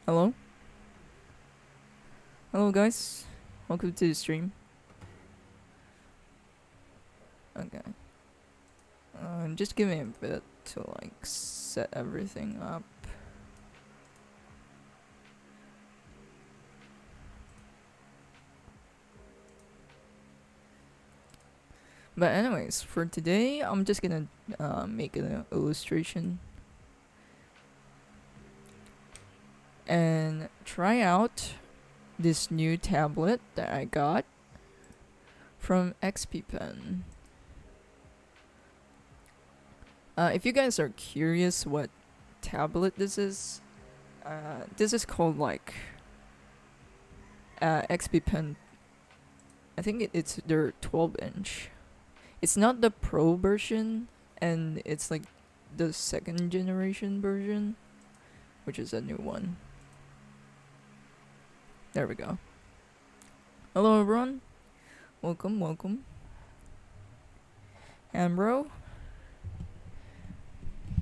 Hello? Hello, guys. Welcome to the stream. Okay. Just give me a bit to, like, set everything up. But anyways, for today, I'm just gonna make an illustration and try out this new tablet that I got from XP Pen. If you guys are curious what tablet this is called like XP Pen. I think it's their 12-inch. It's not the Pro version, and it's like the second generation version, which is a new one. There we go. Hello everyone. Welcome, welcome. Ambro.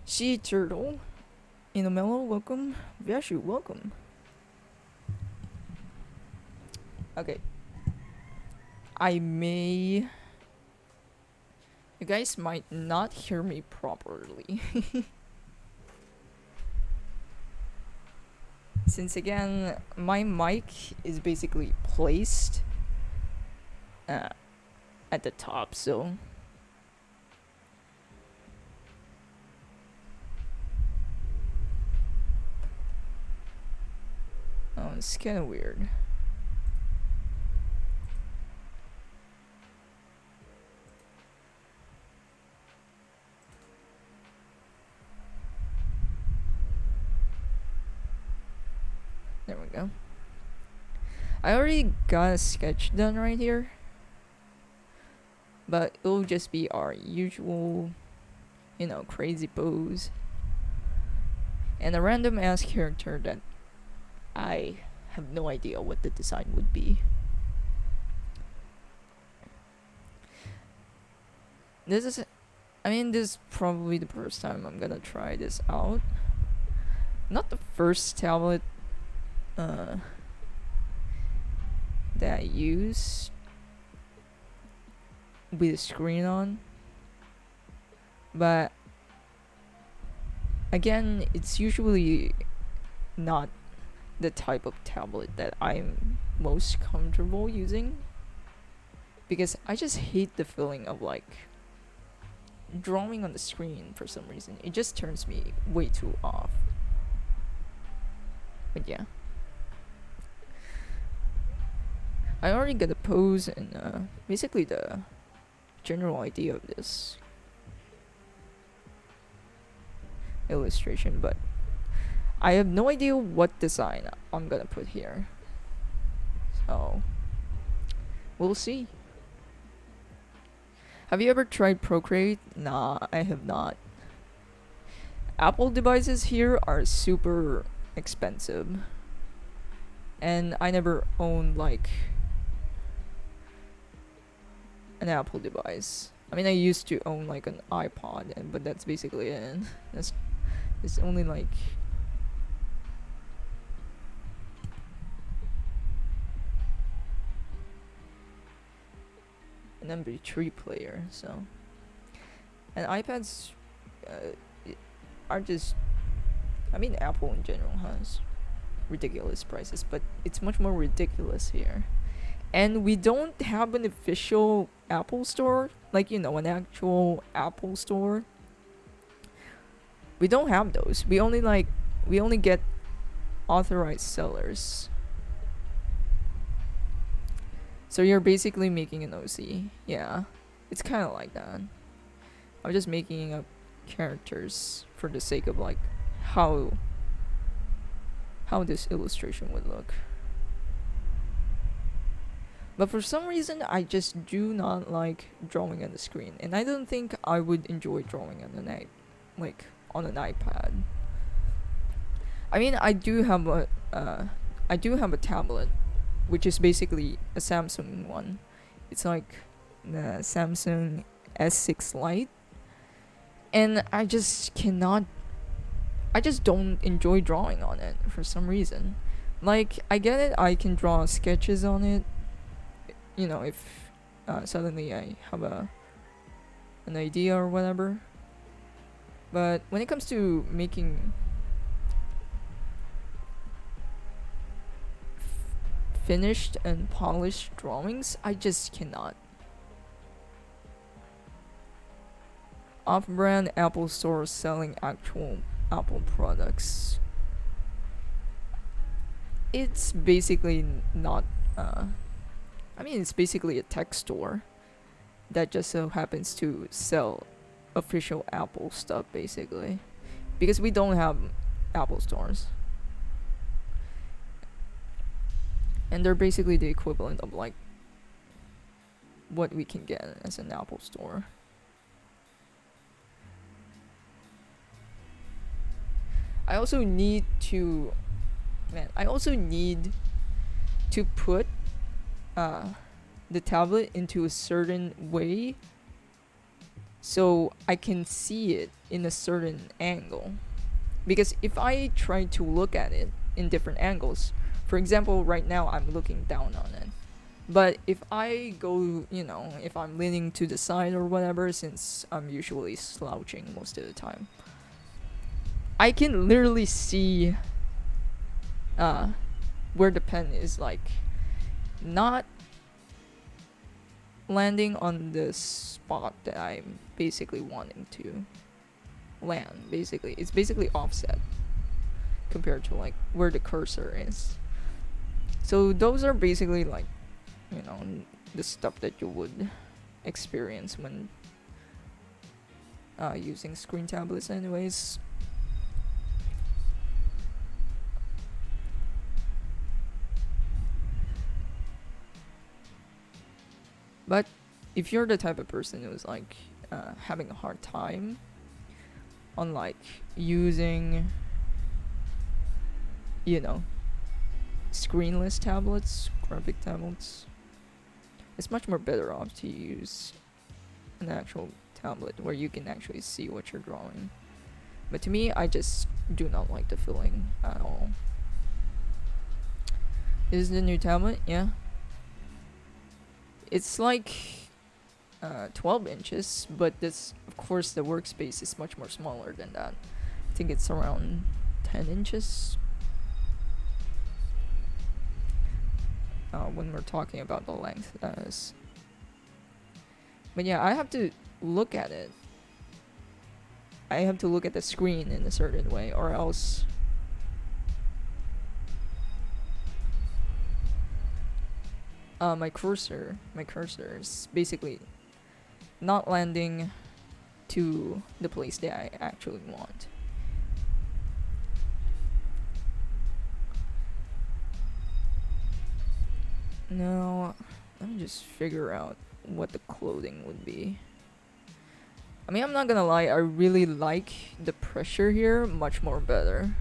Sea Turtle. Inamello, welcome. Vyashu, welcome. Okay. You guys might not hear me properly. Since again, my mic is basically placed at the top, so it's kind of weird. There we go. I already got a sketch done right here, but it'll just be our usual, crazy pose and a random ass character that I have no idea what the design would be. This is probably the first time I'm gonna try this out. Not the first tablet that I use with a screen on, but again, it's usually not the type of tablet that I'm most comfortable using, because I just hate the feeling of like drawing on the screen for some reason. It just turns me way too off. But yeah, I already got a pose and basically the general idea of this illustration, but I have no idea what design I'm gonna put here, so we'll see. Have you ever tried Procreate? Nah, I have not. Apple devices here are super expensive, and I never owned like an Apple device. I mean, I used to own like an iPod, but that's basically it. It's only like an MP3 player, so. And iPads are just, Apple in general has ridiculous prices, but it's much more ridiculous here. And we don't have an official Apple store, like, an actual Apple store. We don't have those. We only get authorized sellers. So you're basically making an OC. Yeah. It's kind of like that. I'm just making up characters for the sake of like how this illustration would look. But for some reason, I just do not like drawing on the screen, and I don't think I would enjoy drawing on on an iPad. I mean, I do have a tablet, which is basically a Samsung one. It's like the Samsung S6 Lite, and I just cannot I just don't enjoy drawing on it for some reason. Like, I get it, I can draw sketches on it, you know, if suddenly I have an idea or whatever. But when it comes to making finished and polished drawings, I just cannot. Off-brand Apple stores selling actual Apple products. It's basically not. I mean, it's basically a tech store that just so happens to sell official Apple stuff, basically, because we don't have Apple stores, and they're basically the equivalent of like what we can get as an Apple store. I also need to put the tablet into a certain way so I can see it in a certain angle. Because if I try to look at it in different angles, for example, right now I'm looking down on it. But if I go, if I'm leaning to the side or whatever, since I'm usually slouching most of the time, I can literally see where the pen is like not landing on the spot that I'm basically wanting to land. Basically, it's basically offset compared to like where the cursor is. So those are basically like, the stuff that you would experience when using screen tablets anyways. But if you're the type of person who's like having a hard time on like using, screenless tablets, graphic tablets, it's much more better off to use an actual tablet where you can actually see what you're drawing. But to me, I just do not like the feeling at all. Is the new tablet? Yeah. It's like 12 inches, but this, of course, the workspace is much more smaller than that. I think it's around 10 inches. When we're talking about the length, but yeah, I have to look at it. I have to look at the screen in a certain way, or else my cursor is basically not landing to the place that I actually want. Now, let me just figure out what the clothing would be. I mean, I'm not gonna lie, I really like the pressure here much more better.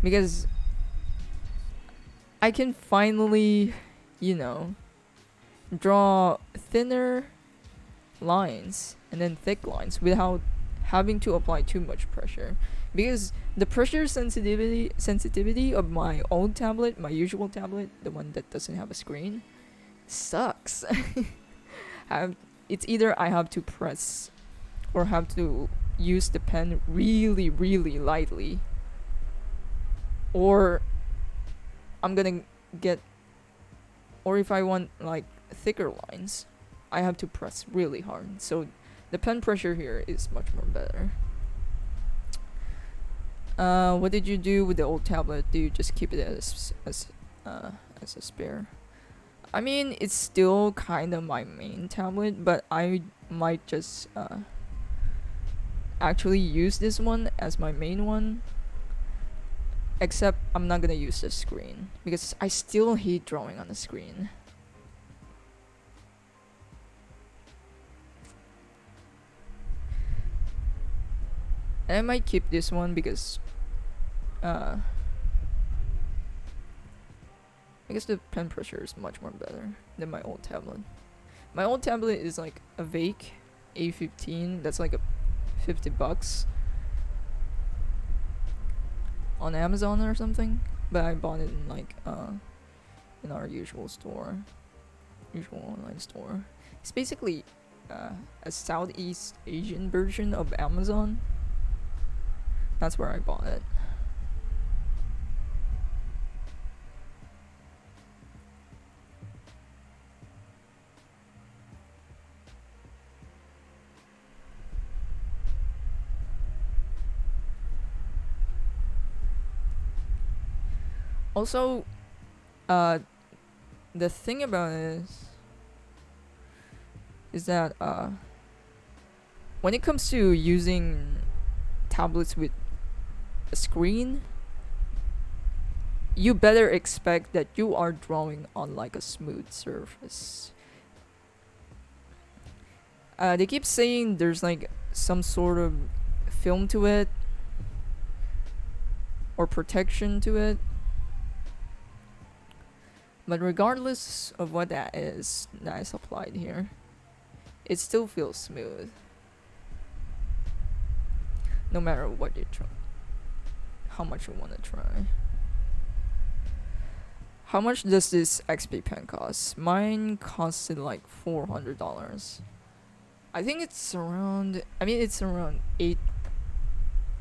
Because I can finally, draw thinner lines and then thick lines without having to apply too much pressure. Because the pressure sensitivity of my old tablet, my usual tablet, the one that doesn't have a screen, sucks. It's either I have to press or have to use the pen really, really lightly, or I'm gonna get, or if I want like thicker lines, I have to press really hard. So the pen pressure here is much more better. What did you do with the old tablet? Do you just keep it as a spare? I mean, it's still kind of my main tablet, but I might just actually use this one as my main one. Except I'm not gonna use the screen because I still hate drawing on the screen. And I might keep this one because I guess the pen pressure is much more better than my old tablet. My old tablet is like a Vake A15 that's like a $50 on Amazon or something, but I bought it in like in our usual online store. It's basically a Southeast Asian version of Amazon. That's where I bought it. Also, the thing about it is that when it comes to using tablets with a screen, you better expect that you are drawing on like a smooth surface. They keep saying there's like some sort of film to it or protection to it, but regardless of what that is applied here, it still feels smooth. No matter what you try, how much you want to try. How much does this XP pen cost? Mine costed like $400. I think it's around. I mean, it's around 8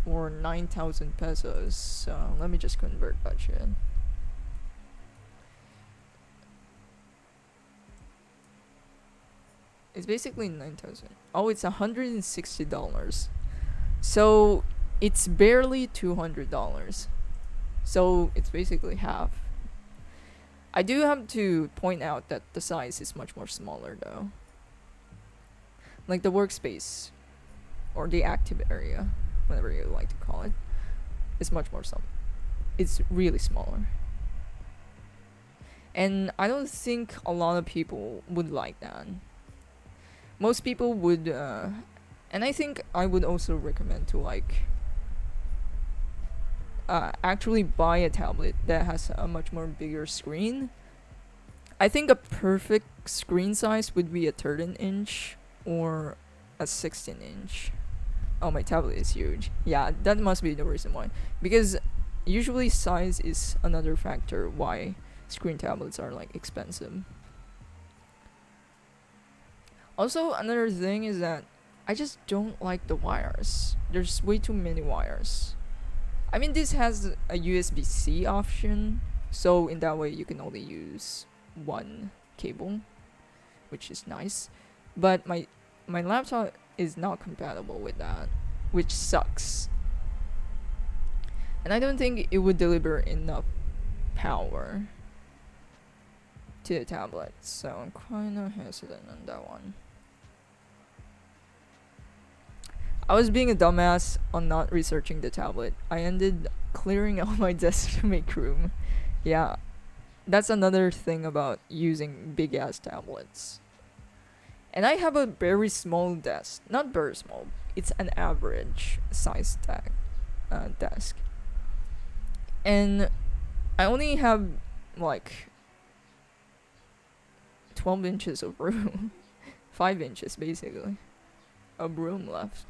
or 9,000 pesos. So let me just convert that shit. It's basically 9,000. Oh, it's $160. So it's barely $200. So it's basically half. I do have to point out that the size is much more smaller though. Like the workspace or the active area, whatever you like to call it, is much more it's really smaller. And I don't think a lot of people would like that. Most people would and I think I would also recommend to like actually buy a tablet that has a much more bigger screen. I think a perfect screen size would be a 13-inch or a 16-inch. Oh, my tablet is huge. Yeah, that must be the reason why. Because usually size is another factor why screen tablets are like expensive. Also, another thing is that I just don't like the wires. There's way too many wires. I mean, this has a USB-C option, so in that way you can only use one cable, which is nice. But my laptop is not compatible with that, which sucks. And I don't think it would deliver enough power to the tablet, so I'm kinda hesitant on that one. I was being a dumbass on not researching the tablet. I ended clearing out my desk to make room. Yeah, that's another thing about using big ass tablets. And I have a very small desk. Not very small. It's an average size desk. And I only have like 12 inches of room. 5 inches basically of room left.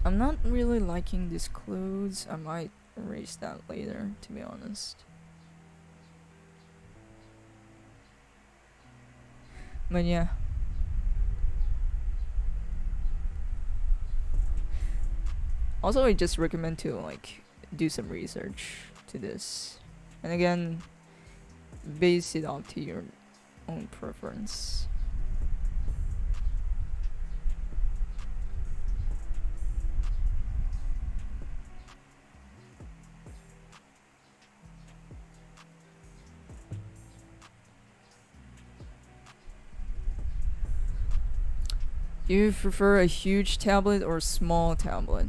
I'm not really liking these clothes. I might erase that later, to be honest. But yeah. Also, I just recommend to like do some research to this. And again, base it off to your own preference. Do you prefer a huge tablet or a small tablet?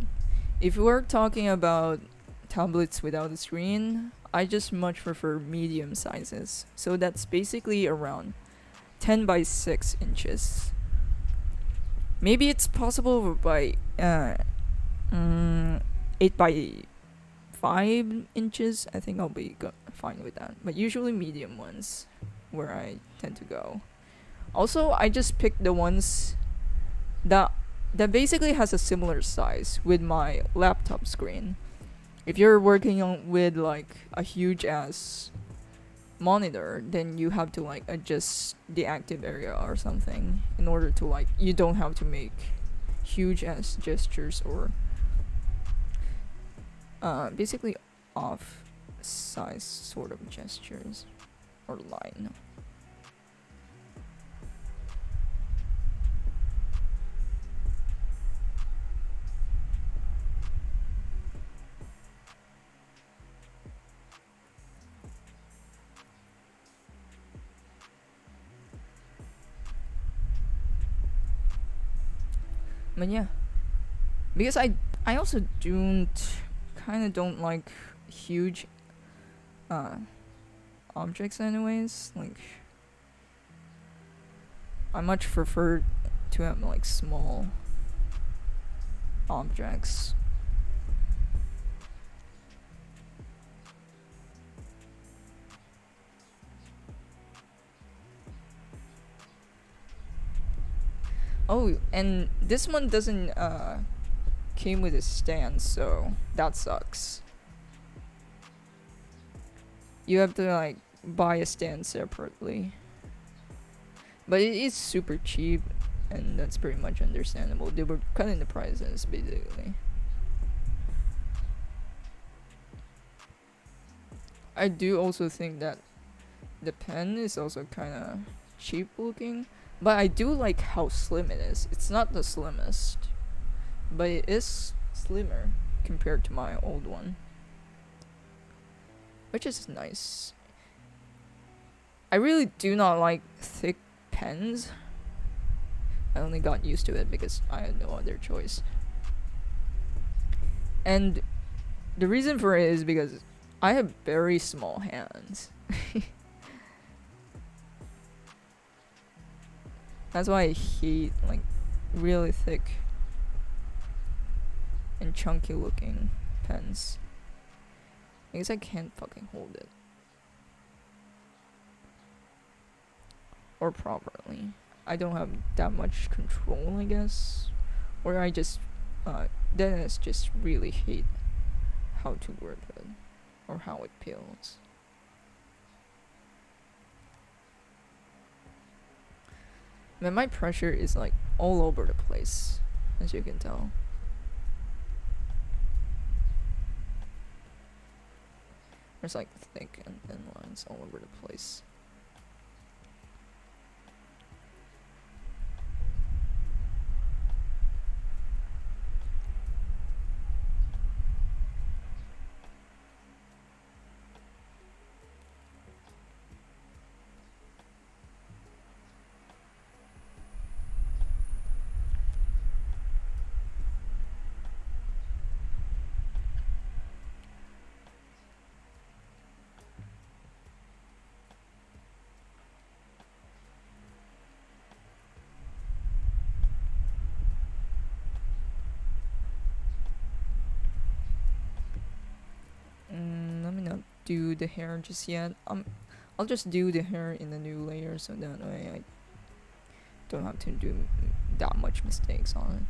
If we're talking about tablets without a screen, I just much prefer medium sizes. So that's basically around 10 by 6 inches. Maybe it's possible by 8 by 5 inches. I think I'll be fine with that. But usually medium ones where I tend to go. Also, I just picked the ones that basically has a similar size with my laptop screen. If you're working on with like a huge ass monitor, then you have to like adjust the active area or something in order to like you don't have to make huge ass gestures or basically off size sort of gestures or line. But yeah, because I also don't like huge uh objects anyways. Like I much prefer to have like small objects. Oh, and this one doesn't came with a stand, so that sucks. You have to like buy a stand separately. But it is super cheap, and that's pretty much understandable. They were cutting the prices basically. I do also think that the pen is also kind of cheap looking, but I do like how slim it is. It's not the slimmest, but it is slimmer compared to my old one, which is nice. I really do not like thick pens. I only got used to it because I had no other choice. And the reason for it is because I have very small hands. That's why I hate like really thick and chunky looking pens. Because I can't fucking hold it. Or properly. I don't have that much control, I guess. Or I just Dennis just really hate how to grip it. Or how it feels. Man, my pressure is like all over the place, as you can tell. There's like thick and thin lines all over the place. Let me not do the hair just yet. I'll just do the hair in the new layer so that way I don't have to do that much mistakes on it.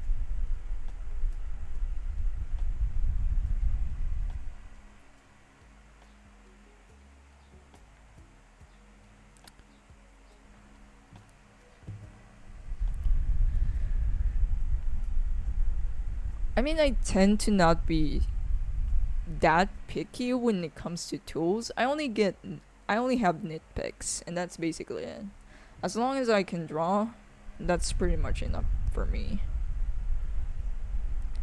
I mean, I tend to not be that picky when it comes to tools. I only have nitpicks, and that's basically it. As long as I can draw, that's pretty much enough for me.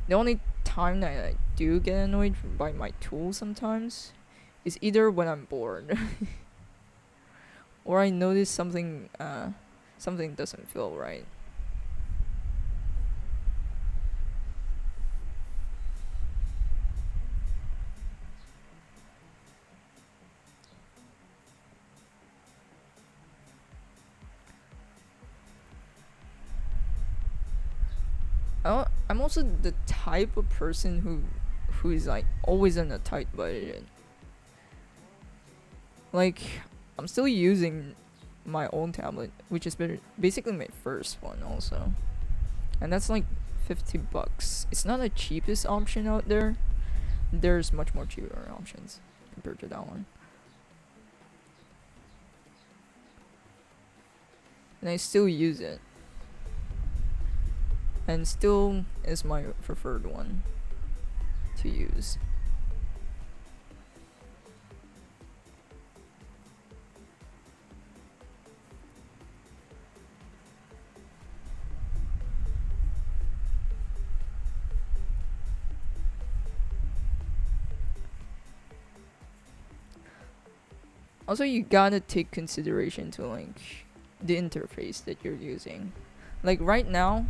The only time that I do get annoyed by my tool sometimes is either when I'm bored or I notice something doesn't feel right. I'm also the type of person who is like always on a tight budget. Like I'm still using my own tablet, which is basically my first one also, and that's like $50. It's not the cheapest option out there. There's much more cheaper options compared to that one. And I still use it. And still is my preferred one to use. Also, you gotta take consideration to like the interface that you're using. Like right now,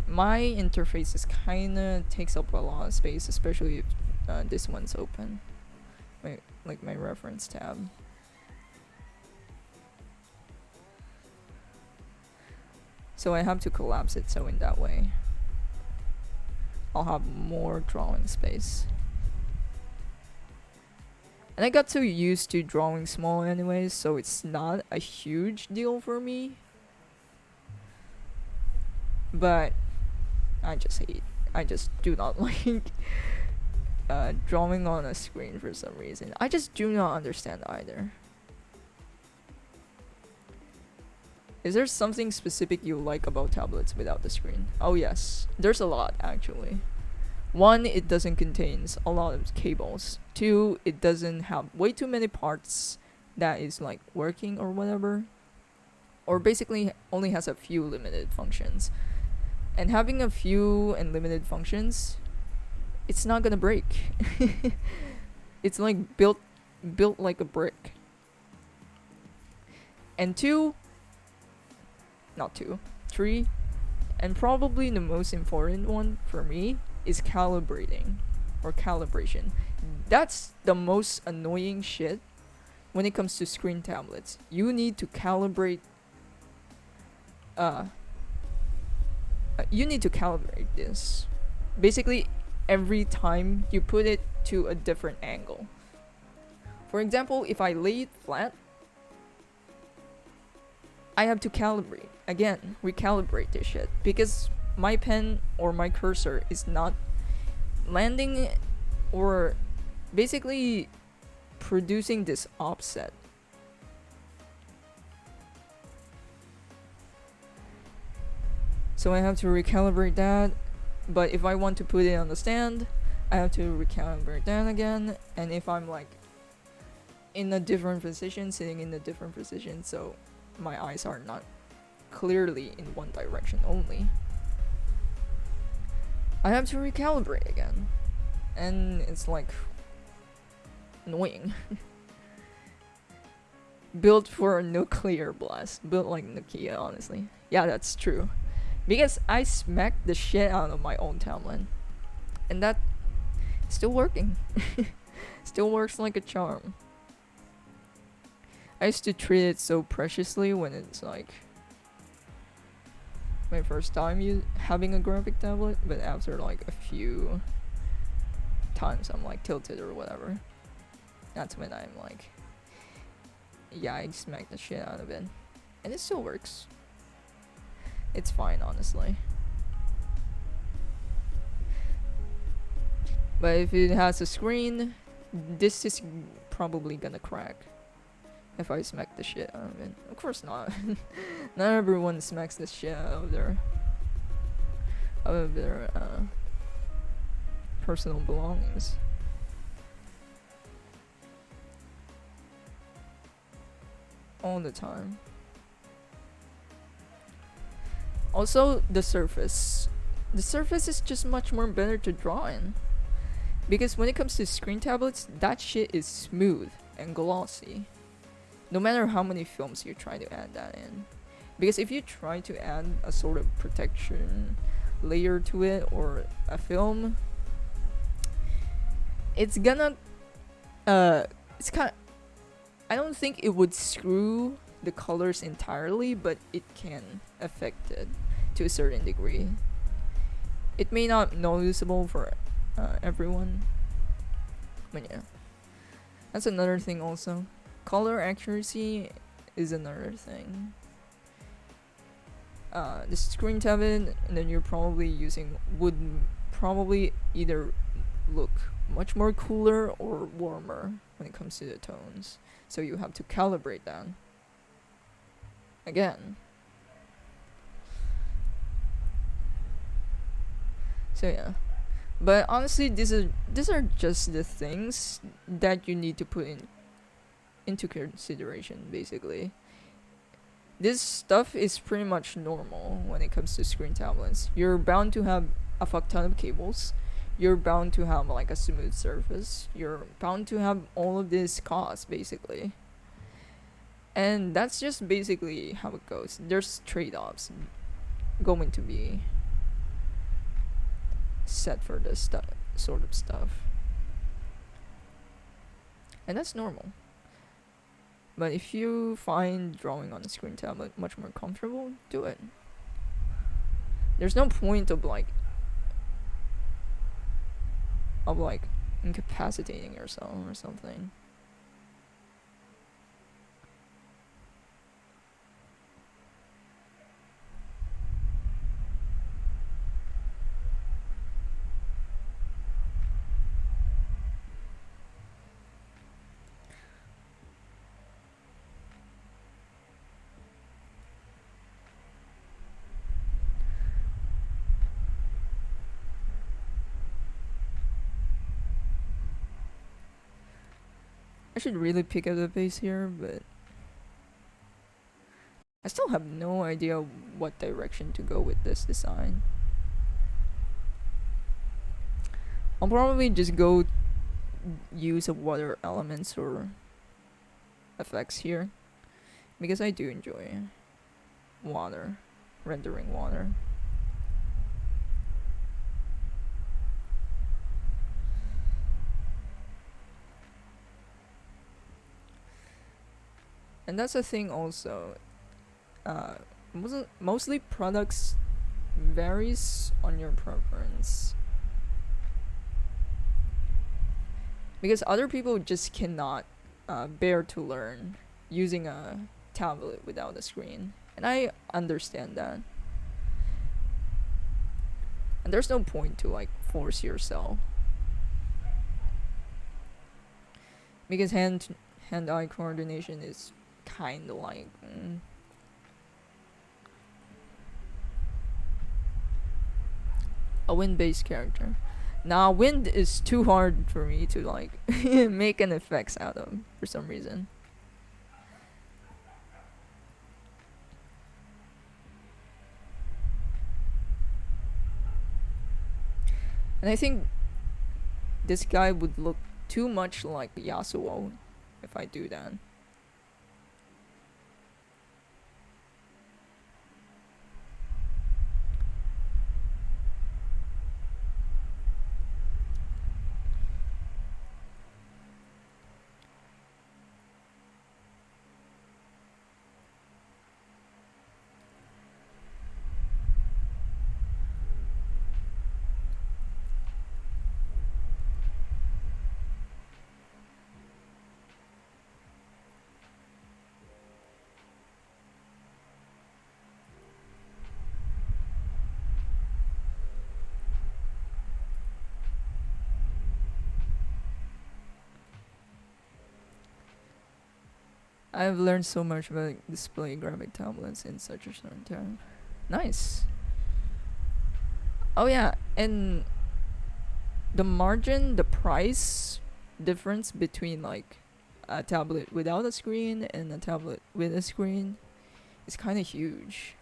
my interface is kinda takes up a lot of space, especially if this one's open. My reference tab. So I have to collapse it so in that way I'll have more drawing space. And I got so used to drawing small anyways, so it's not a huge deal for me. But I just do not like drawing on a screen for some reason. I just do not understand either. Is there something specific you like about tablets without the screen? Oh yes, there's a lot actually. One, it doesn't contain a lot of cables. Two, it doesn't have way too many parts that is like working or whatever. Or basically only has a few limited functions. And having a few and limited functions, it's not gonna break. It's like built like a brick. And three, and probably the most important one for me is calibrating or calibration. That's the most annoying shit when it comes to screen tablets. You need to calibrate this basically every time you put it to a different angle. For example, if I lay it flat, I have to recalibrate this shit because my pen or my cursor is not landing or basically producing this offset. So I have to recalibrate that, but if I want to put it on the stand, I have to recalibrate that again, and if I'm like in a different position, sitting in a different position, so my eyes are not clearly in one direction only, I have to recalibrate again. And it's like annoying. Built for a nuclear blast. Built like Nokia, honestly. Yeah, that's true. Because I smacked the shit out of my own tablet. And that still working. Still works like a charm. I used to treat it so preciously when it's like my first time having a graphic tablet, but after like a few times I'm like tilted or whatever, that's when I'm like, yeah, I smacked the shit out of it. And it still works. It's fine, honestly. But if it has a screen, this is probably gonna crack if I smack the shit out of it. Of course not. Not everyone smacks the shit out of their personal belongings. All the time. Also, the surface. The surface is just much more better to draw in. Because when it comes to screen tablets, that shit is smooth and glossy. No matter how many films you try to add that in. Because if you try to add a sort of protection layer to it or a film, it's gonna it's kind of, I don't think it would screw the colors entirely, but it can affect it to a certain degree. It may not noticeable for everyone, but yeah, that's another thing also. Color accuracy is another thing. The screen tablet that you're probably using would probably either look much more cooler or warmer when it comes to the tones. So you have to calibrate that. Again. So yeah. But honestly, these are just the things that you need to put into consideration basically. This stuff is pretty much normal when it comes to screen tablets. You're bound to have a fuck ton of cables. You're bound to have like a smooth surface. You're bound to have all of this cost basically. And that's just basically how it goes. There's trade-offs going to be set for this sort of stuff. And that's normal. But if you find drawing on a screen tablet much more comfortable, do it. There's no point of incapacitating yourself or something. I should really pick up the pace here, but I still have no idea what direction to go with this design. I'll probably just go use of water elements or effects here, because I do enjoy water, rendering water. And that's a thing also. Mostly products varies on your preference. Because other people just cannot bear to learn using a tablet without a screen. And I understand that. And there's no point to force yourself. Because hand-eye coordination is kind of like a wind-based character. Now wind is too hard for me to make an effects out of for some reason. And I think this guy would look too much like Yasuo if I do that. I've learned so much about display graphic tablets in such a short time. Nice. Oh yeah, and the margin, the price difference between a tablet without a screen and a tablet with a screen is kind of huge.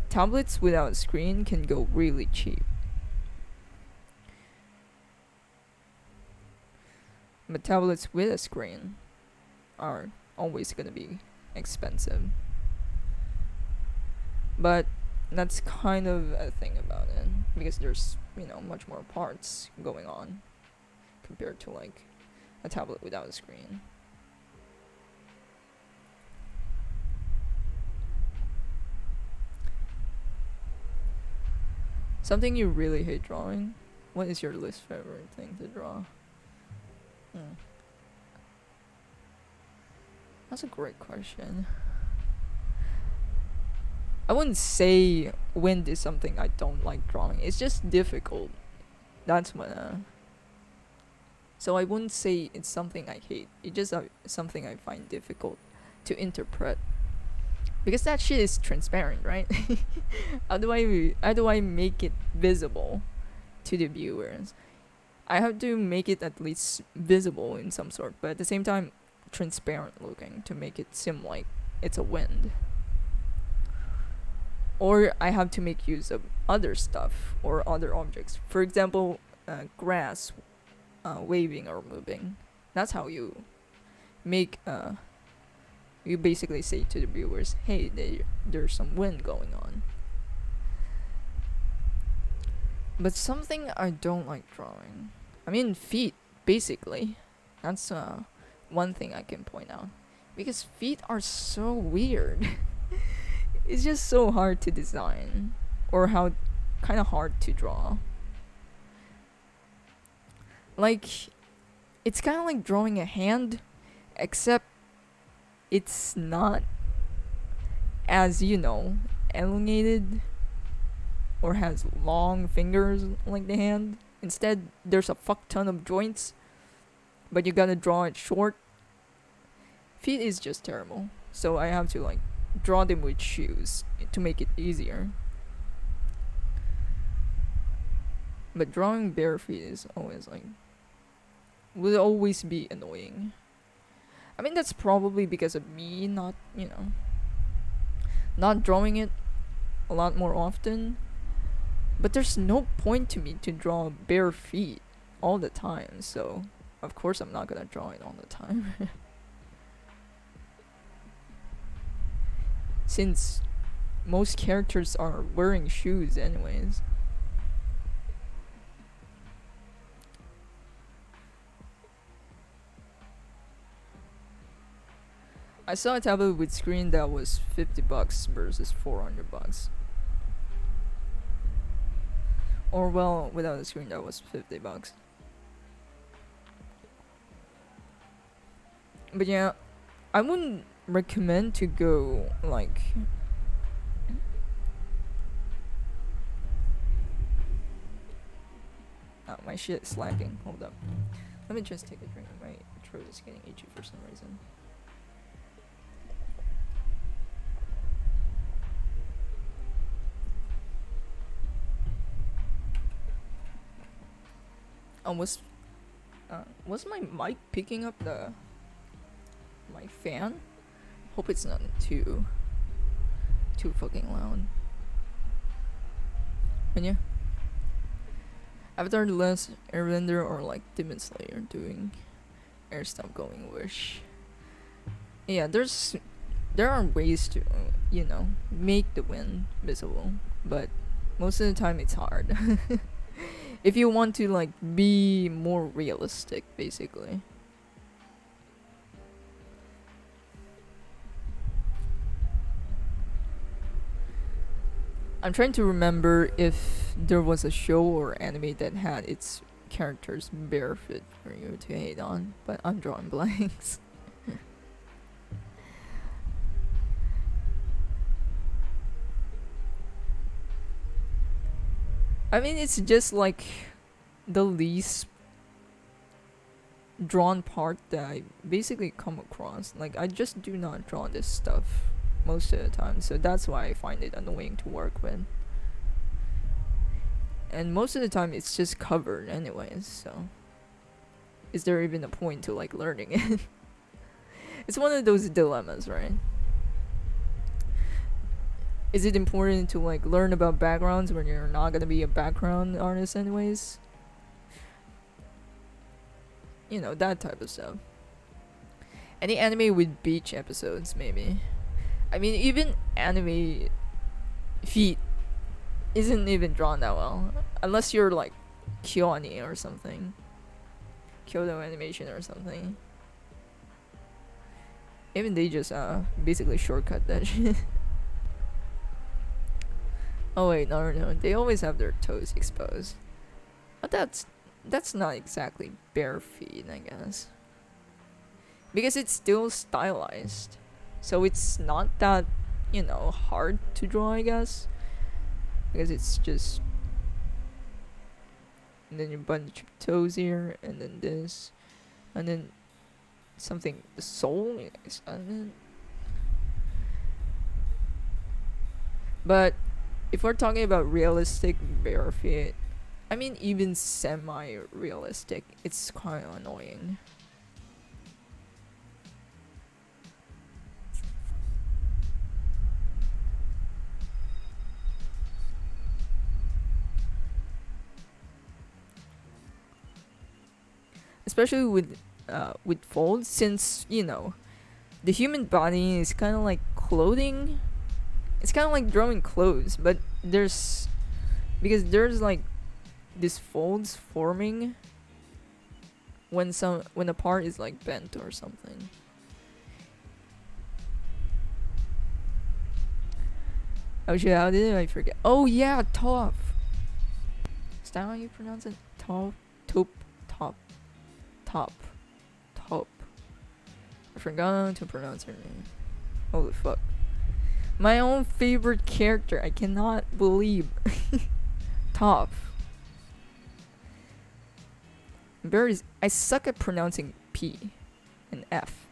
Tablets without a screen can go really cheap. But tablets with a screen are always gonna be expensive. But that's kind of a thing about it, because there's much more parts going on compared to a tablet without a screen. Something you really hate drawing? What is your least favorite thing to draw? That's a great question. I wouldn't say wind is something I don't like drawing. It's just difficult. That's what. So I wouldn't say it's something I hate. It's just something I find difficult to interpret. Because that shit is transparent, right? How do I make it visible to the viewers? I have to make it at least visible in some sort, but at the same time transparent looking to make it seem like it's a wind. Or I have to make use of other stuff or other objects. For example, grass waving or moving. That's how you make you basically say to the viewers, hey, there's some wind going on. But something I don't like drawing, I mean feet, basically. That's one thing I can point out. Because feet are so weird. It's just so hard to design. Or how kind of hard to draw. Like, it's kind of like drawing a hand, except it's not as, elongated or has long fingers like the hand. Instead, there's a fuck ton of joints, but you gotta draw it short. Feet is just terrible, so I have to like draw them with shoes to make it easier. But drawing bare feet is always like will always be annoying. I mean that's probably because of me not drawing it a lot more often. But there's no point to me to draw bare feet all the time, so of course I'm not gonna draw it all the time. Since most characters are wearing shoes anyways. I saw a tablet with screen that was $50 versus $400. Or well, without a screen that was $50. But yeah, I wouldn't recommend to go like my shit is lagging. Hold up. Let me just take a drink. My throat is getting itchy for some reason. Was my mic picking up my fan? Hope it's not too fucking loud. And yeah, Avatar: The Last Airbender or like Demon Slayer doing air stuff going wish. Yeah, there are ways to make the wind visible, but most of the time it's hard. If you want to like be more realistic, basically. I'm trying to remember if there was a show or anime that had its characters barefoot for you to hate on, but I'm drawing blanks. I mean, it's just like the least drawn part that I basically come across. Like, I just do not draw this stuff most of the time, so that's why I find it annoying to work with. And most of the time, it's just covered anyways, so is there even a point to like learning it? It's one of those dilemmas, right? Is it important to like learn about backgrounds when you're not gonna be a background artist anyways? That type of stuff. Any anime with beach episodes, maybe. I mean, even anime feet isn't even drawn that well. Unless you're like KyoAni or something. Kyoto Animation or something. Even they just basically shortcut that shit. Oh wait, no, they always have their toes exposed. But that's not exactly bare feet, I guess. because it's still stylized, so it's not that, you know, hard to draw, I guess, because it's just, and then a bunch of toes here, and then this, and then something, the soul, yes, and then, but if we're talking about realistic bare feet, I mean even semi-realistic, it's quite annoying. Especially with folds, since, you know, the human body is kind of like clothing. It's kind of like drawing clothes, but there's, because there's like these folds forming when a part is like bent or something. Oh shit, how did I forget? Oh yeah, top. Is that how you pronounce it? Top, top, top, top, top. I forgot to pronounce her name. Holy fuck. My own favorite character. I cannot believe. Top. I suck at pronouncing P and F.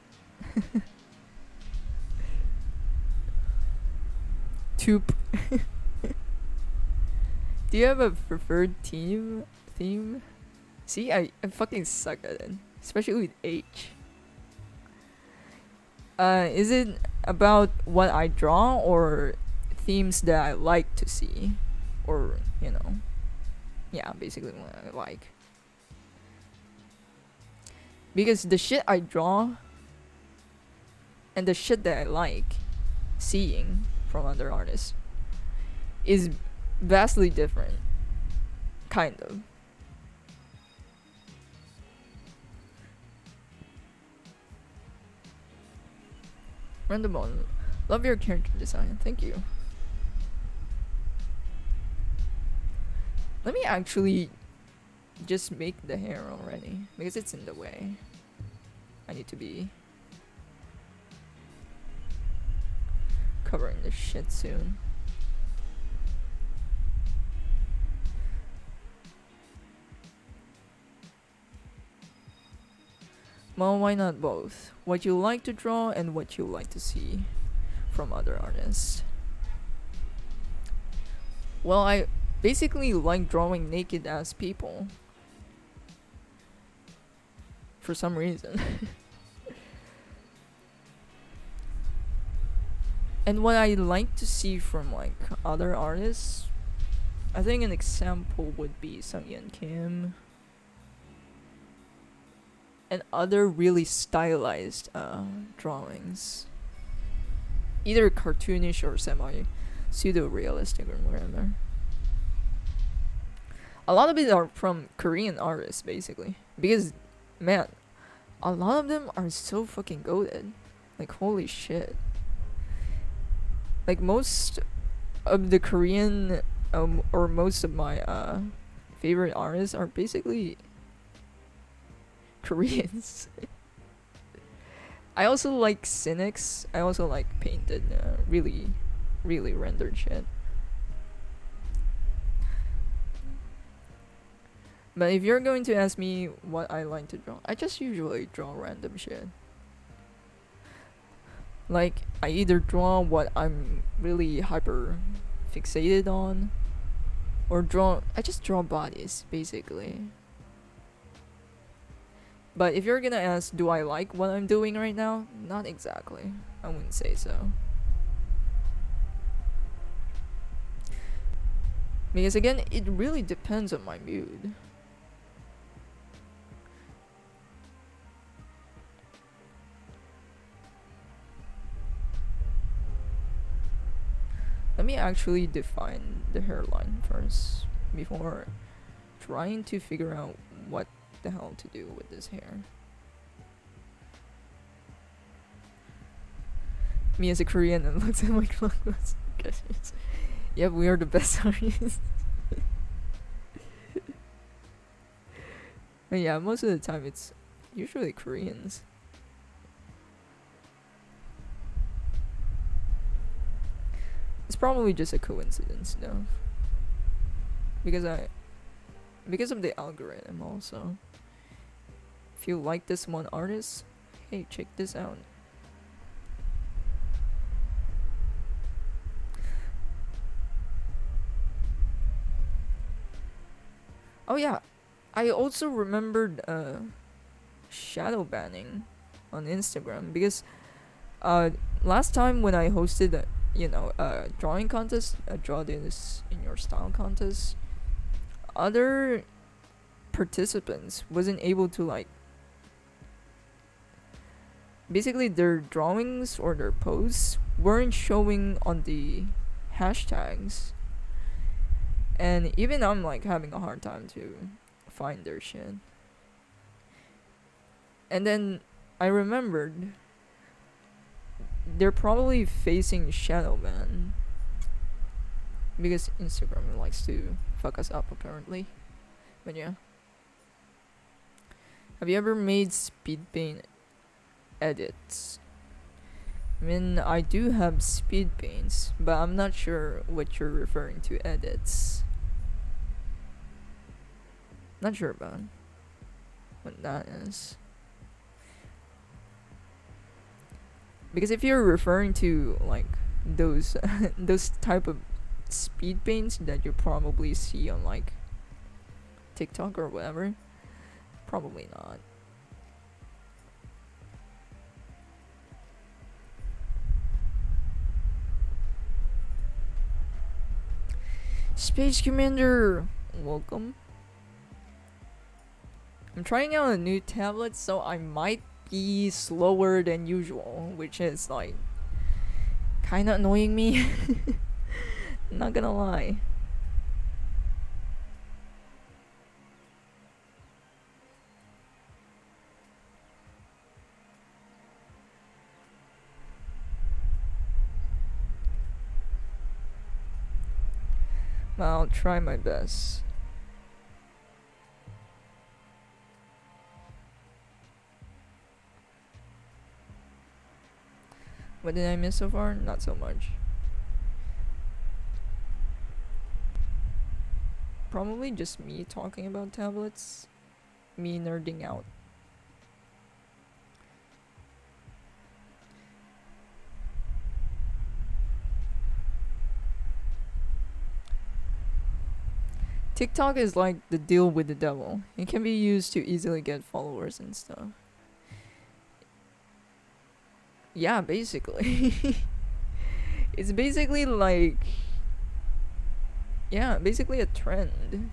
Toop. Do you have a preferred theme? See, I fucking suck at it. Especially with H. Is it about what I draw or themes that I like to see? Or, you know, yeah, basically what I like. Because the shit I draw and the shit that I like seeing from other artists is vastly different. Kind of. Random on. Love your character design. Thank you. Let me actually just make the hair already, because it's in the way. I need to be covering this shit soon. Well, why not both? What you like to draw and what you like to see from other artists. Well, I basically like drawing naked ass people. For some reason. And what I like to see from like other artists, I think an example would be Sungyeon Kim and other really stylized drawings, either cartoonish or semi pseudo realistic or whatever. A lot of it are from Korean artists basically, because man, a lot of them are so fucking goated. Like holy shit. Like most of the Korean or most of my favorite artists are basically Koreans. I also like cynics. I also like painted, really rendered shit. But if you're going to ask me what I like to draw, I just usually draw random shit. Like, I either draw what I'm really hyper fixated on, or I just draw bodies, basically. But if you're gonna ask, do I like what I'm doing right now? Not exactly. I wouldn't say so. Because again, it really depends on my mood. Let me actually define the hairline first before trying to figure out what the hell to do with this hair. Me as a Korean and looks at my clothes. Yep, we are the best artists. And yeah, most of the time it's usually Koreans. It's probably just a coincidence though. Because because of the algorithm also. If you like this one artist, hey, check this out. Oh yeah, I also remembered shadow banning on Instagram because uh last time when I hosted a drawing contest, a draw this in your style contest, other participants wasn't able to like basically their drawings or their posts weren't showing on the hashtags, and even I'm like having a hard time to find their shit. And then I remembered they're probably facing shadow ban because Instagram likes to fuck us up apparently. But yeah. Have you ever made speed paint edits? I mean, I do have speed paints, but I'm not sure what you're referring to edits. Not sure about what that is. Because if you're referring to like those those type of speed paints that you probably see on like TikTok or whatever, probably not. Space Commander, welcome. I'm trying out a new tablet, so I might be slower than usual, which is like kind of annoying me. Not gonna lie. But I'll try my best. What did I miss so far? Not so much. Probably just me talking about tablets. Me nerding out. TikTok is like the deal with the devil. It can be used to easily get followers and stuff. Yeah, basically. It's basically like, yeah, basically a trend.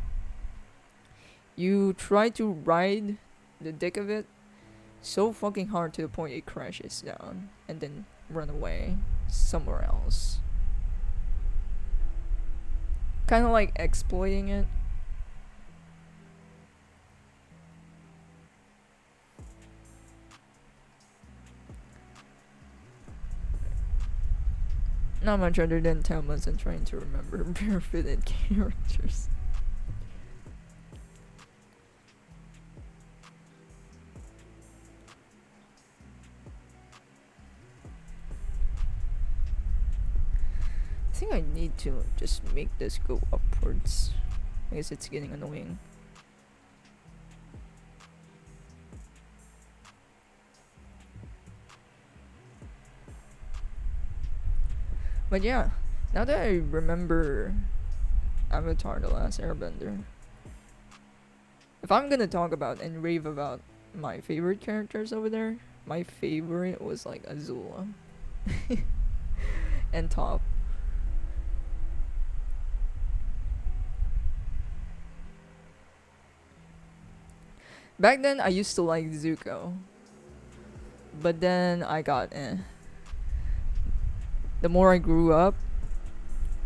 You try to ride the dick of it so fucking hard to the point it crashes down and then run away somewhere else. Kind of like exploiting it. Not much other than tablets and trying to remember barefooted characters. I think I need to just make this go upwards. I guess it's getting annoying. But yeah, now that I remember Avatar The Last Airbender, if I'm gonna talk about and rave about my favorite characters over there, my favorite was like Azula and Toph. Back then, I used to like Zuko, but then I got The more I grew up,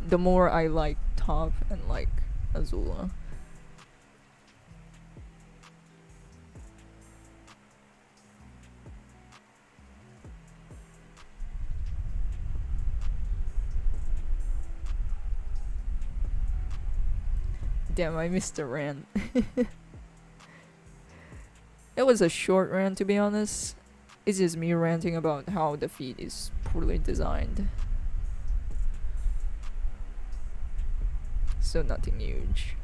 the more I liked Toph and like Azula. Damn, I missed the rant. It was a short rant, to be honest. It's just me ranting about how the feed is poorly designed. so nothing huge.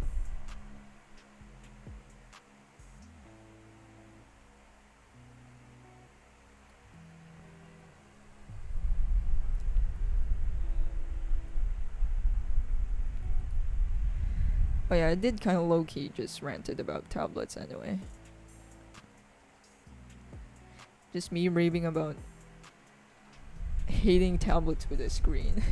Oh yeah, I did kind of low-key just ranted about tablets anyway. Just me raving about hating tablets with a screen.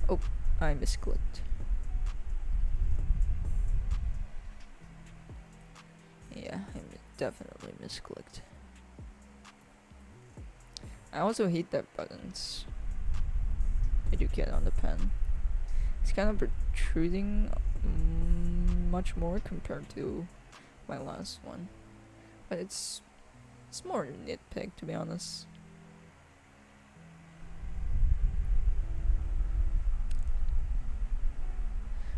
Oh, I misclicked. Yeah, I definitely misclicked. I also hate that buttons I do get on the pen. It's kind of protruding much more compared to my last one. But it's more nitpick, to be honest.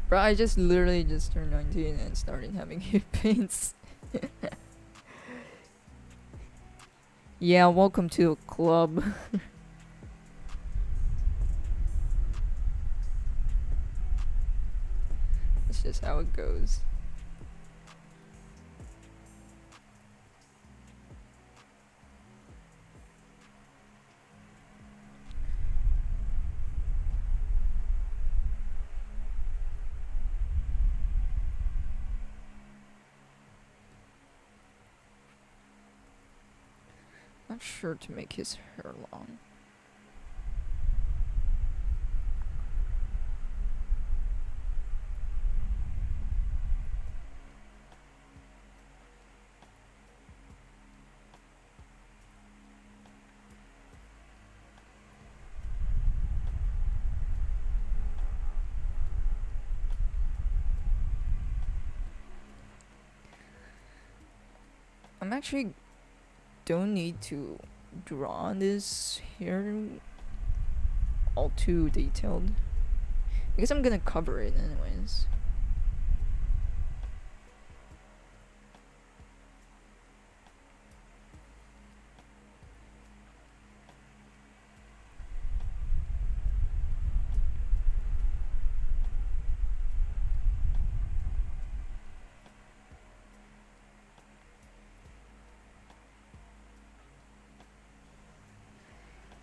Bro, I just literally just turned 19 and started having hip pains. Yeah, welcome to a club. That's just how it goes. Not sure to make his hair long. I'm actually don't need to draw this here all too detailed because I'm gonna cover it anyways.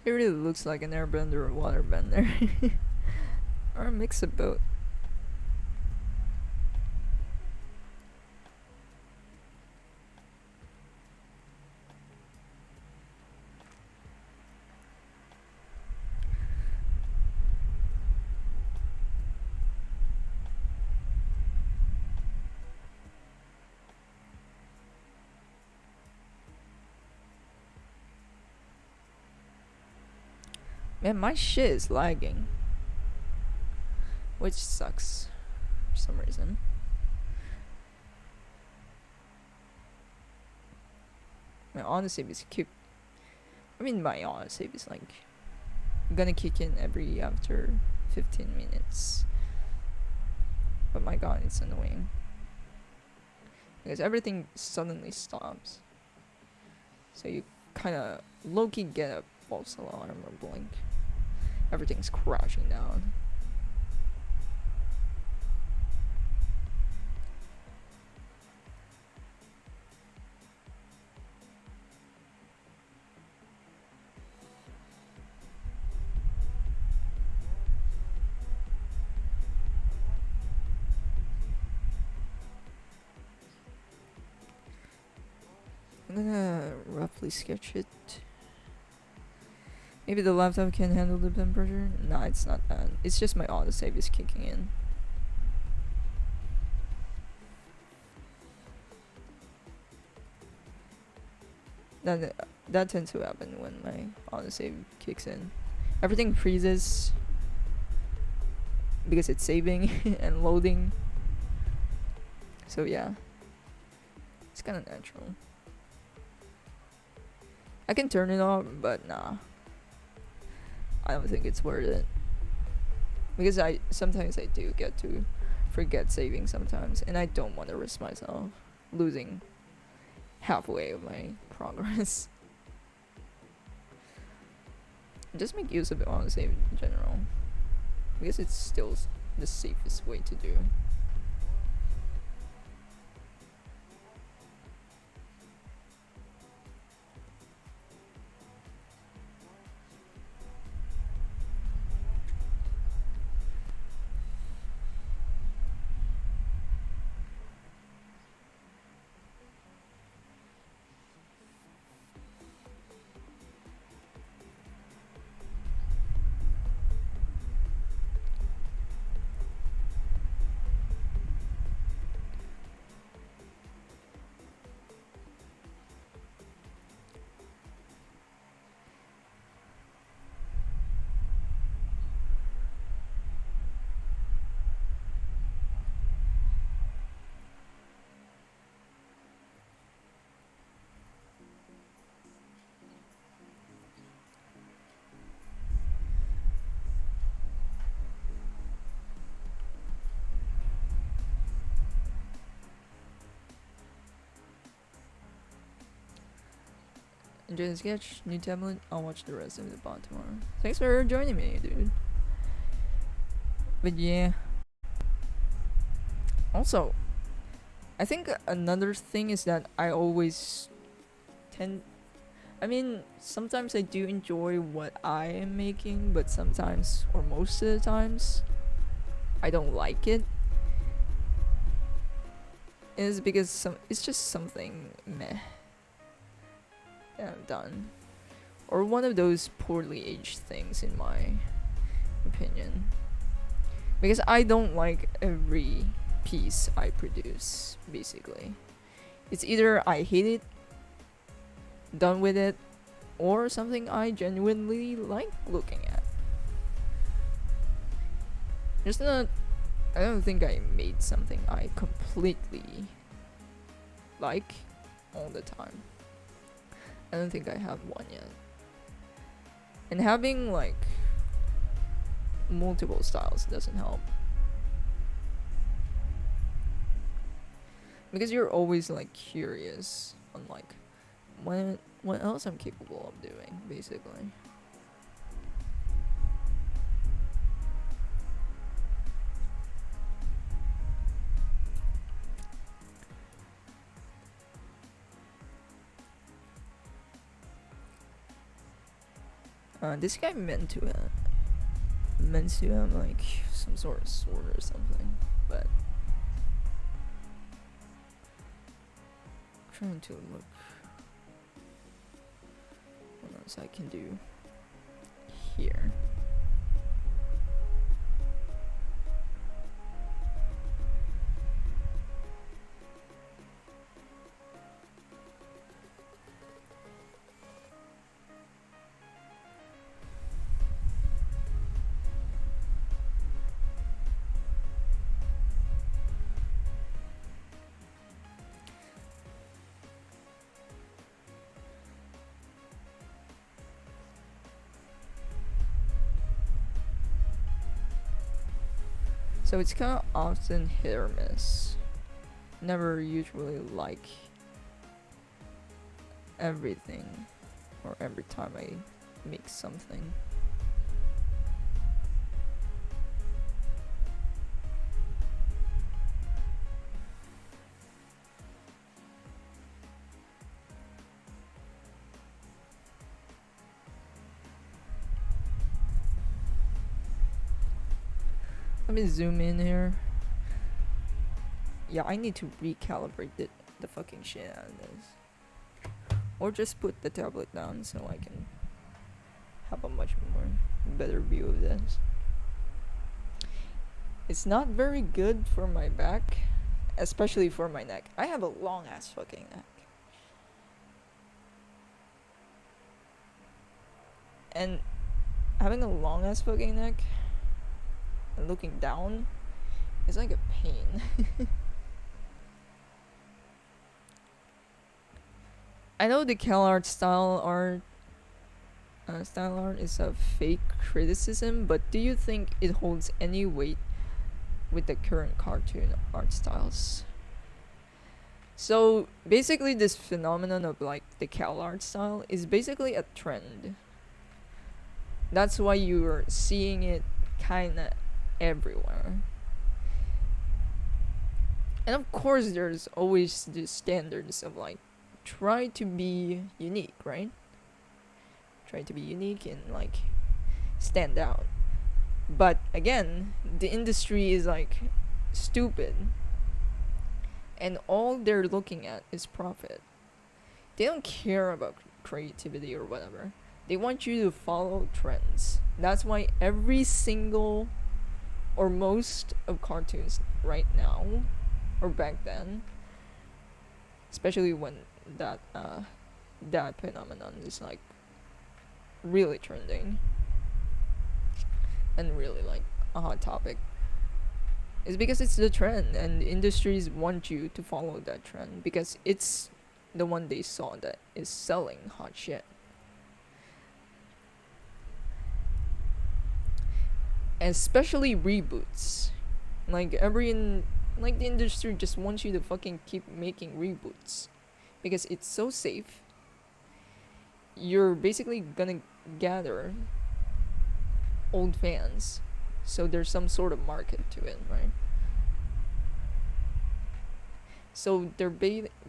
It really looks like an airbender or waterbender. Or a mix of both. Man, my shit is lagging. Which sucks for some reason. My autosave is my autosave is like gonna kick in every after 15 minutes. But my god, it's annoying. Because everything suddenly stops. So you kinda low-key get a false alarm or blink. Everything's crashing down. I'm gonna roughly sketch it. Maybe the laptop can handle the temperature? Nah, it's not that. It's just my autosave is kicking in. That tends to happen when my autosave kicks in. Everything freezes because it's saving and loading. So yeah, it's kind of natural. I can turn it off, but nah, I don't think it's worth it. Because sometimes I do get to forget saving sometimes, and I don't want to risk myself losing halfway of my progress. Just make use of it on save in general, because it's still the safest way to do. Enjoy the sketch, new tablet. I'll watch the rest of the bot tomorrow. Thanks for joining me, dude. But yeah. Also, I think another thing is that I always tend. I mean, sometimes I do enjoy what I am making, but sometimes, or most of the times, I don't like it. Is because it's just something meh that I've done, or one of those poorly aged things in my opinion. Because I don't like every piece I produce. Basically, it's either I hate it, done with it, or something I genuinely like looking at. Just not. I don't think I made something I completely like all the time. I don't think I have one yet. And having like multiple styles doesn't help. Because you're always like curious on like what else I'm capable of doing, basically. This guy meant to have like some sort of sword or something, but I'm trying to look what else I can do here. So it's kind of often hit or miss. Never usually like everything or every time I make something. Let me zoom in here. Yeah, I need to recalibrate the fucking shit out of this. Or just put the tablet down so I can have a much more better view of this. It's not very good for my back, especially for my neck. I have a long ass fucking neck. And having a long ass fucking neck and looking down is like a pain. I know the CalArt style art is a fake criticism, but do you think it holds any weight with the current cartoon art styles. So basically, this phenomenon of like the cal art style is basically a trend. That's why you're seeing it kind of everywhere. And of course, there's always the standards of like try to be unique, right? Try to be unique and like stand out. But again, the industry is like stupid, and all they're looking at is profit. They don't care about creativity or whatever. They want you to follow trends. That's why every single or most of cartoons right now or back then, especially when that that phenomenon is like really trending and really like a hot topic, is because it's the trend and industries want you to follow that trend because it's the one they saw that is selling hot shit. Especially reboots. Like like the industry just wants you to fucking keep making reboots because it's so safe. You're basically gonna gather old fans, so there's some sort of market to it, right? So they're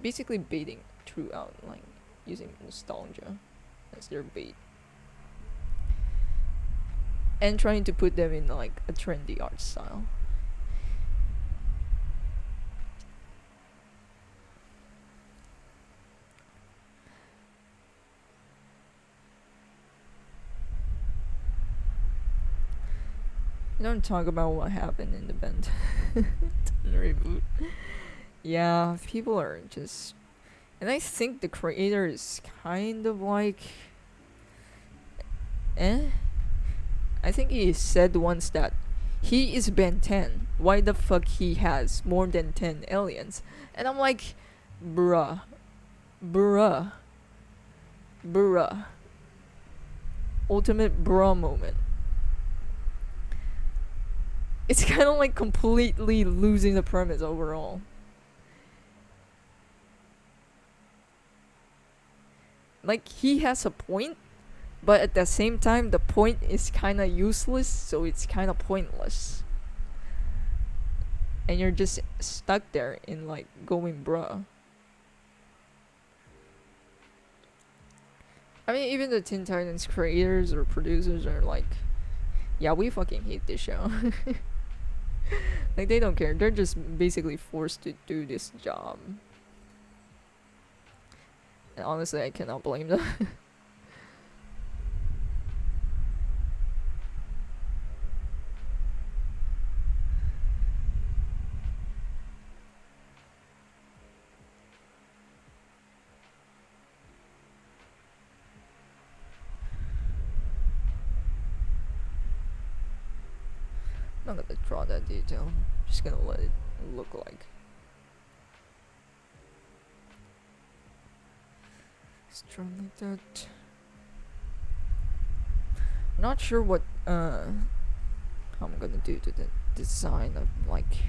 basically baiting throughout, like using nostalgia as their bait and trying to put them in like a trendy art style. Don't talk about what happened in the band reboot. Yeah, people are just, and I think the creator is kind of like, eh. I think he said once that he is Ben 10. Why the fuck he has more than 10 aliens? And I'm like, bruh, bruh, bruh. Ultimate bruh moment. It's kind of like completely losing the premise overall. Like, he has a point, but at the same time, the point is kind of useless, so it's kind of pointless. And you're just stuck there in like going bruh. I mean, even the Teen Titans creators or producers are like, yeah, we fucking hate this show. Like, they don't care. They're just basically forced to do this job. And honestly, I cannot blame them. I'm not gonna draw that detail. I'm just gonna let it look like. Just draw like that. Not sure what how I'm gonna do to the design of like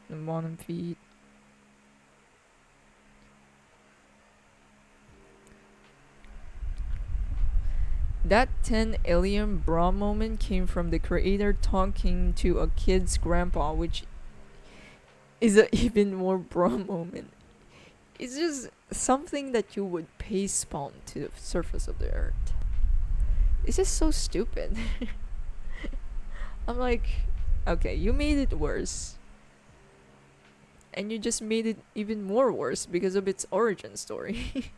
the bottom feet. That 10 alien bra moment came from the creator talking to a kid's grandpa, which is an even more bra moment. It's just something that you would face palm to the surface of the earth. It's just so stupid. I'm like, okay, you made it worse. And you just made it even more worse because of its origin story.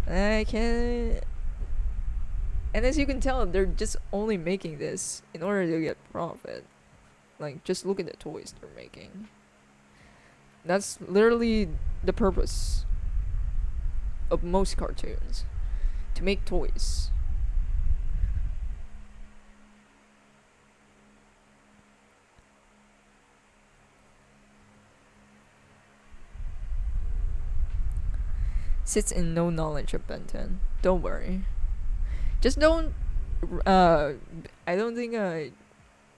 I can. And as you can tell, they're just only making this in order to get profit. Like, just look at the toys they're making. That's literally the purpose of most cartoons. To make toys. Sits in no knowledge of Ben 10. Don't worry. Just don't I don't think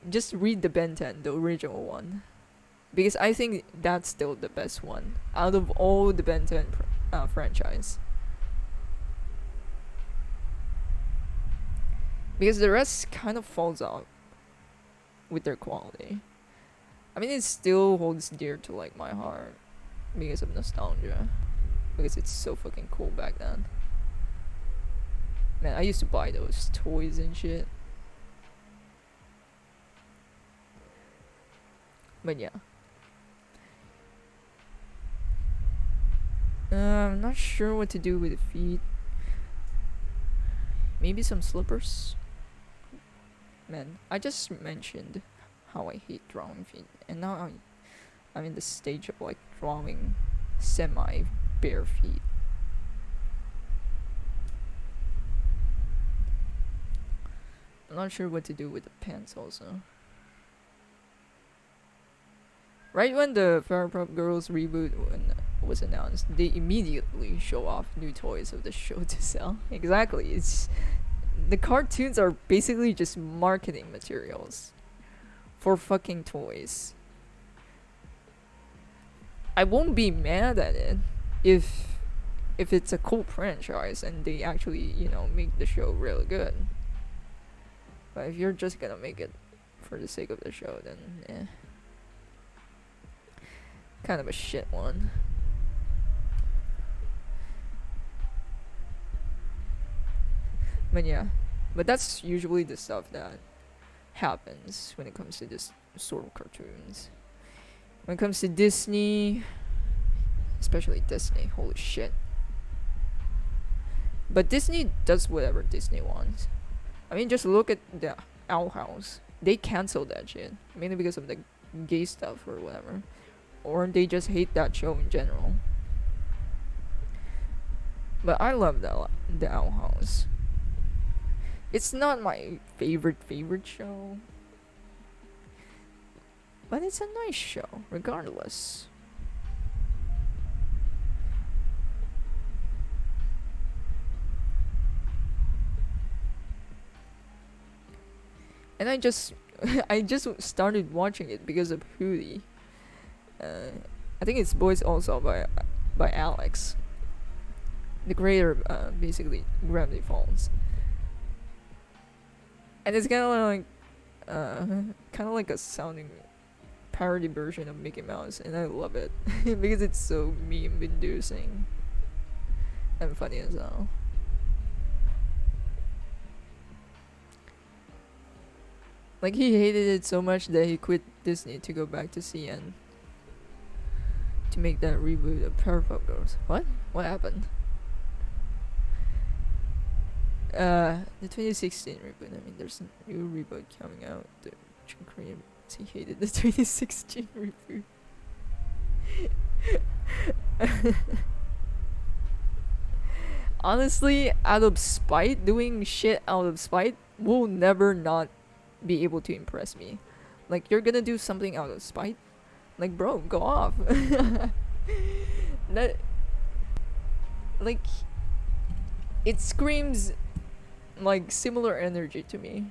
just read the Ben 10, the original one, because I think that's still the best one out of all the Ben 10 franchise. Because the rest kind of falls out with their quality. I mean, it still holds dear to like my heart because of nostalgia, because it's so fucking cool back then. Man, I used to buy those toys and shit. But yeah. I'm not sure what to do with the feet. Maybe some slippers? Man, I just mentioned how I hate drawing feet, and now I'm in the stage of like drawing semi bare feet. I'm not sure what to do with the pants also. Right when the Powerpuff Girls reboot was announced, they immediately show off new toys of the show to sell. Exactly, it's the cartoons are basically just marketing materials for fucking toys. I won't be mad at it if it's a cool franchise and they actually, make the show really good. But if you're just gonna make it for the sake of the show, then kind of a shit one. But yeah, but that's usually the stuff that happens when it comes to this sort of cartoons. When it comes to Disney, especially Disney, holy shit. But Disney does whatever Disney wants. I mean, just look at the Owl House. They canceled that shit, mainly because of the gay stuff or whatever. Or they just hate that show in general. But I love the Owl House. It's not my favorite show, but it's a nice show, regardless. And I just started watching it because of Hootie. I think it's voiced also by Alex, the creator of basically Gravity Falls. And it's kind of like a sounding parody version of Mickey Mouse, and I love it because it's so meme-inducing and funny as well. Like, he hated it so much that he quit Disney to go back to CN to make that reboot of Powerpuff Girls. What? What happened? The 2016 reboot. I mean, there's a new reboot coming out. The Korean, he hated the 2016 reboot. Honestly, out of spite, doing shit out of spite will never not be able to impress me. Like, you're gonna do something out of spite? Like, bro, go off. That, like, it screams like similar energy to me.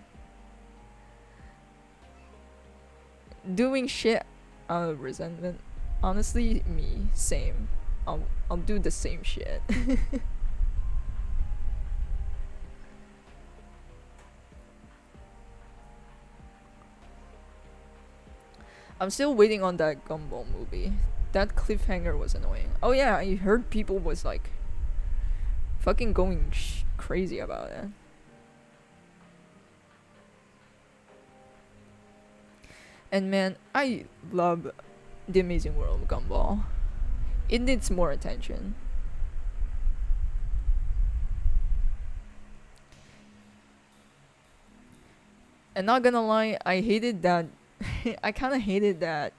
Doing shit out of resentment, honestly, me, same. I'll do the same shit. I'm still waiting on that Gumball movie. That cliffhanger was annoying. Oh yeah, I heard people was like fucking going crazy about it. And man, I love The Amazing World of Gumball. It needs more attention. And not gonna lie, I hated that. I kind of hated that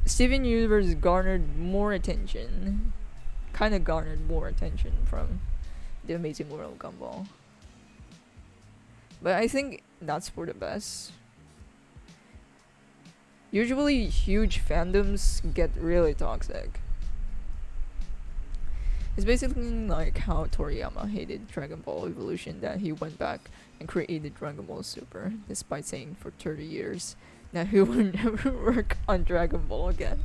Steven Universe garnered more attention. Kind of garnered more attention from The Amazing World of Gumball. But I think that's for the best. Usually huge fandoms get really toxic. It's basically like how Toriyama hated Dragon Ball Evolution, that he went back and created Dragon Ball Super, despite saying for 30 years that he would never work on Dragon Ball again.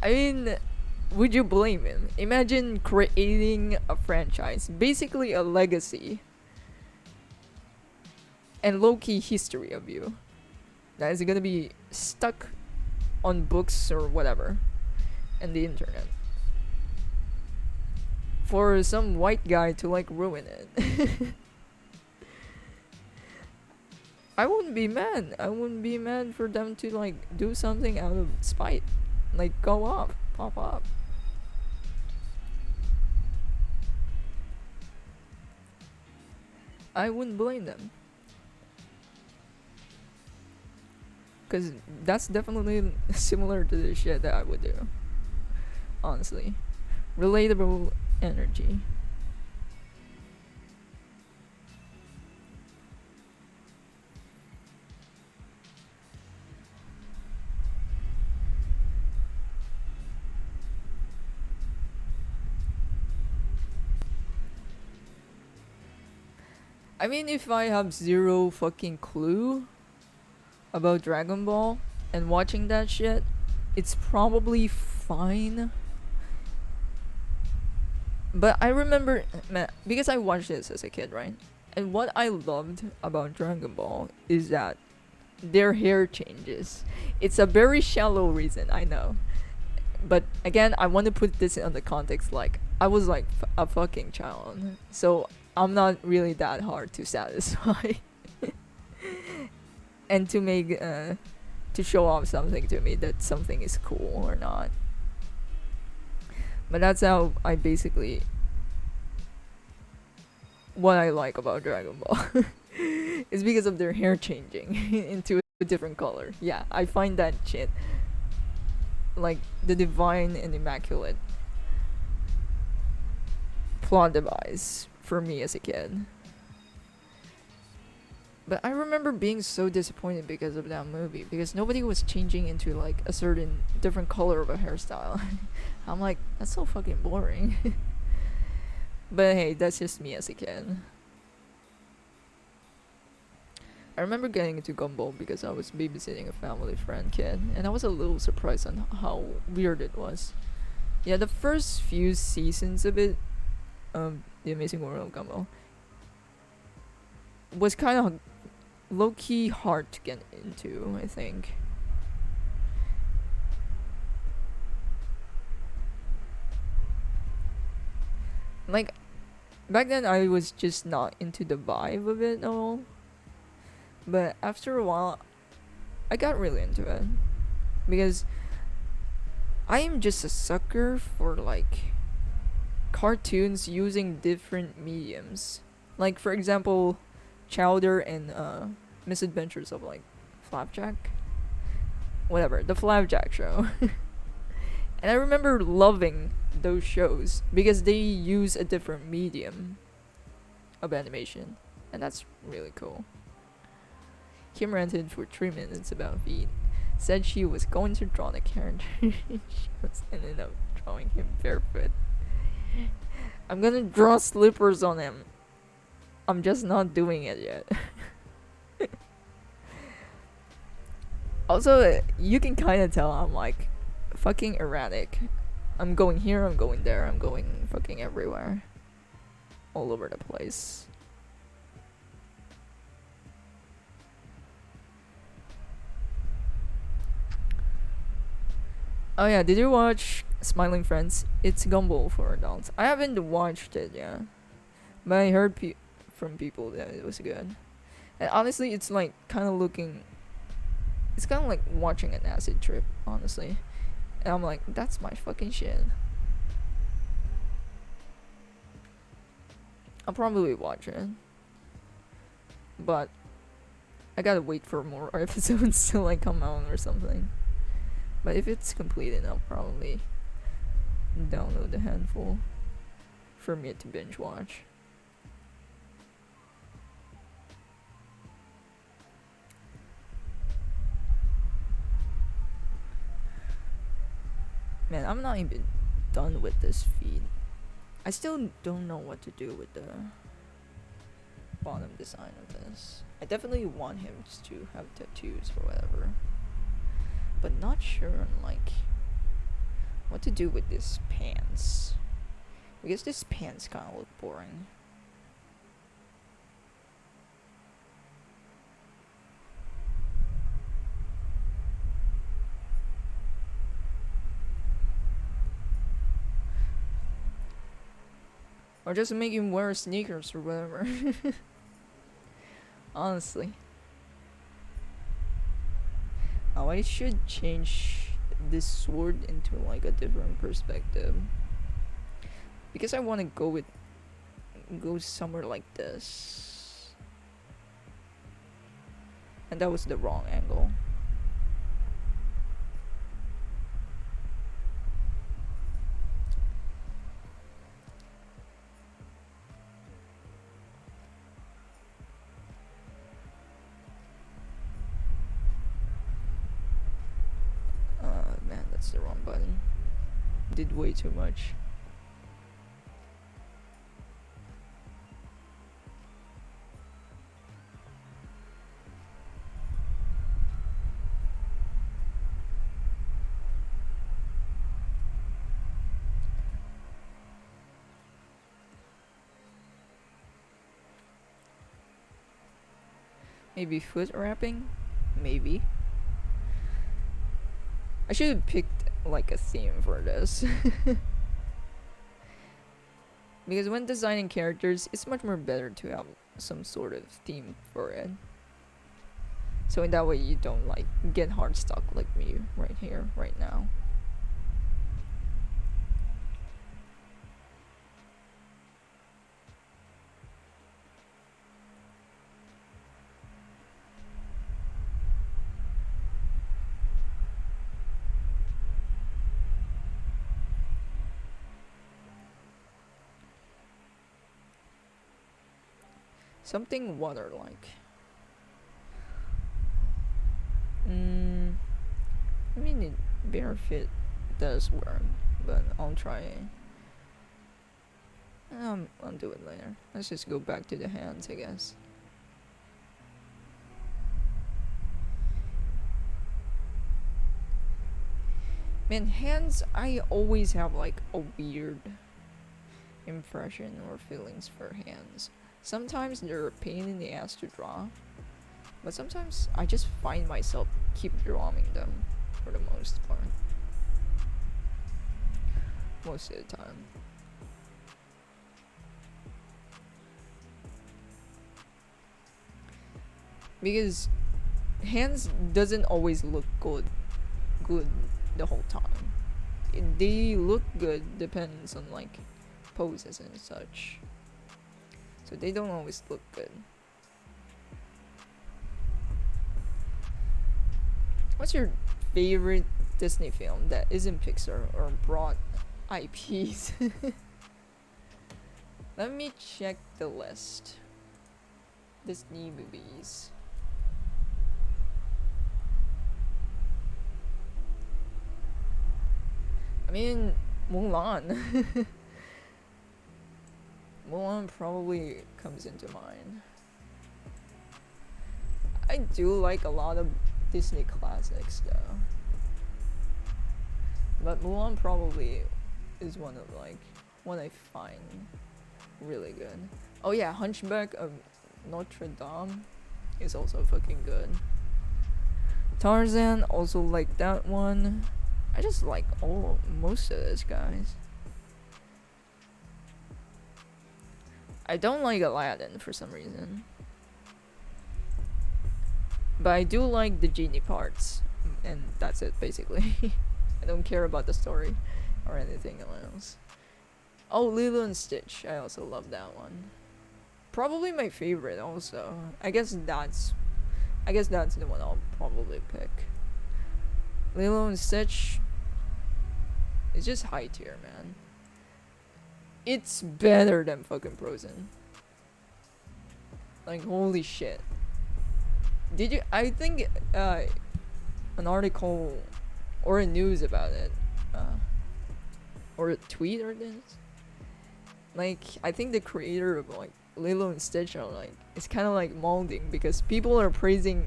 I mean, would you blame him? Imagine creating a franchise, basically a legacy, and low-key history of you that is gonna be stuck on books or whatever and the internet for some white guy to like ruin it. I wouldn't be mad. I wouldn't be mad for them to like do something out of spite, like go up, pop up. I wouldn't blame them, because that's definitely similar to the shit that I would do. Honestly, relatable energy. I mean, if I have zero fucking clue about Dragon Ball and watching that shit, it's probably fine. But I remember, man, because I watched this as a kid, right? And what I loved about Dragon Ball is that their hair changes. It's a very shallow reason, I know. But again, I want to put this in the context like I was like a fucking child. So I'm not really that hard to satisfy. And to make to show off something to me that something is cool or not. But that's how I basically what I like about Dragon Ball. Is because of their hair changing into a different color. Yeah, I find that shit like the divine and immaculate plot device for me as a kid. But I remember being so disappointed because of that movie because nobody was changing into like a certain different color of a hairstyle. I'm like, that's so fucking boring. But hey, that's just me as a kid. I remember getting into Gumball because I was babysitting a family friend kid, and I was a little surprised on how weird it was. Yeah, the first few seasons of it, The Amazing World of Gumball, was kind of low-key hard to get into, I think. Like, back then I was just not into the vibe of it at all. But after a while, I got really into it. Because I am just a sucker for, like, cartoons using different mediums. Like, for example, Chowder and Misadventures of, like, Flapjack. Whatever, the Flapjack show. And I remember loving those shows because they use a different medium of animation. And that's really cool. Kim ranted for 3 minutes about feet. Said she was going to draw the character. She was ended up drawing him barefoot. I'm gonna draw slippers on him. I'm just not doing it yet. Also, you can kind of tell I'm like fucking erratic. I'm going here, I'm going there, I'm going fucking everywhere. All over the place. Oh yeah, did you watch Smiling Friends? It's Gumball for adults. I haven't watched it yet, but I heard from people that it was good. And honestly, it's like kind of looking. It's kind of like watching an acid trip, honestly. And I'm like, that's my fucking shit. I'll probably watch it, but I gotta wait for more episodes to like come out or something. But if it's completed, I'll probably download a handful for me to binge watch. Man, I'm not even done with this feed. I still don't know what to do with the bottom design of this. I definitely want him just to have tattoos or whatever, but not sure on like what to do with this pants, because this pants kind of look boring. Or just make him wear sneakers or whatever. Honestly. Oh, I should change this sword into like a different perspective. Because I want to go somewhere like this. And that was the wrong angle. Man, that's the wrong button. Did way too much. Maybe foot wrapping? Maybe. I should have picked like a theme for this. Because when designing characters, it's much more better to have some sort of theme for it. So in that way you don't like get hard stuck like me right here, right now. Something water-like. I mean, bare fit does work, but I'll try. I'll do it later. Let's just go back to the hands, I guess. Man, hands, I always have like a weird impression or feelings for hands. Sometimes they're a pain in the ass to draw, but sometimes I just find myself keep drawing them for the most part. Most of the time. Because hands doesn't always look good the whole time. They look good depends on like poses and such. So they don't always look good. What's your favorite Disney film that isn't Pixar or broad IPs? Let me check the list. Disney movies. I mean, Mulan. Mulan probably comes into mind. I do like a lot of Disney classics though. But Mulan probably is one of like what I find really good. Oh yeah, Hunchback of Notre Dame is also fucking good. Tarzan, also like that one. I just like most of these guys. I don't like Aladdin for some reason. But I do like the genie parts. And that's it, basically. I don't care about the story or anything else. Oh, Lilo and Stitch. I also love that one. Probably my favorite also. I guess that's the one I'll probably pick. Lilo and Stitch is just high tier, man. It's better than fucking Frozen. Like, holy shit. Did you? I think an article or a news about it, or a tweet or this, Like I think the creator of like Lilo and Stitch are like it's kind of like molding because people are praising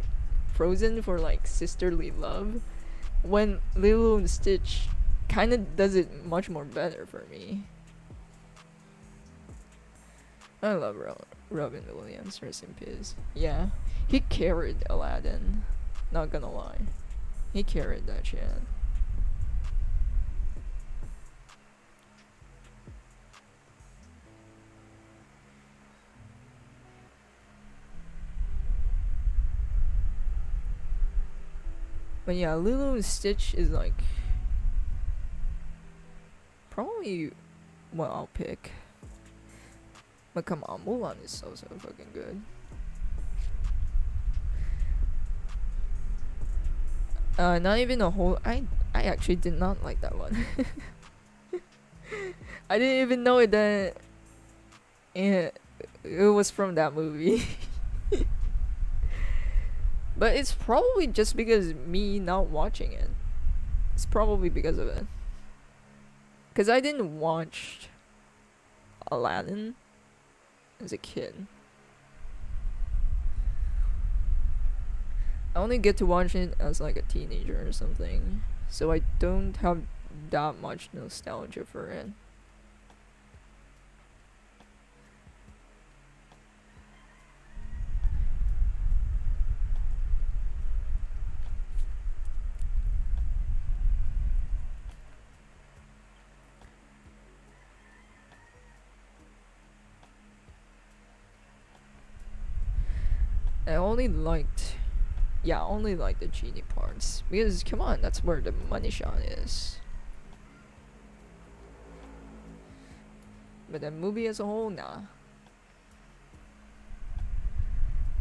Frozen for like sisterly love when Lilo and Stitch kind of does it much more better for me. I love Robin Williams, rest in peace. Yeah, he carried Aladdin. Not gonna lie, he carried that shit. But yeah, Lilo and Stitch is like probably what I'll pick. But come on, Mulan is so fucking good. Not even a whole. I actually did not like that one. I didn't even know that it was from that movie. But it's probably just because me not watching it. It's probably because of it. Cause I didn't watch Aladdin as a kid. I only get to watch it as like a teenager or something. So I don't have that much nostalgia for it. I only liked yeah, I only like the genie parts. Because come on, that's where the money shot is. But the movie as a whole, nah.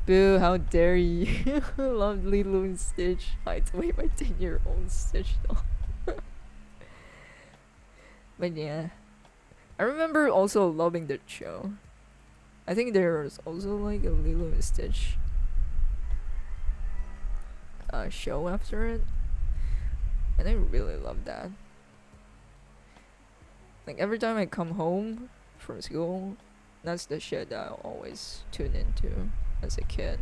Boo, how dare you. Love Lilo and Stitch. Hides away my 10-year-old Stitch doll. But yeah. I remember also loving the show. I think there was also like a Lilo and Stitch show after it. And I really loved that. Like every time I come home from school, that's the shit that I always tune into as a kid.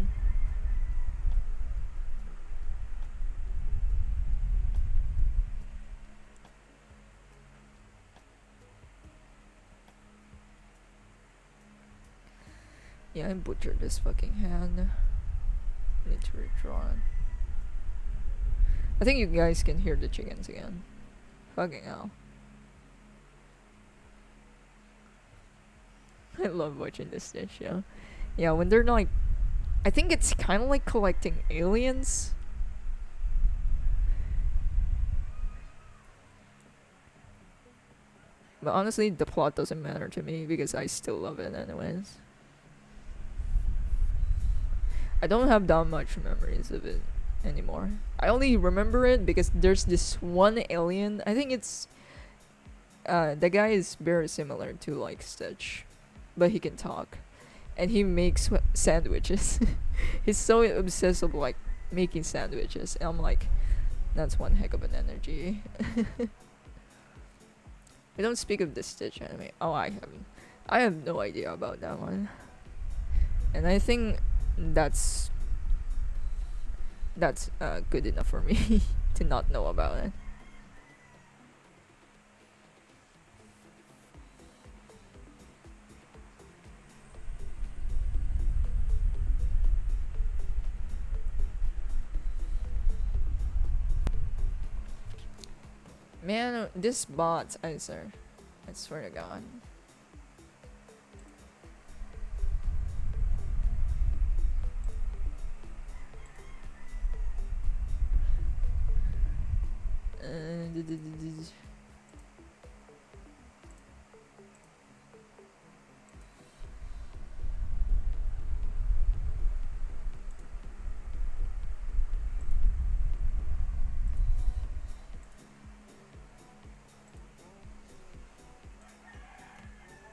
Yeah, I butchered this fucking hand. Need to redraw it. I think you guys can hear the chickens again. Fucking hell. I love watching this Stitch show. Yeah, when they're like, I think it's kind of like collecting aliens. But honestly, the plot doesn't matter to me because I still love it anyways. I don't have that much memories of it anymore. I only remember it because there's this one alien. I think it's the guy is very similar to like Stitch, but he can talk, and he makes sandwiches. He's so obsessed with like making sandwiches, and I'm like, that's one heck of an energy. We don't speak of the Stitch anime. Oh, I haven't. I have no idea about that one, and I think that's good enough for me to not know about it. Man, this bot, I swear to God.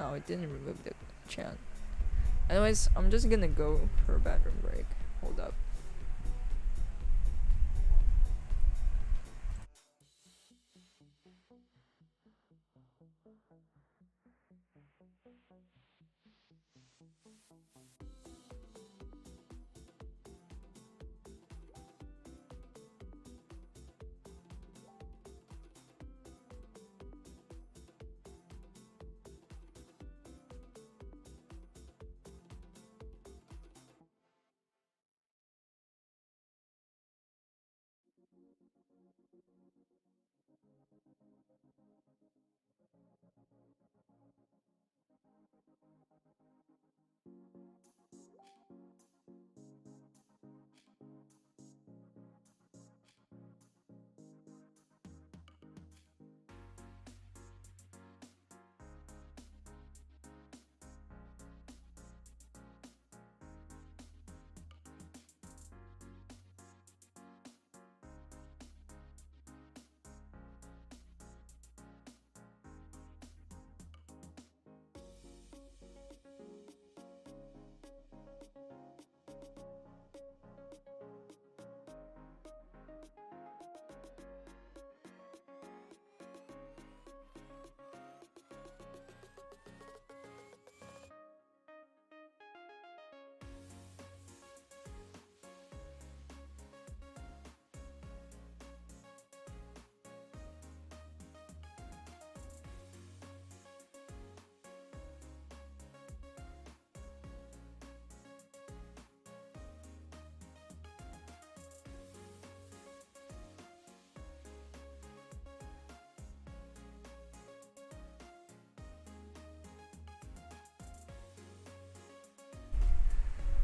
Oh, it didn't remove the chant. Anyways, I'm just gonna go for a bathroom break. Hold up.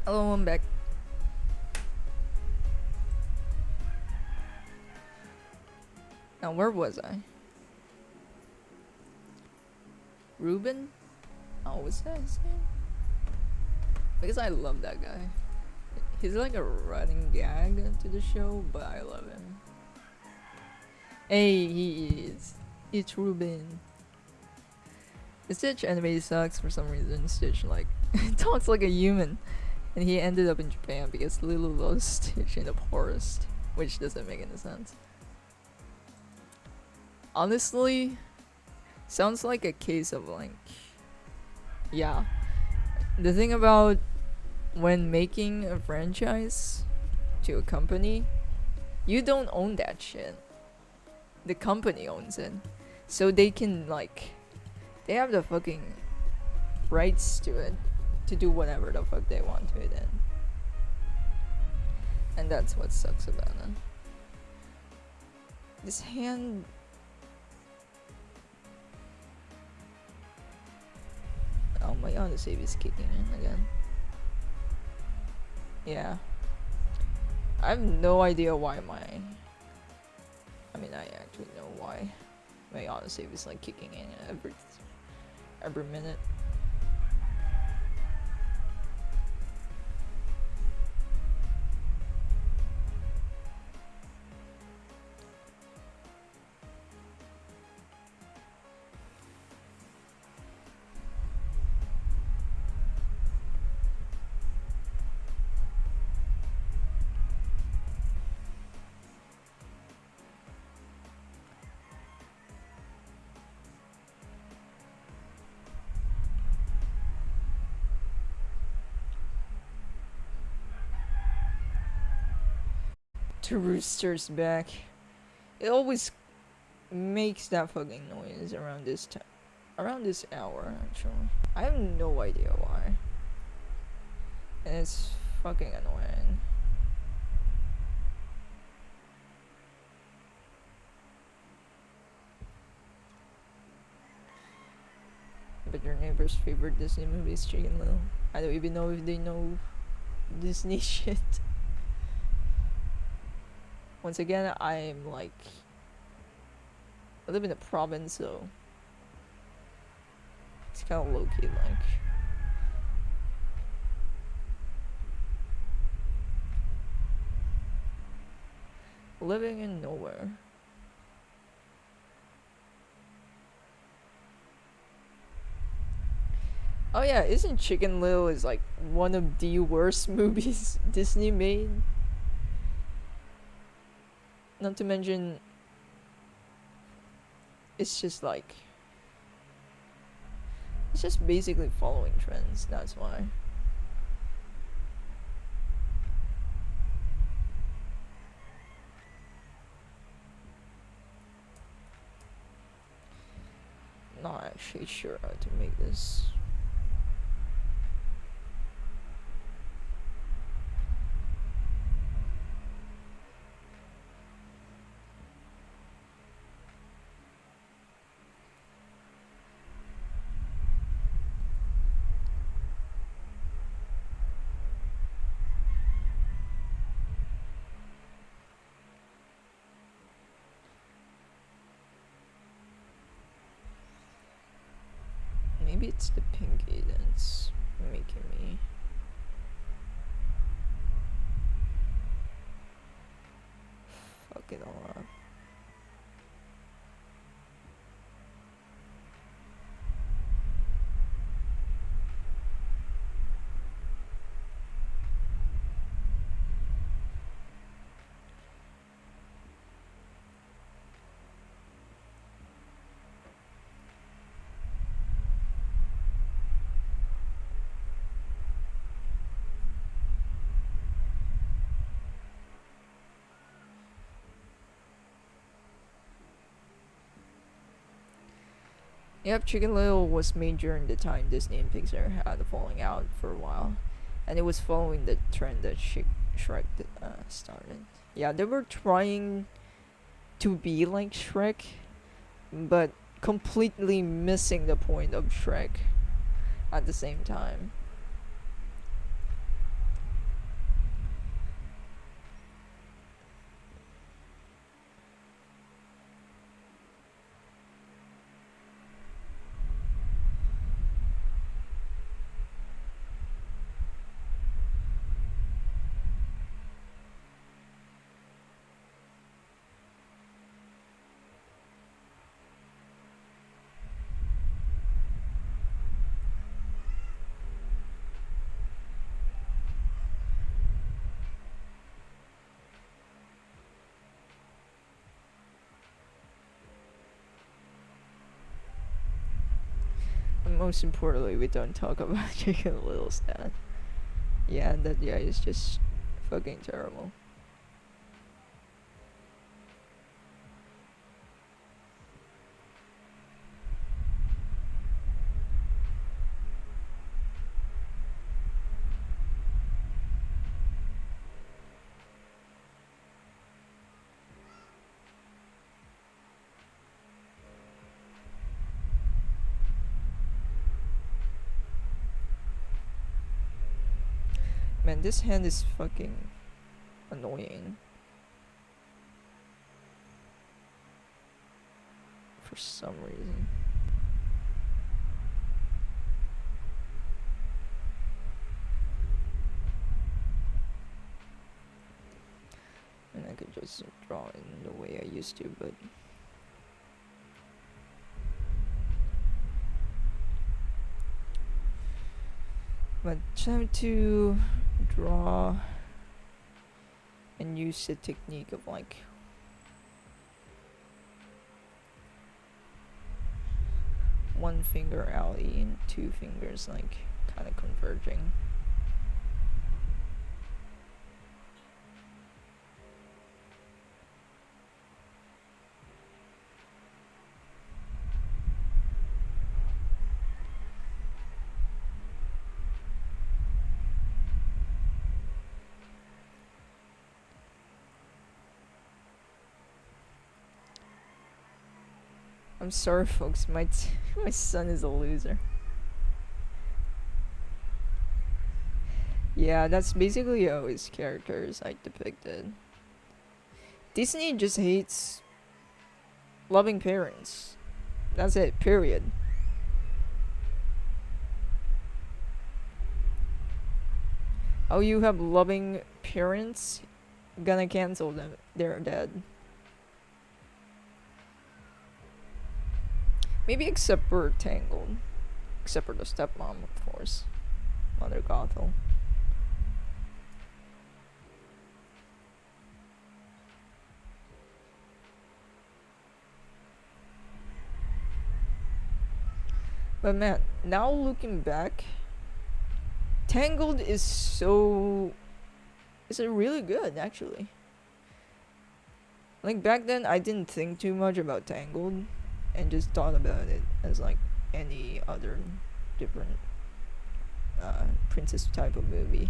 Hello, I'm back. Now, where was I? Ruben? Oh, what's that his name? Because I love that guy. He's like a running gag to the show, but I love him. Hey, he is. It's Ruben. Stitch anime sucks for some reason. Stitch like talks like a human, and he ended up in Japan because Lulu loves Stitch in the forest, which doesn't make any sense. Honestly, sounds like a case of like, yeah. The thing about when making a franchise to a company, you don't own that shit. The company owns it, so they can like, they have the fucking rights to it to do whatever the fuck they want to it in. And that's what sucks about it. This hand. Oh, my autosave is kicking in again. Yeah. I have no idea why my. I mean, I actually know why my autosave is like kicking in every minute. To Rooster's back. It always makes that fucking noise around this time. Around this hour, actually. I have no idea why. And it's fucking annoying. But your neighbor's favorite Disney movie is Chicken Little. I don't even know if they know Disney shit. Once again, I'm like, I live in a province, so it's kind of low-key like. Living in nowhere. Oh yeah, isn't Chicken Little is like one of the worst movies Disney made? Not to mention, it's just like, it's just basically following trends, that's why. Not actually sure how to make this. maybe it's the pinky that's making me. Fuck it all up. Yep, Chicken Little was made during the time Disney and Pixar had a falling out for a while, and it was following the trend that Shrek started. Yeah, they were trying to be like Shrek, but completely missing the point of Shrek at the same time. And most importantly, we don't talk about Chicken Little's dad. Yeah, that guy is just fucking terrible. Man, this hand is fucking annoying. For some reason. And I could just draw it in the way I used to, but time to draw and use the technique of like one finger alley and two fingers like kind of converging. I'm sorry, folks. My son is a loser. Yeah, that's basically how his character is like depicted. Disney just hates loving parents. That's it. Period. Oh, you have loving parents? Gonna cancel them. They're dead. Maybe except for Tangled. Except for the stepmom, of course. Mother Gothel. But man, now looking back, Tangled is so... It's really good, actually. Like, back then, I didn't think too much about Tangled. And just thought about it as like any other different princess type of movie.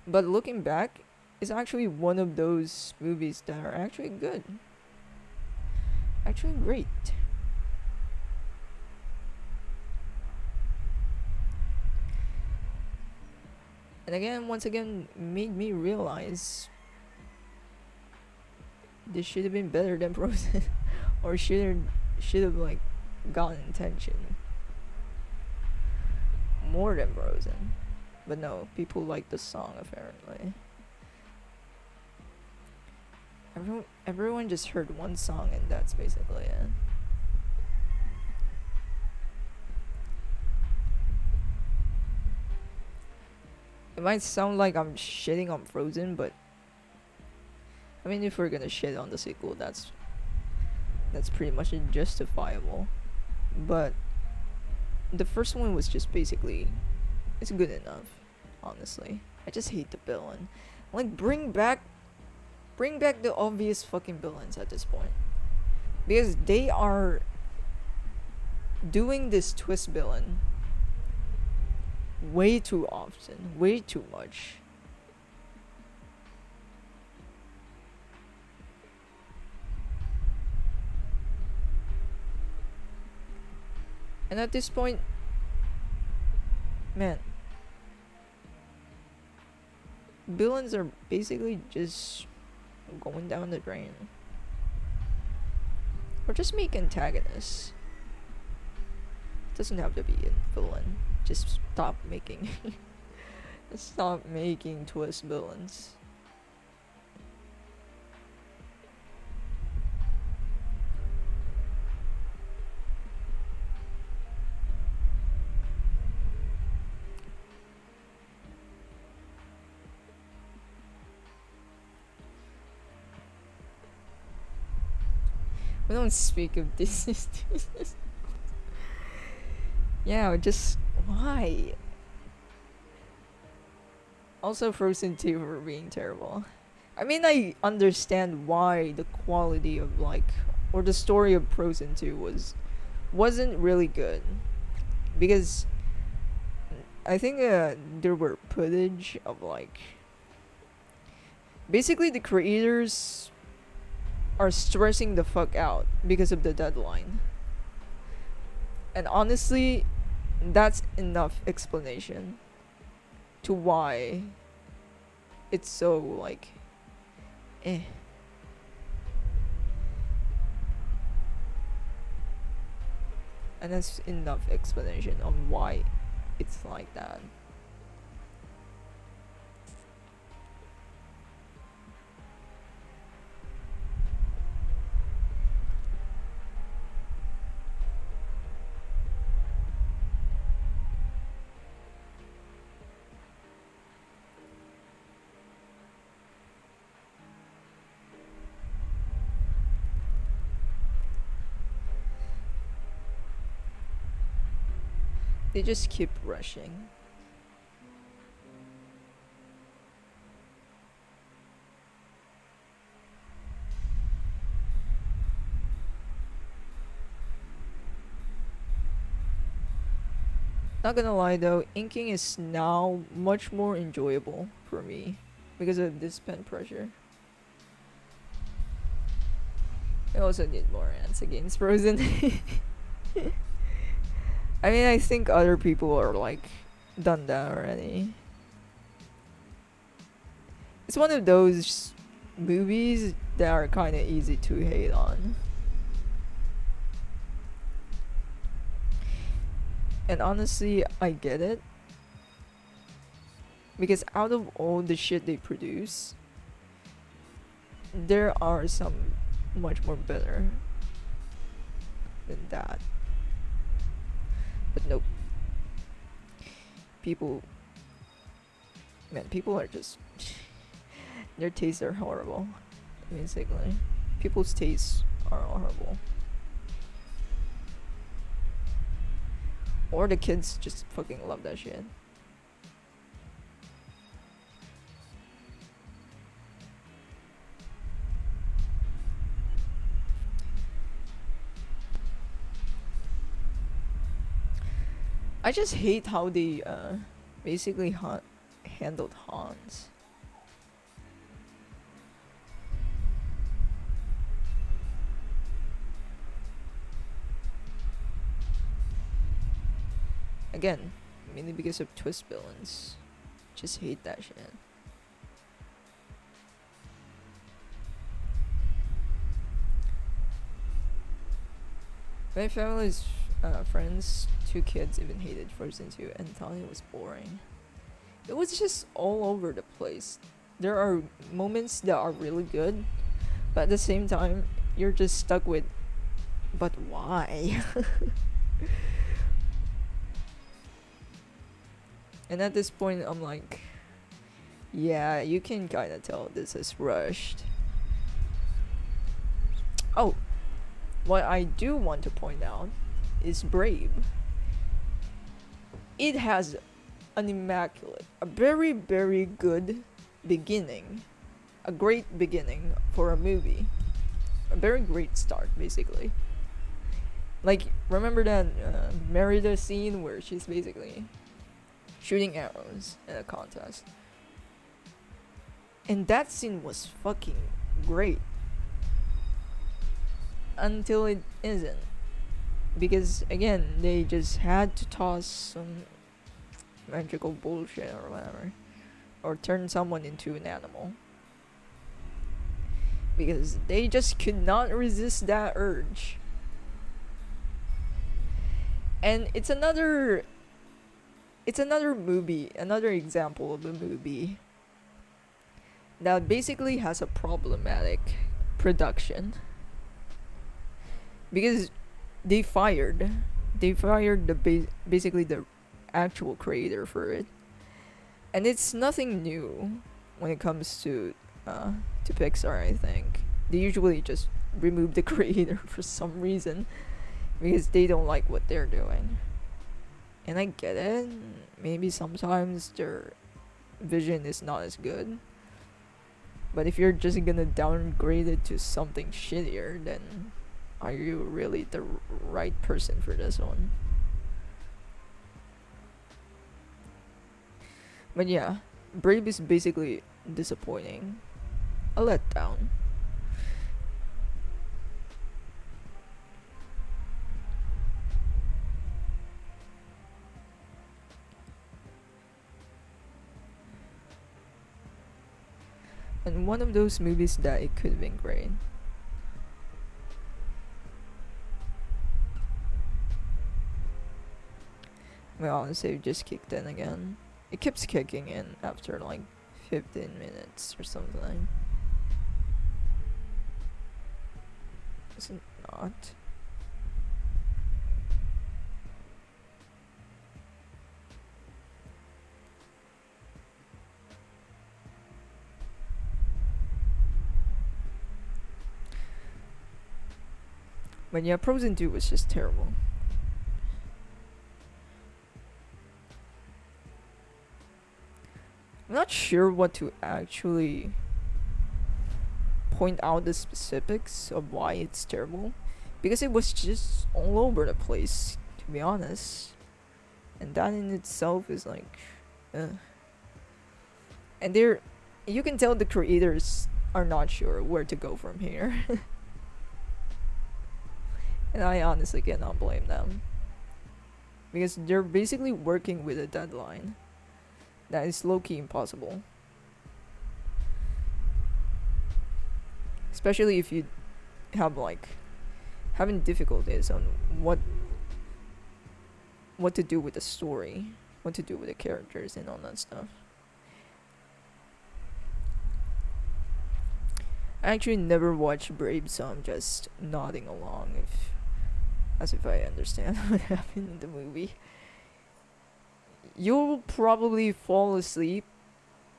But looking back, it's actually one of those movies that are actually good. Actually great. And again, once again, made me realize this should have been better than Frozen. Or should have like got attention more than Frozen. But no, people like the song apparently. Everyone just heard one song and that's basically it. It might sound like I'm shitting on Frozen, but I mean, if we're gonna shit on the sequel, that's pretty much justifiable. But the first one was just basically, it's good enough, honestly. I just hate the villain. Like, bring back the obvious fucking villains at this point, because they are doing this twist villain way too often, way too much. And at this point, man, villains are basically just going down the drain. Or just make antagonists. Doesn't have to be a villain. Just stop making twist villains. We don't speak of Disney studios. Yeah, just why? Also, Frozen 2 for being terrible. I mean, I understand why the quality of or the story of Frozen 2 wasn't really good, because I think there were footage of basically the creators are stressing the fuck out because of the deadline. And honestly, that's enough explanation to why it's so eh. And that's enough explanation on why it's like that. They just keep rushing. Not gonna lie though, inking is now much more enjoyable for me because of this pen pressure. I also need more ants against Frozen. I mean, I think other people are done that already. It's one of those movies that are kind of easy to hate on. And honestly, I get it. Because out of all the shit they produce, there are some much more better than that. But nope. People are just their tastes are horrible. Basically, people's tastes are horrible. Or the kids just fucking love that shit. I just hate how they basically handled Hans. Again, mainly because of twist villains. Just hate that shit. My family's friends, 2 kids, even hated Frozen 2 and thought it was boring. It was just all over the place. There are moments that are really good, but at the same time, you're just stuck with, but why? And at this point, I'm like, yeah, you can kind of tell this is rushed. Oh, what I do want to point out is Brave. It has an immaculate, a very, very good beginning. A great beginning for a movie. A very great start, basically. Like, remember that Merida scene where she's basically shooting arrows in a contest? And that scene was fucking great. Until it isn't. Because, again, they just had to toss some magical bullshit or whatever. Or turn someone into an animal. Because they just could not resist that urge. And it's another movie, another example of a movie that basically has a problematic production. Because they fired basically the actual creator for it. And it's nothing new when it comes to Pixar, I think. They usually just remove the creator for some reason because they don't like what they're doing. And I get it. Maybe sometimes their vision is not as good. But if you're just gonna downgrade it to something shittier, then are you really the right person for this one? But yeah, Brave is basically disappointing. A letdown. And one of those movies that it could have been great. My autosave just kicked in again. It keeps kicking in after like 15 minutes or something. Is it not? But yeah, Frozen 2 was just terrible. I'm not sure what to actually point out the specifics of why it's terrible, because it was just all over the place, to be honest. And that in itself is like, and you can tell the creators are not sure where to go from here. And I honestly cannot blame them, because they're basically working with a deadline that is low-key impossible. Especially if you have like having difficulties on what to do with the story, what to do with the characters and all that stuff. I actually never watched Brave, so I'm just nodding along as if I understand what happened in the movie. You'll probably fall asleep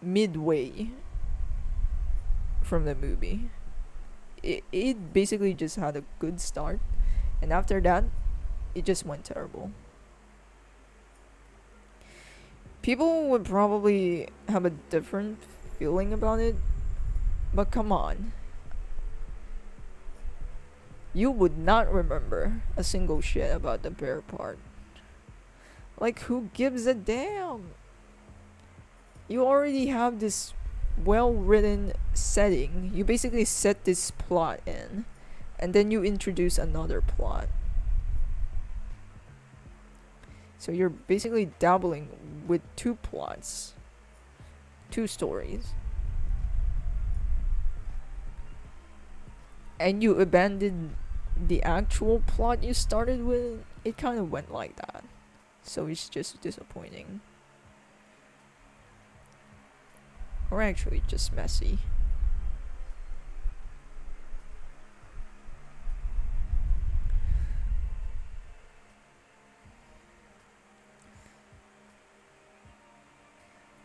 midway from the movie. It basically just had a good start, and after that, it just went terrible. People would probably have a different feeling about it, but come on. You would not remember a single shit about the bear part. Like, who gives a damn? You already have this well-written setting. You basically set this plot in, and then you introduce another plot. So you're basically dabbling with 2 plots, 2 stories. And you abandon the actual plot you started with, it kind of went like that. So it's just disappointing. Or actually just messy.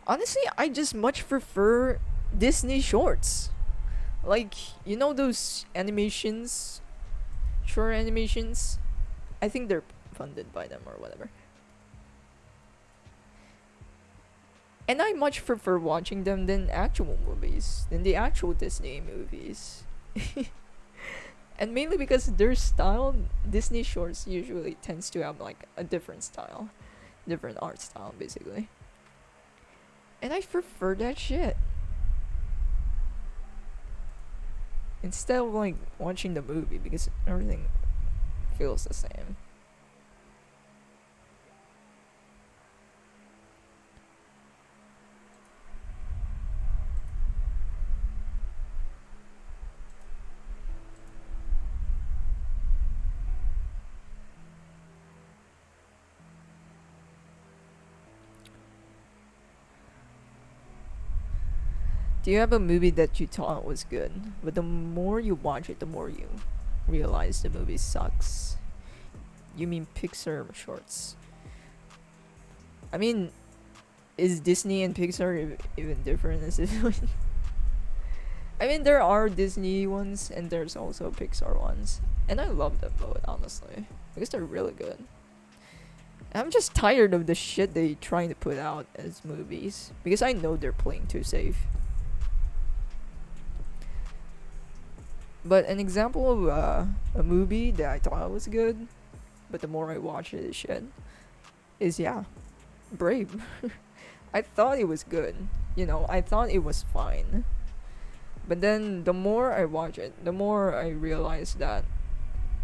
Honestly, I just much prefer Disney shorts. Like, you know those animations, short animations? I think they're funded by them or whatever. And I much prefer watching them than actual movies, than the actual Disney movies. And mainly because their style, Disney shorts usually tends to have like a different style, different art style basically. And I prefer that shit. Instead of like watching the movie because everything feels the same. Do you have a movie that you thought was good, but the more you watch it, the more you realize the movie sucks? You mean Pixar shorts? I mean, is Disney and Pixar even different? Is it? I mean, there are Disney ones and there's also Pixar ones, and I love them both honestly because they're really good. I'm just tired of the shit they trying to put out as movies because I know they're playing too safe. But an example of a movie that I thought was good, but the more I watch it, it's shit, is Brave. I thought it was good. You know, I thought it was fine. But then the more I watch it, the more I realize that,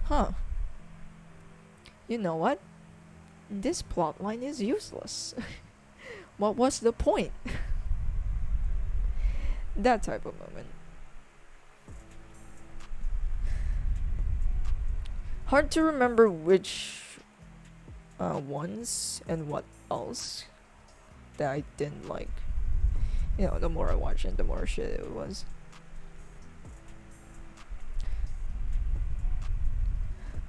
huh, you know what? This plot line is useless. What was the point? That type of moment. Hard to remember which ones and what else that I didn't like. You know, the more I watch it, the more shit it was.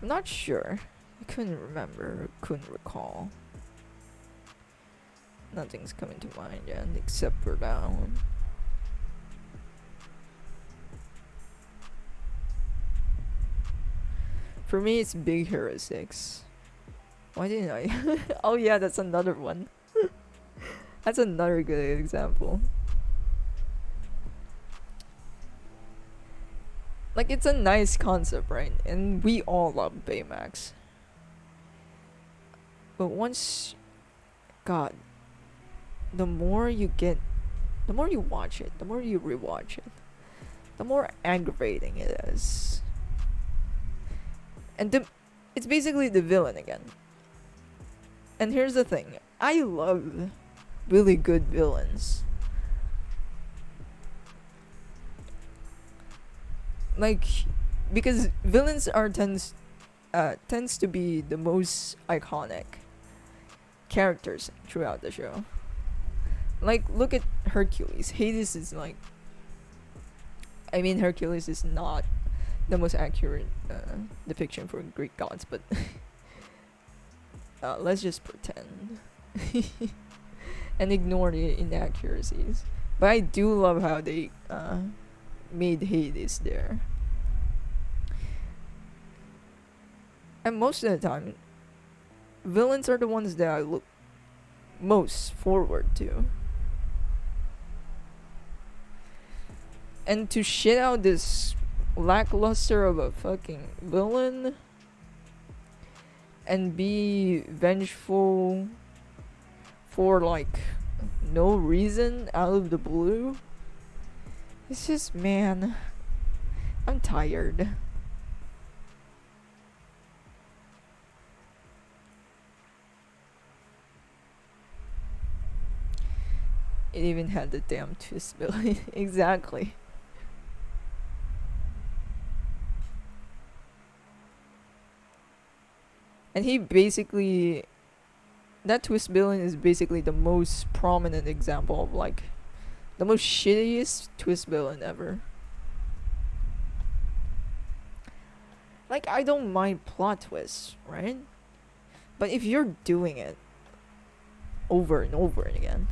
I'm not sure. I couldn't remember, couldn't recall. Nothing's coming to mind yet, except for that one. For me, it's Big Hero 6. Why didn't I? Oh yeah, that's another one. That's another good example. Like, it's a nice concept, right? And we all love Baymax. But once, God, the more you watch it, the more you rewatch it, the more aggravating it is. And it's basically the villain again. And here's the thing, I love really good villains. Like, because villains tends to be the most iconic characters throughout the show. Like, look at Hercules. Hades is like, I mean, Hercules is not the most accurate depiction for Greek gods, but let's just pretend and ignore the inaccuracies. But I do love how they made Hades there. And most of the time, villains are the ones that I look most forward to. And to shit out this lackluster of a fucking villain and be vengeful for like no reason out of the blue, it's just, man, I'm tired. It even had the damn twist ability. Exactly. And he basically, that twist villain is basically the most prominent example of like the most shittiest twist villain ever. Like, I don't mind plot twists, right? But if you're doing it over and over again,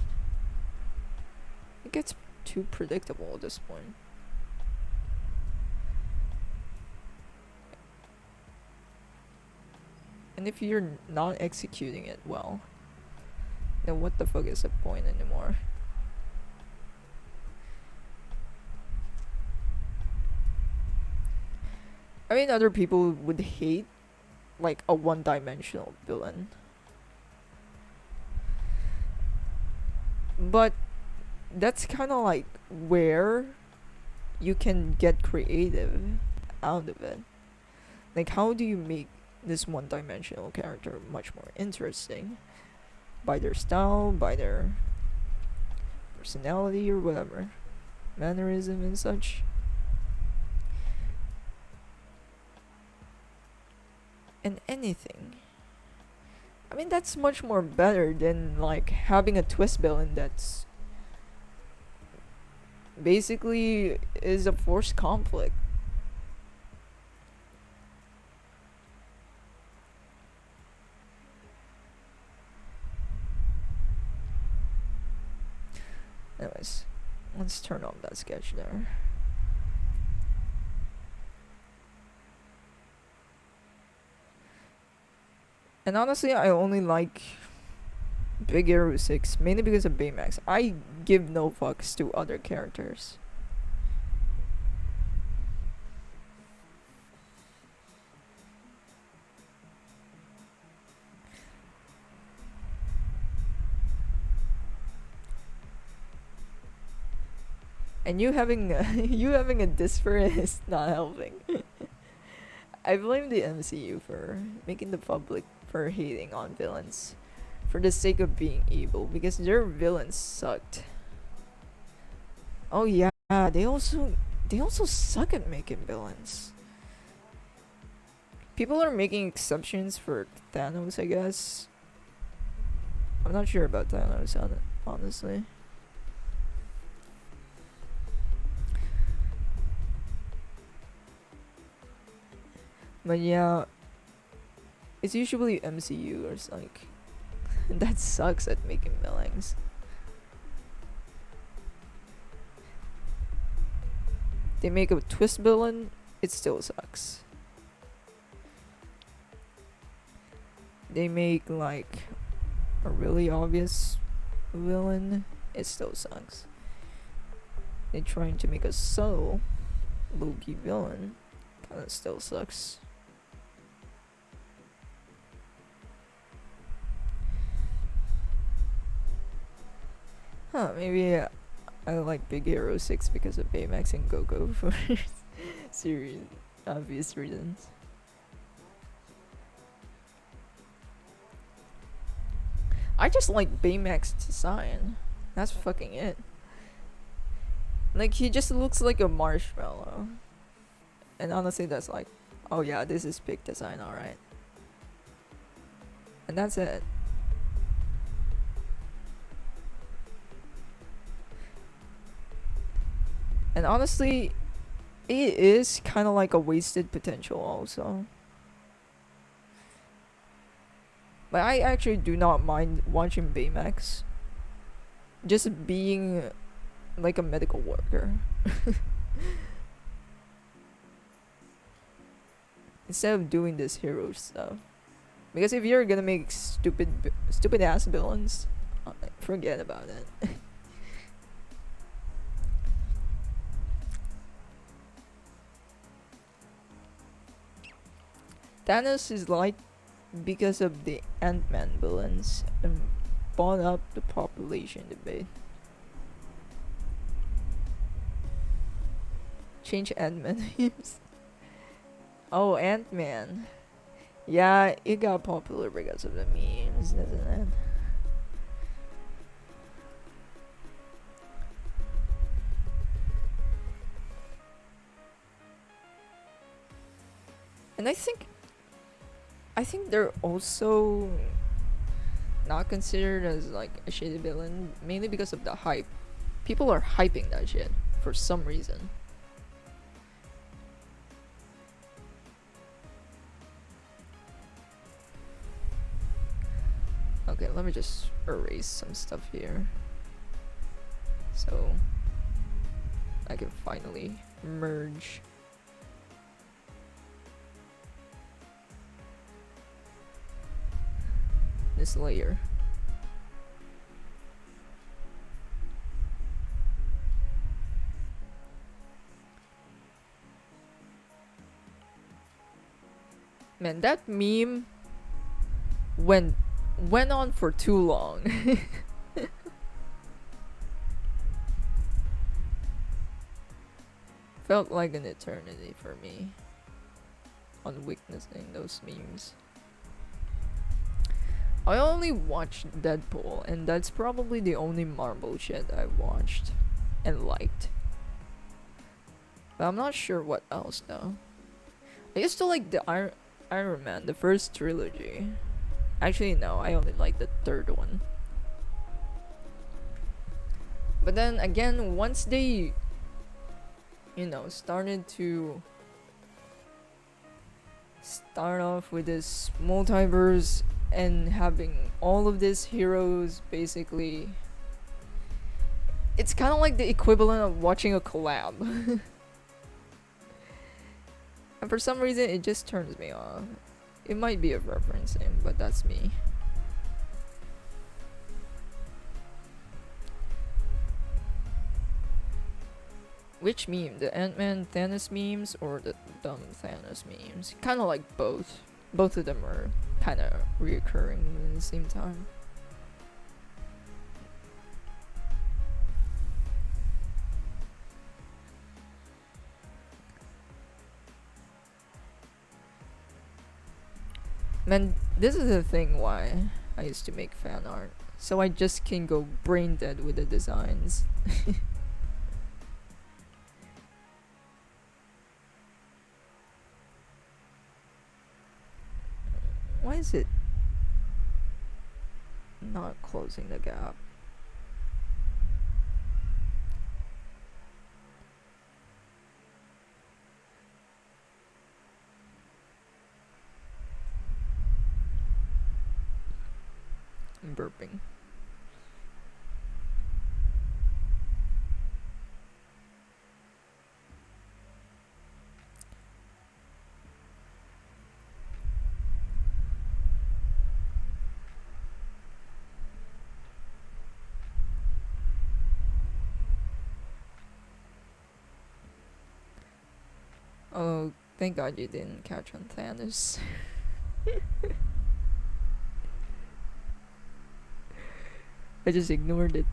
it gets too predictable at this point. And if you're not executing it well, then what the fuck is the point anymore? I mean, other people would hate like a one-dimensional villain, but that's kind of like where you can get creative out of it. Like, how do you make this one-dimensional character much more interesting by their style, by their personality or whatever, mannerism and such? And anything. I mean, that's much more better than like having a twist villain that's basically is a forced conflict. Anyways, let's turn off that sketch there. And honestly, I only like Big Hero 6 mainly because of Baymax. I give no fucks to other characters. And you having you having a Disper is not helping. I blame the MCU for making the public for hating on villains for the sake of being evil because their villains sucked. Oh yeah, they also suck at making villains. People are making exceptions for Thanos, I guess. I'm not sure about Thanos, honestly. But yeah, it's usually MCU or like that sucks at making villains. They make a twist villain, it still sucks. They make like a really obvious villain, it still sucks. They're trying to make a subtle low-key villain, and it still sucks. Huh, maybe I like Big Hero 6 because of Baymax and Gogo for serious, obvious reasons. I just like Baymax design. That's fucking it. Like, he just looks like a marshmallow. And honestly, that's like, oh yeah, this is big design, alright. And that's it. And honestly, it is kind of like a wasted potential also. But I actually do not mind watching Baymax just being like a medical worker. Instead of doing this hero stuff. Because if you're gonna make stupid ass villains, forget about it. Thanos is like because of the Ant-Man villains and brought up the population debate. Change Ant-Man names. Oh, Ant-Man. Yeah, it got popular because of the memes, doesn't it? And I think I think they're also not considered as like a shitty villain mainly because of the hype. People are hyping that shit for some reason. Okay, let me just erase some stuff here so I can finally merge. This layer. Man, that meme went on for too long. Felt like an eternity for me on witnessing those memes. I only watched Deadpool, and that's probably the only Marvel shit I've watched and liked. But I'm not sure what else though. I used to like the Iron Man, the first trilogy. Actually, no, I only like the third one. But then again, once they, started to start off with this multiverse and having all of these heroes basically, it's kind of like the equivalent of watching a collab. And for some reason, it just turns me off. It might be a referencing, but that's me. Which meme? The Ant-Man Thanos memes or the dumb Thanos memes? Kind of like both. Both of them are kind of reoccurring at the same time. Man, this is the thing why I used to make fan art. So I just can go brain dead with the designs. Why is it not closing the gap? I'm burping. Oh, thank God you didn't catch on Thanos. I just ignored it.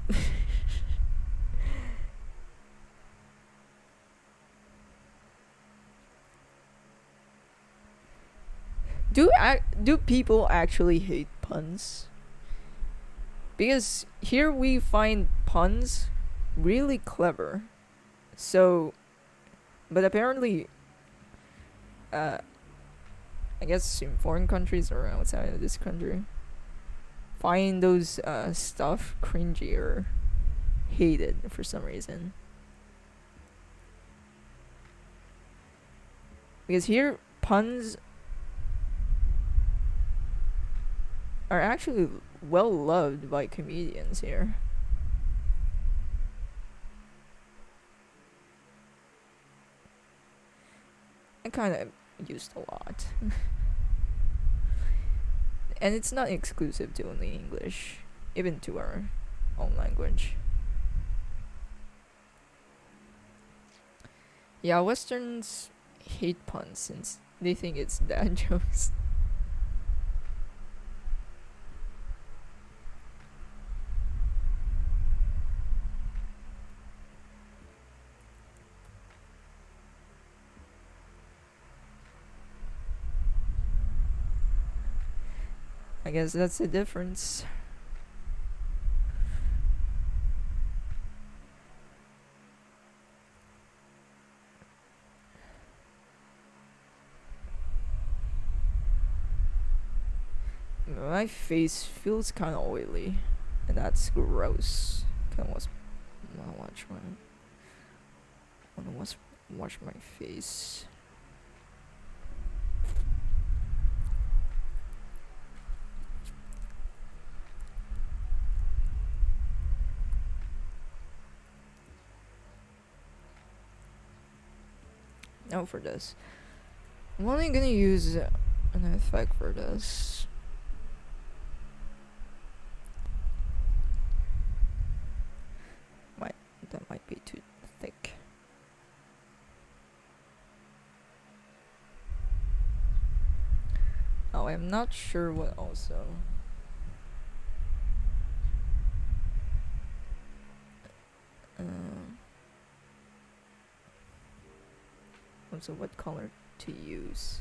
Do people actually hate puns? Because here we find puns really clever. So, but apparently, I guess in foreign countries or outside of this country, find those stuff cringy or hated for some reason. Because here, puns are actually well loved by comedians here. I kind of used a lot. And it's not exclusive to only English, even to our own language. Yeah, Westerns hate puns since they think it's dad jokes. I guess that's the difference. My face feels kind of oily, and that's gross. Kind of wanna wash my face. Now for this, I'm only gonna use an effect for this. That might be too thick. Oh, I'm not sure what also. Also, what color to use?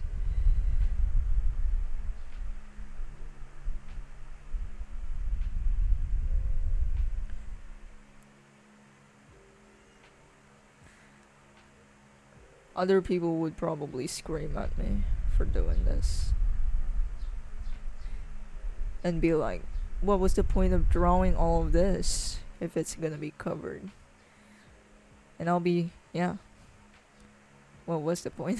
Other people would probably scream at me for doing this and be like, what was the point of drawing all of this if it's gonna be covered? And I'll be, yeah, what was the point?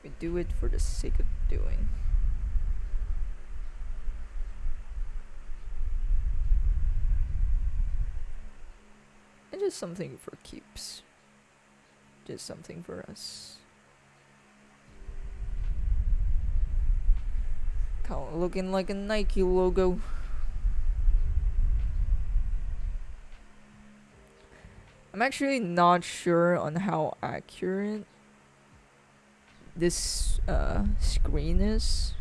We do it for the sake of doing. And just something for keeps. Just something for us. Kind of looking like a Nike logo. I'm actually not sure on how accurate this screen is.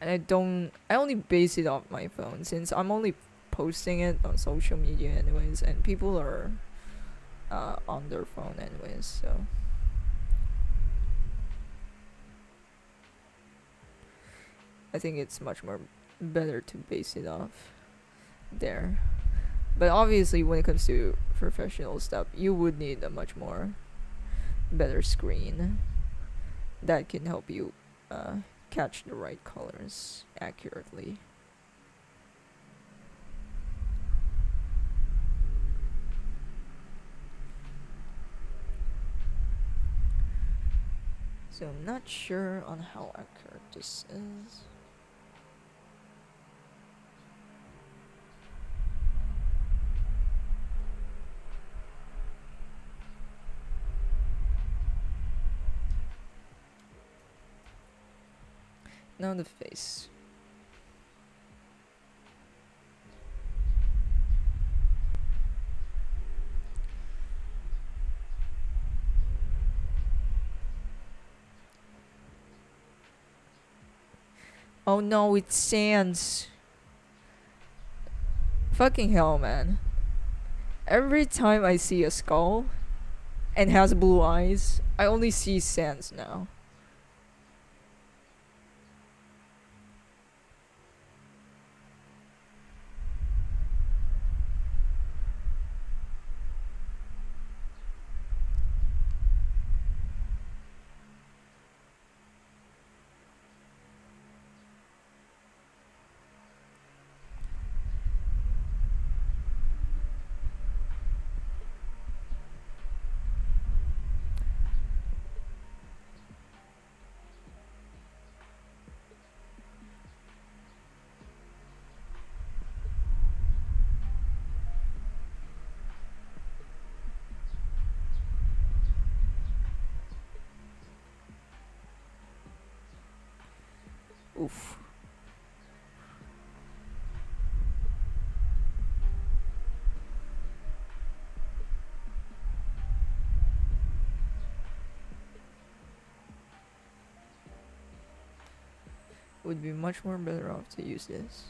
And I only base it off my phone since I'm only posting it on social media anyways, and people are on their phone anyways, so I think it's much more better to base it off there. But obviously when it comes to professional stuff, you would need a much more better screen that can help you catch the right colors accurately. So I'm not sure on how accurate this is. Now the face. Oh no, it's Sans. Fucking hell, man. Every time I see a skull and has blue eyes, I only see Sans now. Oof. Would be much more better off to use this.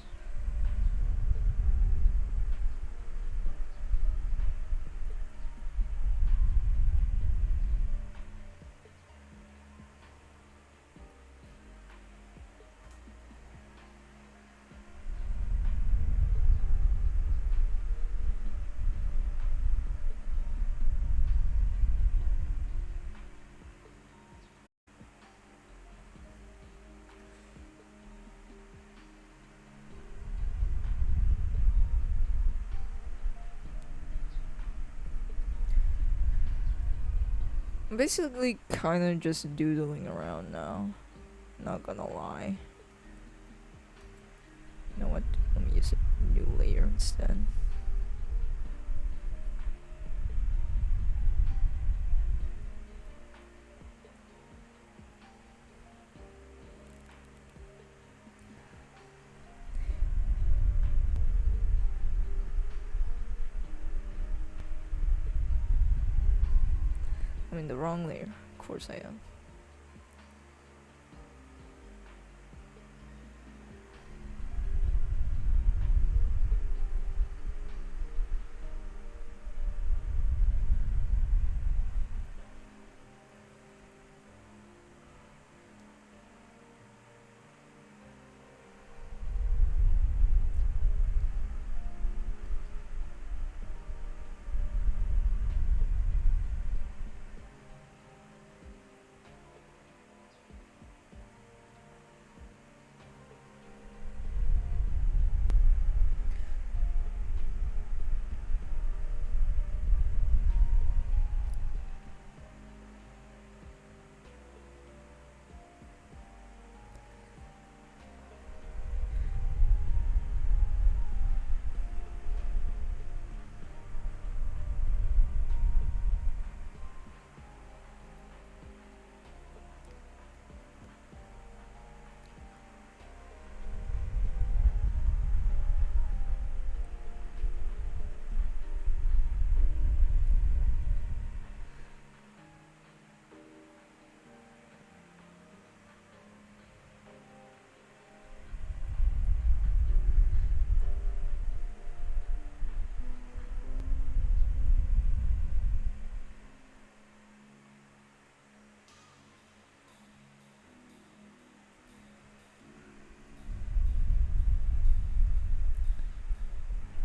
I'm basically kind of just doodling around now. Not gonna lie. You know what? Let me use a new layer instead. I'm in the wrong layer. Of course I am.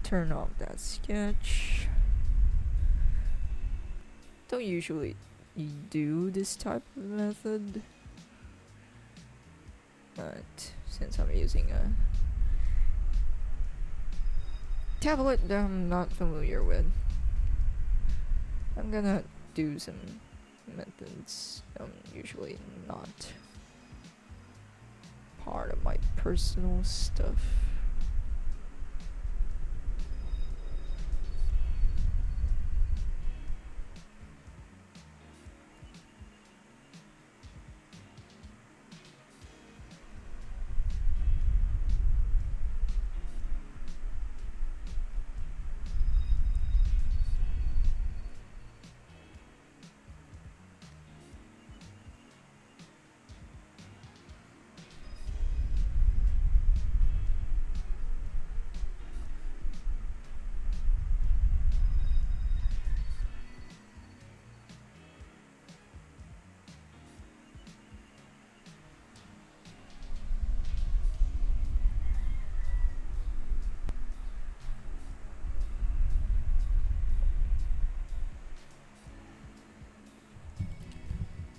Turn off that sketch. Don't usually do this type of method, but since I'm using a tablet that I'm not familiar with, I'm gonna do some methods usually not part of my personal stuff.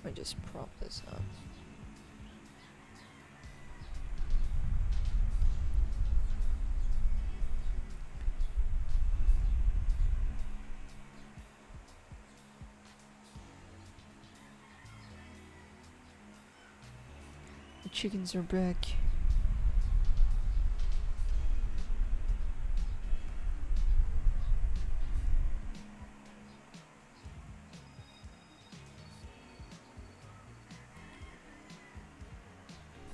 Let me just prop this up. The chickens are back.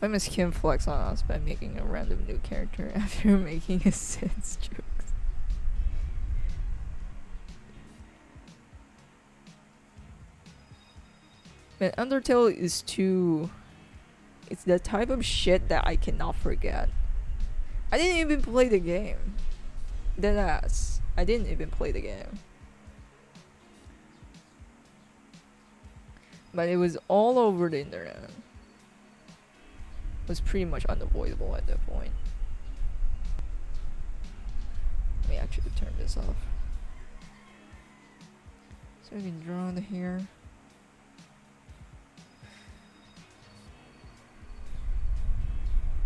I miss Kim flex on us by making a random new character after making a sense jokes. Man, Undertale is too... It's the type of shit that I cannot forget. I didn't even play the game. Deadass. I didn't even play the game. But it was all over the internet. Was pretty much unavoidable at that point. Let me actually turn this off. So we can draw the hair.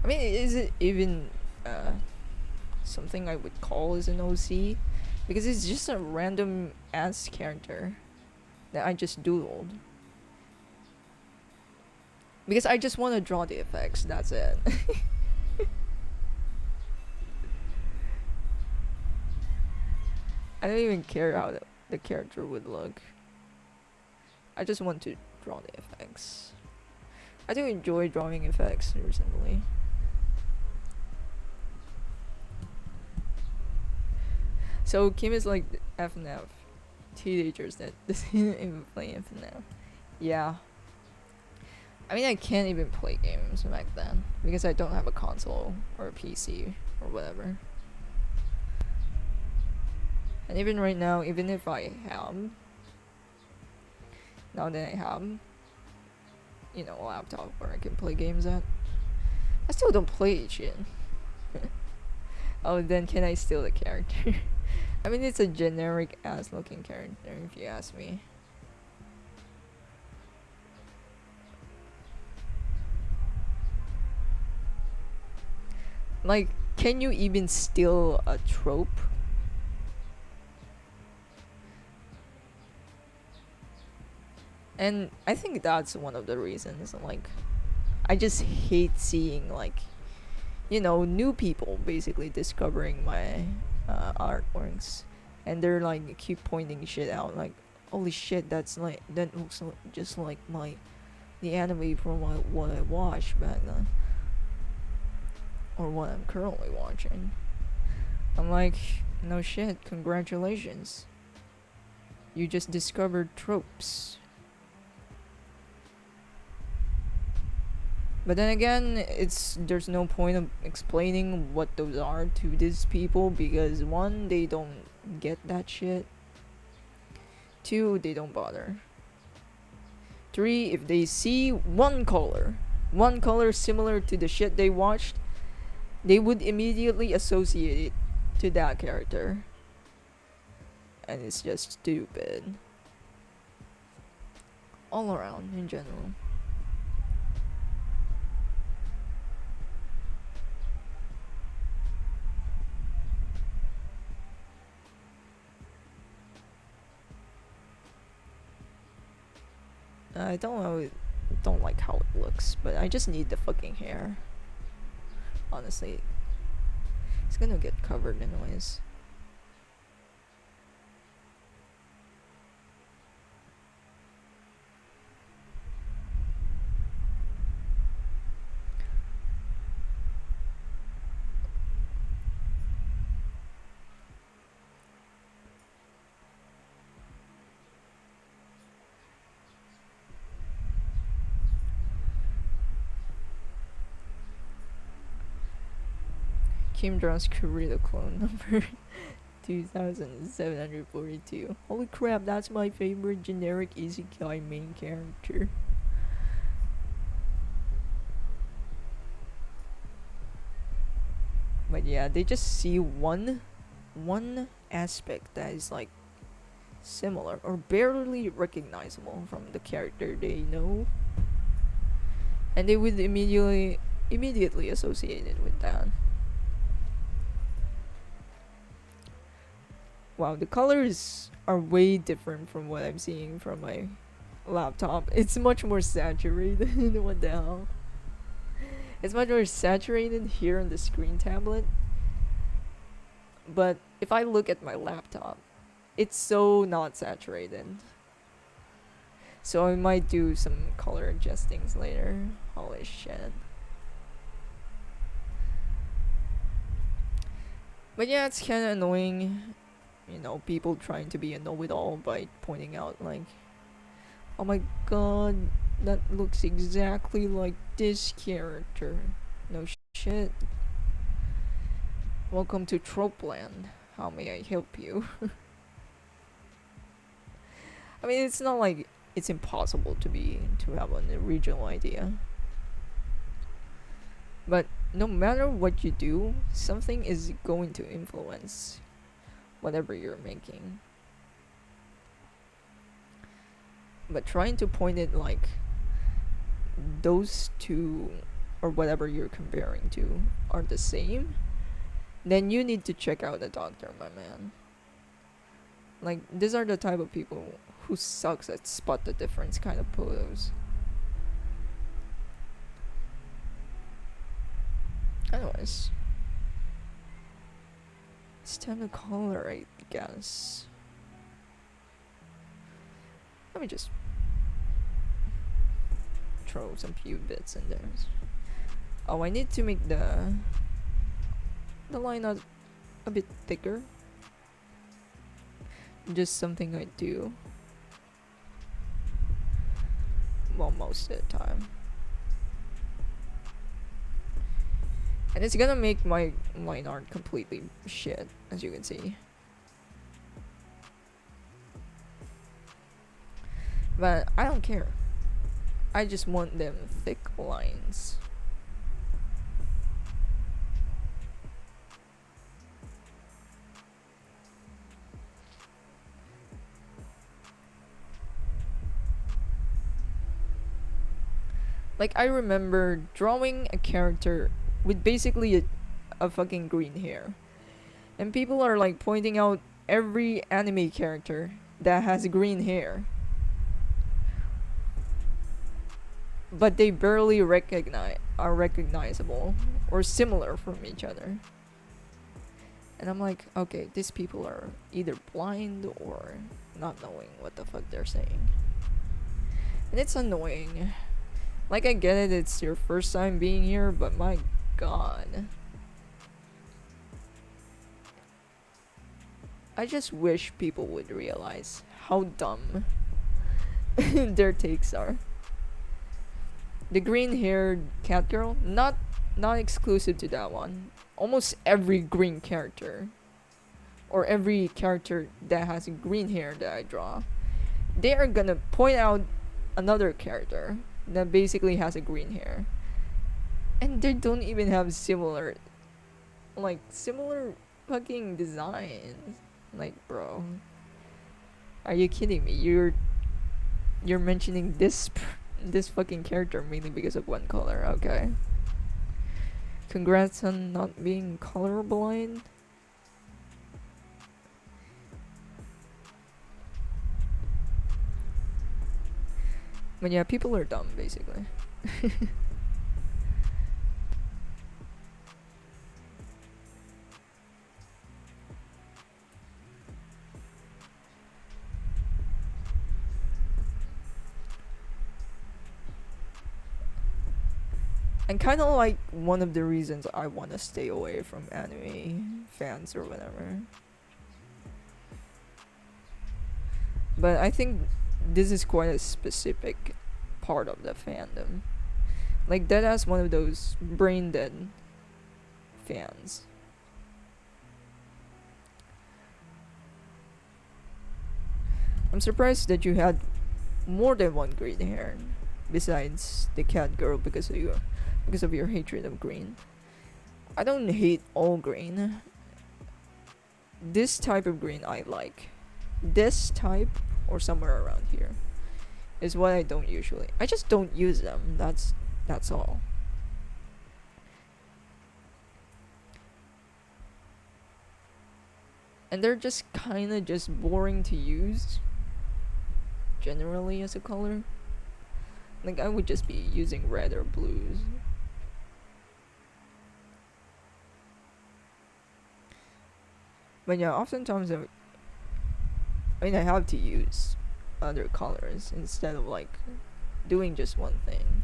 I mean, is it even something I would call as an OC? Because it's just a random ass character that I just doodled. Because I just want to draw the effects. That's it. I don't even care how the character would look. I just want to draw the effects. I do enjoy drawing effects recently. So Kim is like FNF teenagers that doesn't even play FNF. Yeah. I mean, I can't even play games back then because I don't have a console or a PC or whatever. And even right now, even if I have, now that I have, you know, a laptop where I can play games at, I still don't play shit. Oh, then can I steal the character? I mean, it's a generic ass looking character if you ask me. Like, can you even steal a trope? And I think that's one of the reasons. Like, I just hate seeing, like, you know, new people basically discovering my artworks, and they're like keep pointing shit out. Like, holy shit, that's like that looks just like the anime from what I watched back then, or what I'm currently watching. I'm like, no shit, congratulations. You just discovered tropes. But then again, there's no point of explaining what those are to these people because one, they don't get that shit. Two, they don't bother. Three, if they see one color similar to the shit they watched, they would immediately associate it to that character. And it's just stupid. All around, in general. I don't like how it looks, but I just need the fucking hair. Honestly, it's gonna get covered anyways. Kim draws Kurita clone number 2742. Holy crap, that's my favorite generic isekai main character. But yeah, they just see one aspect that is like similar or barely recognizable from the character they know, and they would immediately associate it with that. Wow, the colors are way different from what I'm seeing from my laptop. It's much more saturated. What the hell? It's much more saturated here on the screen tablet. But if I look at my laptop, it's so not saturated. So I might do some color adjustings later. Holy shit. But yeah, it's kind of annoying, you know, people trying to be a know-it-all by pointing out like, oh my god, that looks exactly like this character. No shit. Welcome to Tropeland. How may I help you? I mean, it's not like it's impossible to have an original idea. But no matter what you do, something is going to influence whatever you're making. But trying to point it like those two or whatever you're comparing to are the same, then you need to check out a doctor, my man. Like, these are the type of people who sucks at spot the difference kind of photos. Anyways, it's time to color, I guess. Let me just throw some few bits in there. Oh, I need to make the line a bit thicker. Just something I do, well, most of the time. And it's gonna make my line art completely shit, as you can see. But I don't care. I just want them thick lines. Like, I remember drawing a character with basically a fucking green hair. And people are like pointing out every anime character that has green hair. But they barely are recognizable or similar from each other. And I'm like, okay, these people are either blind or not knowing what the fuck they're saying. And it's annoying. Like, I get it, it's your first time being here, but my god. I just wish people would realize how dumb their takes are. The green-haired cat girl, not exclusive to that one. Almost every green character, or every character that has green hair that I draw, they are gonna point out another character that basically has a green hair, and they don't even have similar fucking designs. Like, bro, are you kidding me? You're mentioning this fucking character mainly because of one color. Okay, congrats on not being colorblind. But yeah, people are dumb, basically. And kind of like one of the reasons I want to stay away from anime fans or whatever. But I think this is quite a specific part of the fandom. Like, Deadass one of those brain dead fans. I'm surprised that you had more than one green hair besides the cat girl because of your hatred of green. I don't hate all green. This type of green I like. This type, or somewhere around here, is what I don't usually. I just don't use them. That's all. And they're just kind of just boring to use generally as a color. Like, I would just be using red or blues. But yeah, oftentimes I have to use other colors instead of like doing just one thing.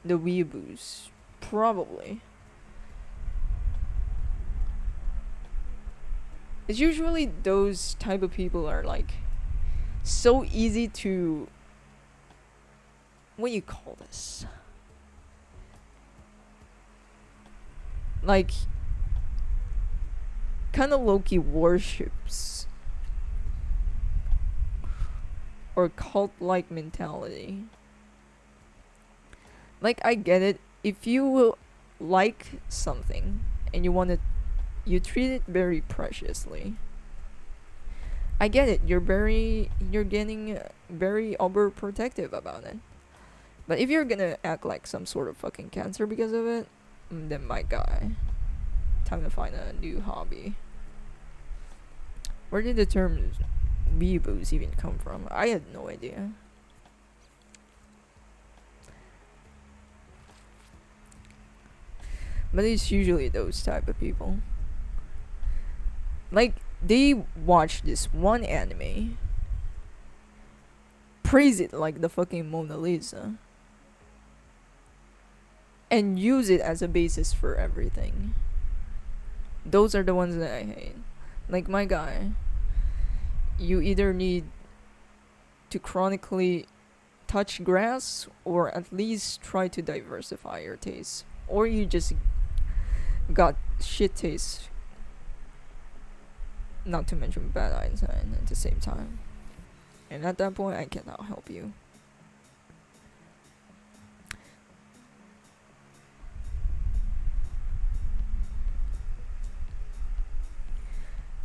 The weeaboos, probably. It's usually those type of people are like so easy to, what do you call this? Like, kind of low-key worships or cult-like mentality. Like, I get it. If you will like something and you treat it very preciously. I get it. You're getting very overprotective about it. But if you're gonna act like some sort of fucking cancer because of it, then my guy, time to find a new hobby. Where did the term weeaboos even come from? I had no idea. But it's usually those type of people. Like, they watch this one anime, praise it like the fucking Mona Lisa, and use it as a basis for everything. Those are the ones that I hate. Like, my guy, you either need to chronically touch grass or at least try to diversify your taste. Or you just got shit taste, not to mention bad eyesight at the same time. And at that point, I cannot help you.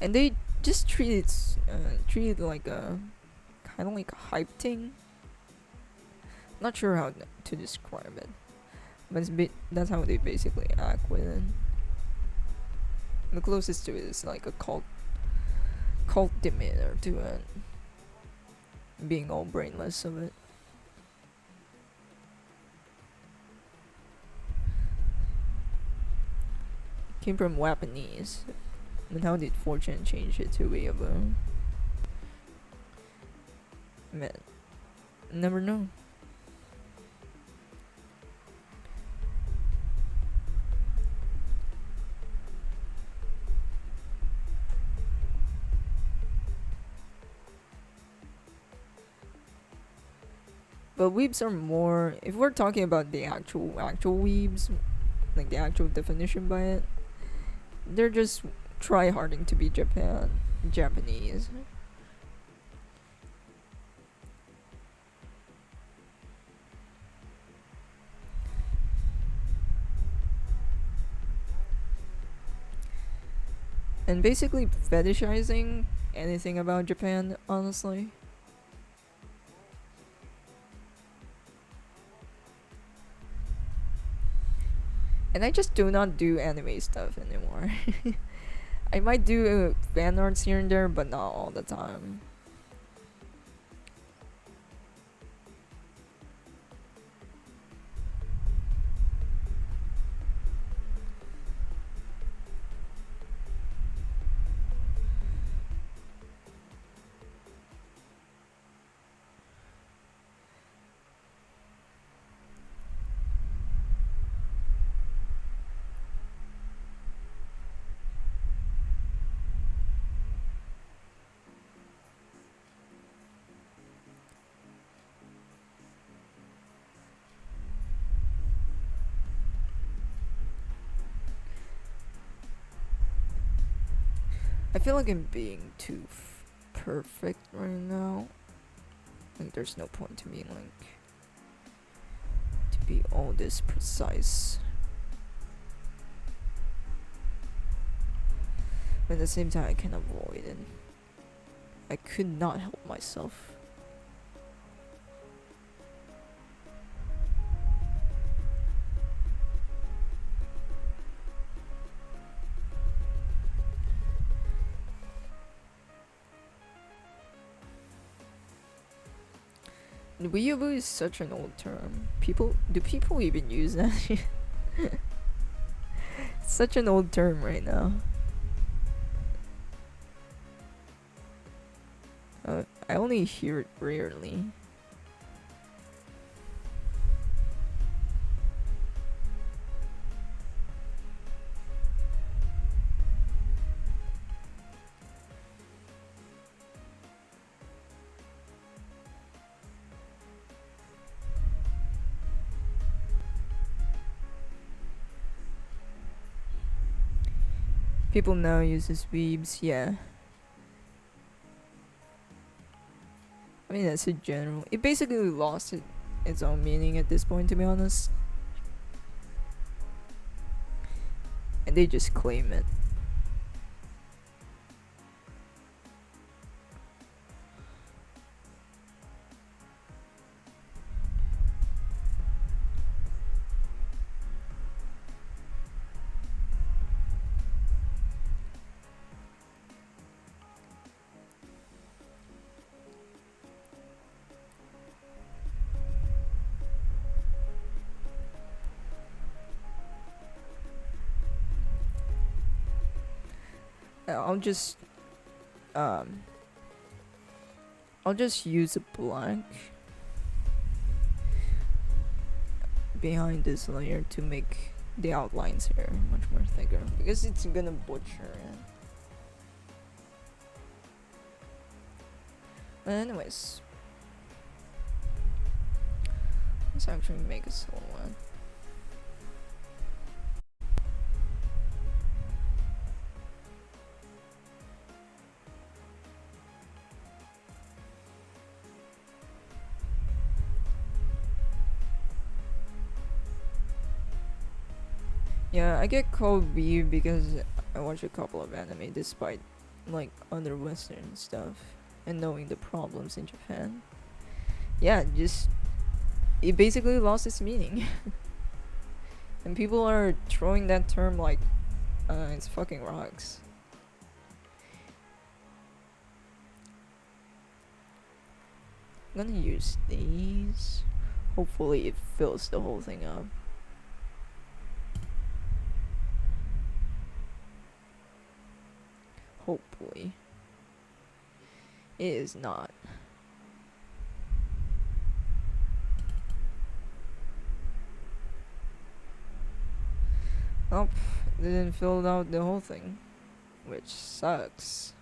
And they just treat it like a kind of like a hype thing. Not sure how to describe it, but that's how they basically act with it. The closest to it is like a cult demeanor to it, being all brainless of it. Came from Japanese, but how did fortune change it to be of a man? Never know. But weebs are more. If we're talking about the actual weebs, like the actual definition by it, they're just try harding to be Japanese. And basically fetishizing anything about Japan, honestly. And I just do not do anime stuff anymore. I might do fan arts here and there, but not all the time. I feel like I'm being too perfect right now. Like, there's no point to me, like, to be all this precise. But at the same time, I can avoid it. I could not help myself. Weeaboo is such an old term. Do people even use that? It's such an old term right now. I only hear it rarely. People now uses weebs, yeah. I mean, that's a general. It basically lost its own meaning at this point, to be honest. And they just claim it. um I'll just use a black behind this layer to make the outlines here much more thicker because it's gonna butcher it. But anyways, let's actually make a silhouette. Yeah, I get Kobe because I watch a couple of anime despite like other Western stuff and knowing the problems in Japan. Yeah, just it basically lost its meaning. And people are throwing that term like it's fucking rocks. I'm gonna use these. Hopefully it fills the whole thing up. Hopefully. It is not. Oh, they didn't fill out the whole thing, which sucks.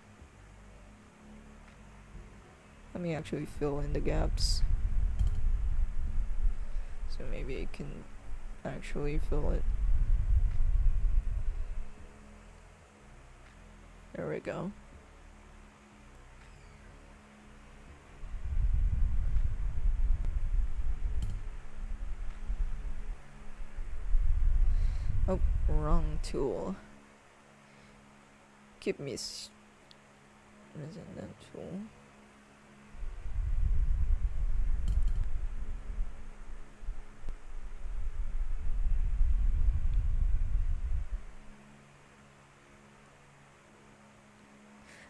Let me actually fill in the gaps. So maybe I can actually fill it. There we go. Oh, wrong tool. Keep me using that tool.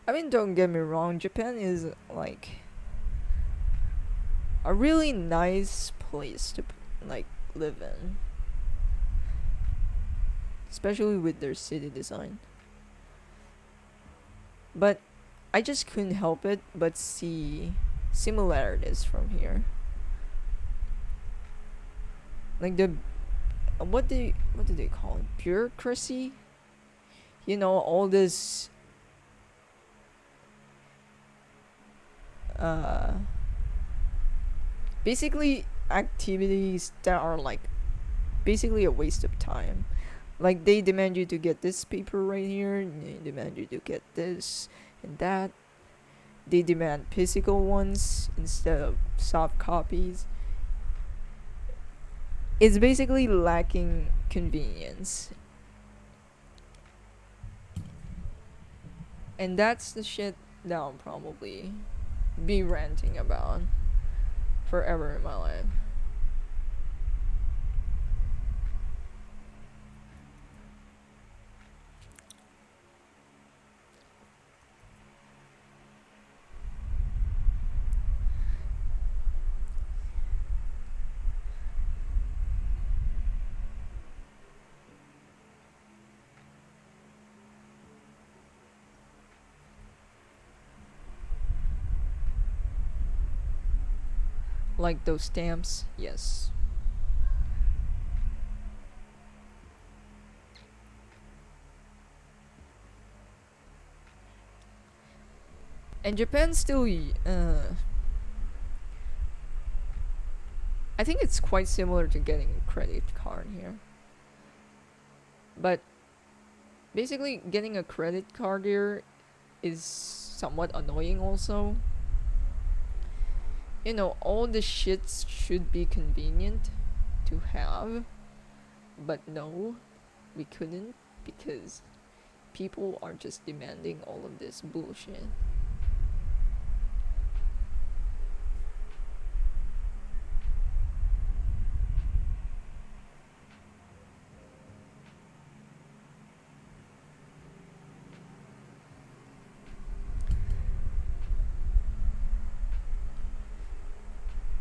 I mean, don't get me wrong, Japan is like a really nice place to like live in, especially with their city design. But I just couldn't help it but see similarities from here. Like the what do they call it? Bureaucracy? You know, all this basically activities that are like basically a waste of time. Like they demand you to get this paper right here, and they demand you to get this and that. They demand physical ones instead of soft copies. It's basically lacking convenience. And that's the shit that I'll probably be ranting about forever in my life. Like those stamps, yes. And Japan still, I think it's quite similar to getting a credit card here. But basically, getting a credit card here is somewhat annoying also. You know, all the shits should be convenient to have, but no, we couldn't because people are just demanding all of this bullshit.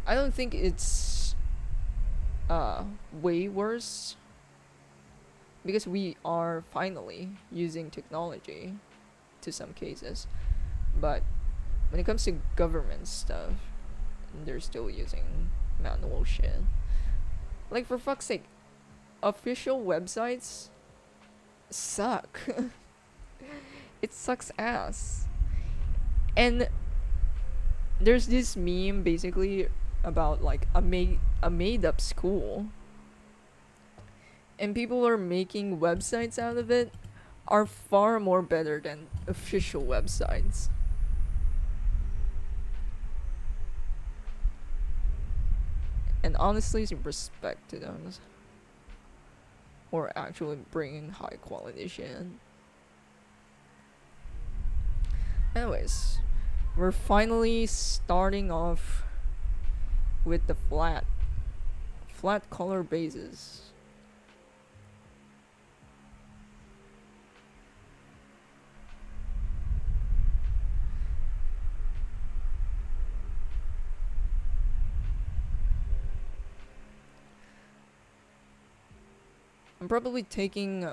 I don't think it's way worse because we are finally using technology to some cases, but when it comes to government stuff, they're still using manual shit. Like, for fuck's sake, official websites suck. It sucks ass. And there's this meme basically about like a made up school, and people are making websites out of it are far more better than official websites. And honestly, some respect to those, or actually bringing high quality shit. Anyways, we're finally starting off with the flat color bases. I'm probably taking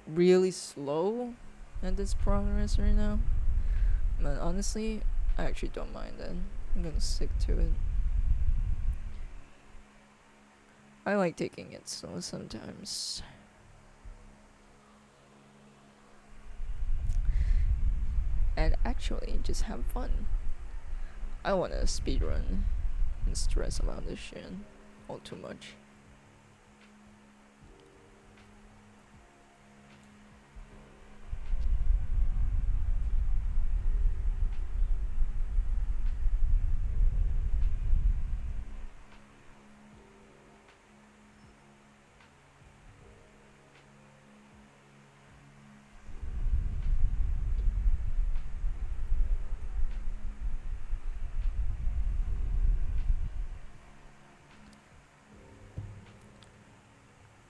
really slow at this progress right now, but honestly, I actually don't mind it. I'm gonna stick to it. I like taking it slow sometimes. And actually just have fun. I wanna speedrun and stress about this shit all too much.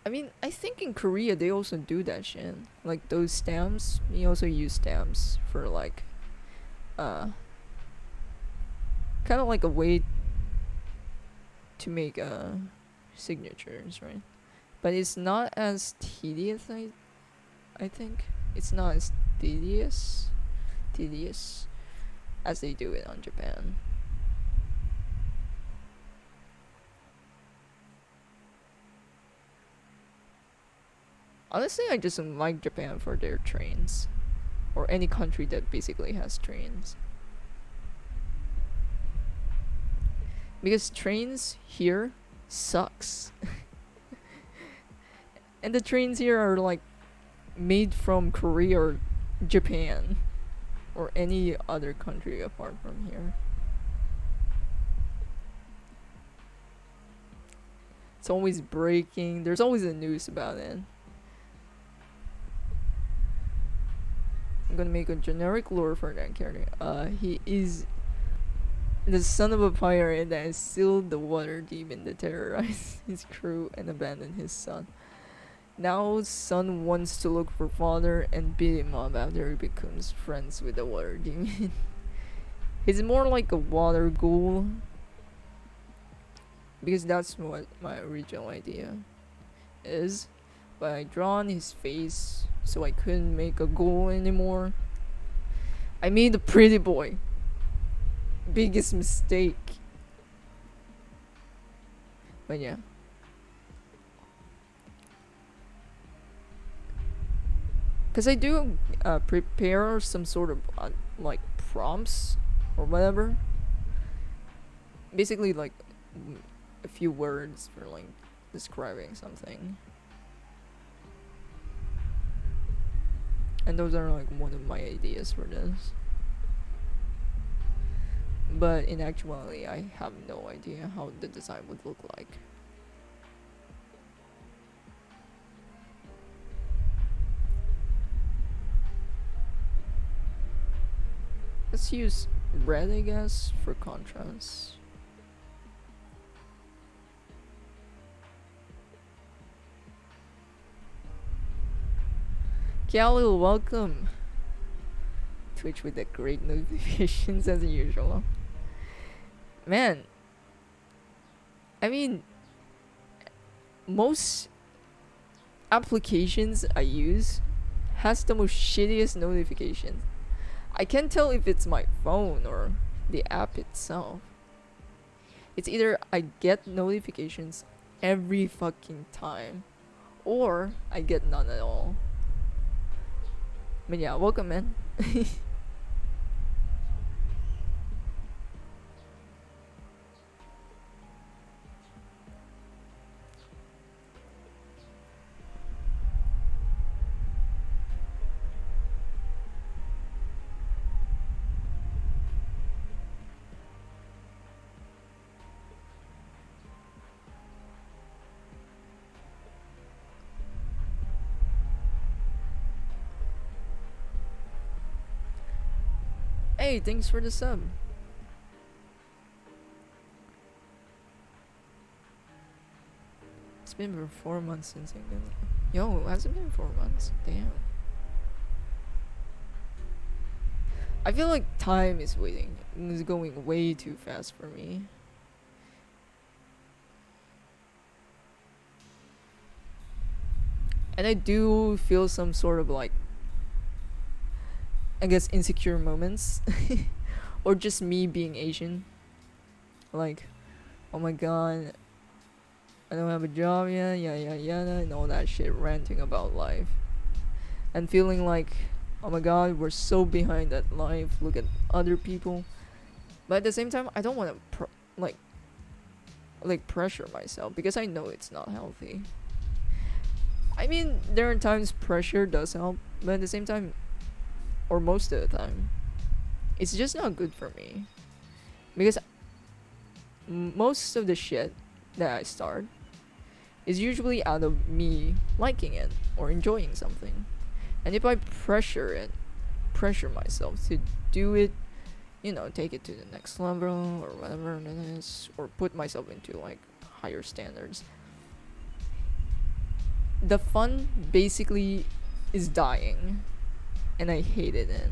I mean, I think in Korea they also do that shit. Like those stamps, you also use stamps for like, kind of like a way to make signatures, right? But it's not as tedious. I think it's not as tedious as they do it on Japan. Honestly, I just don't like Japan for their trains, or any country that basically has trains. Because trains here sucks. And the trains here are like made from Korea or Japan or any other country apart from here. It's always breaking. There's always a news about it. I'm gonna make a generic lore for that character. He is the son of a pirate that has sealed the water demon that terrorized his crew and abandoned his son. Now son wants to look for father and beat him up after he becomes friends with the water demon. He's more like a water ghoul, because that's what my original idea is. But I drawn his face, so I couldn't make a ghoul anymore. I made a pretty boy. Biggest mistake. But yeah. Because I do prepare some sort of like prompts or whatever. Basically like a few words for like describing something. And those are like one of my ideas for this. But in actuality, I have no idea how the design would look like. Let's use red, I guess, for contrast. Khalil, welcome. Twitch with the great notifications as usual. Man, I mean, most applications I use has the most shittiest notifications. I can't tell if it's my phone or the app itself. It's either I get notifications every fucking time or I get none at all. But yeah, welcome, man. Hey, thanks for the sub. It's been for 4 months since I got. Yo, has it been 4 months? Damn. I feel like time is waiting. Is going way too fast for me. And I do feel some sort of like, I guess, insecure moments. Or just me being Asian. Like, oh my god, I don't have a job yet, yada yada, and all that shit, ranting about life. And feeling like, oh my god, we're so behind at life, look at other people. But at the same time, I don't want to like pressure myself because I know it's not healthy. I mean, there are times pressure does help, but at the same time, or most of the time, it's just not good for me. Because most of the shit that I start is usually out of me liking it or enjoying something. And if I pressure myself to do it, take it to the next level or whatever it is, or put myself into like higher standards, the fun basically is dying, and I hated it.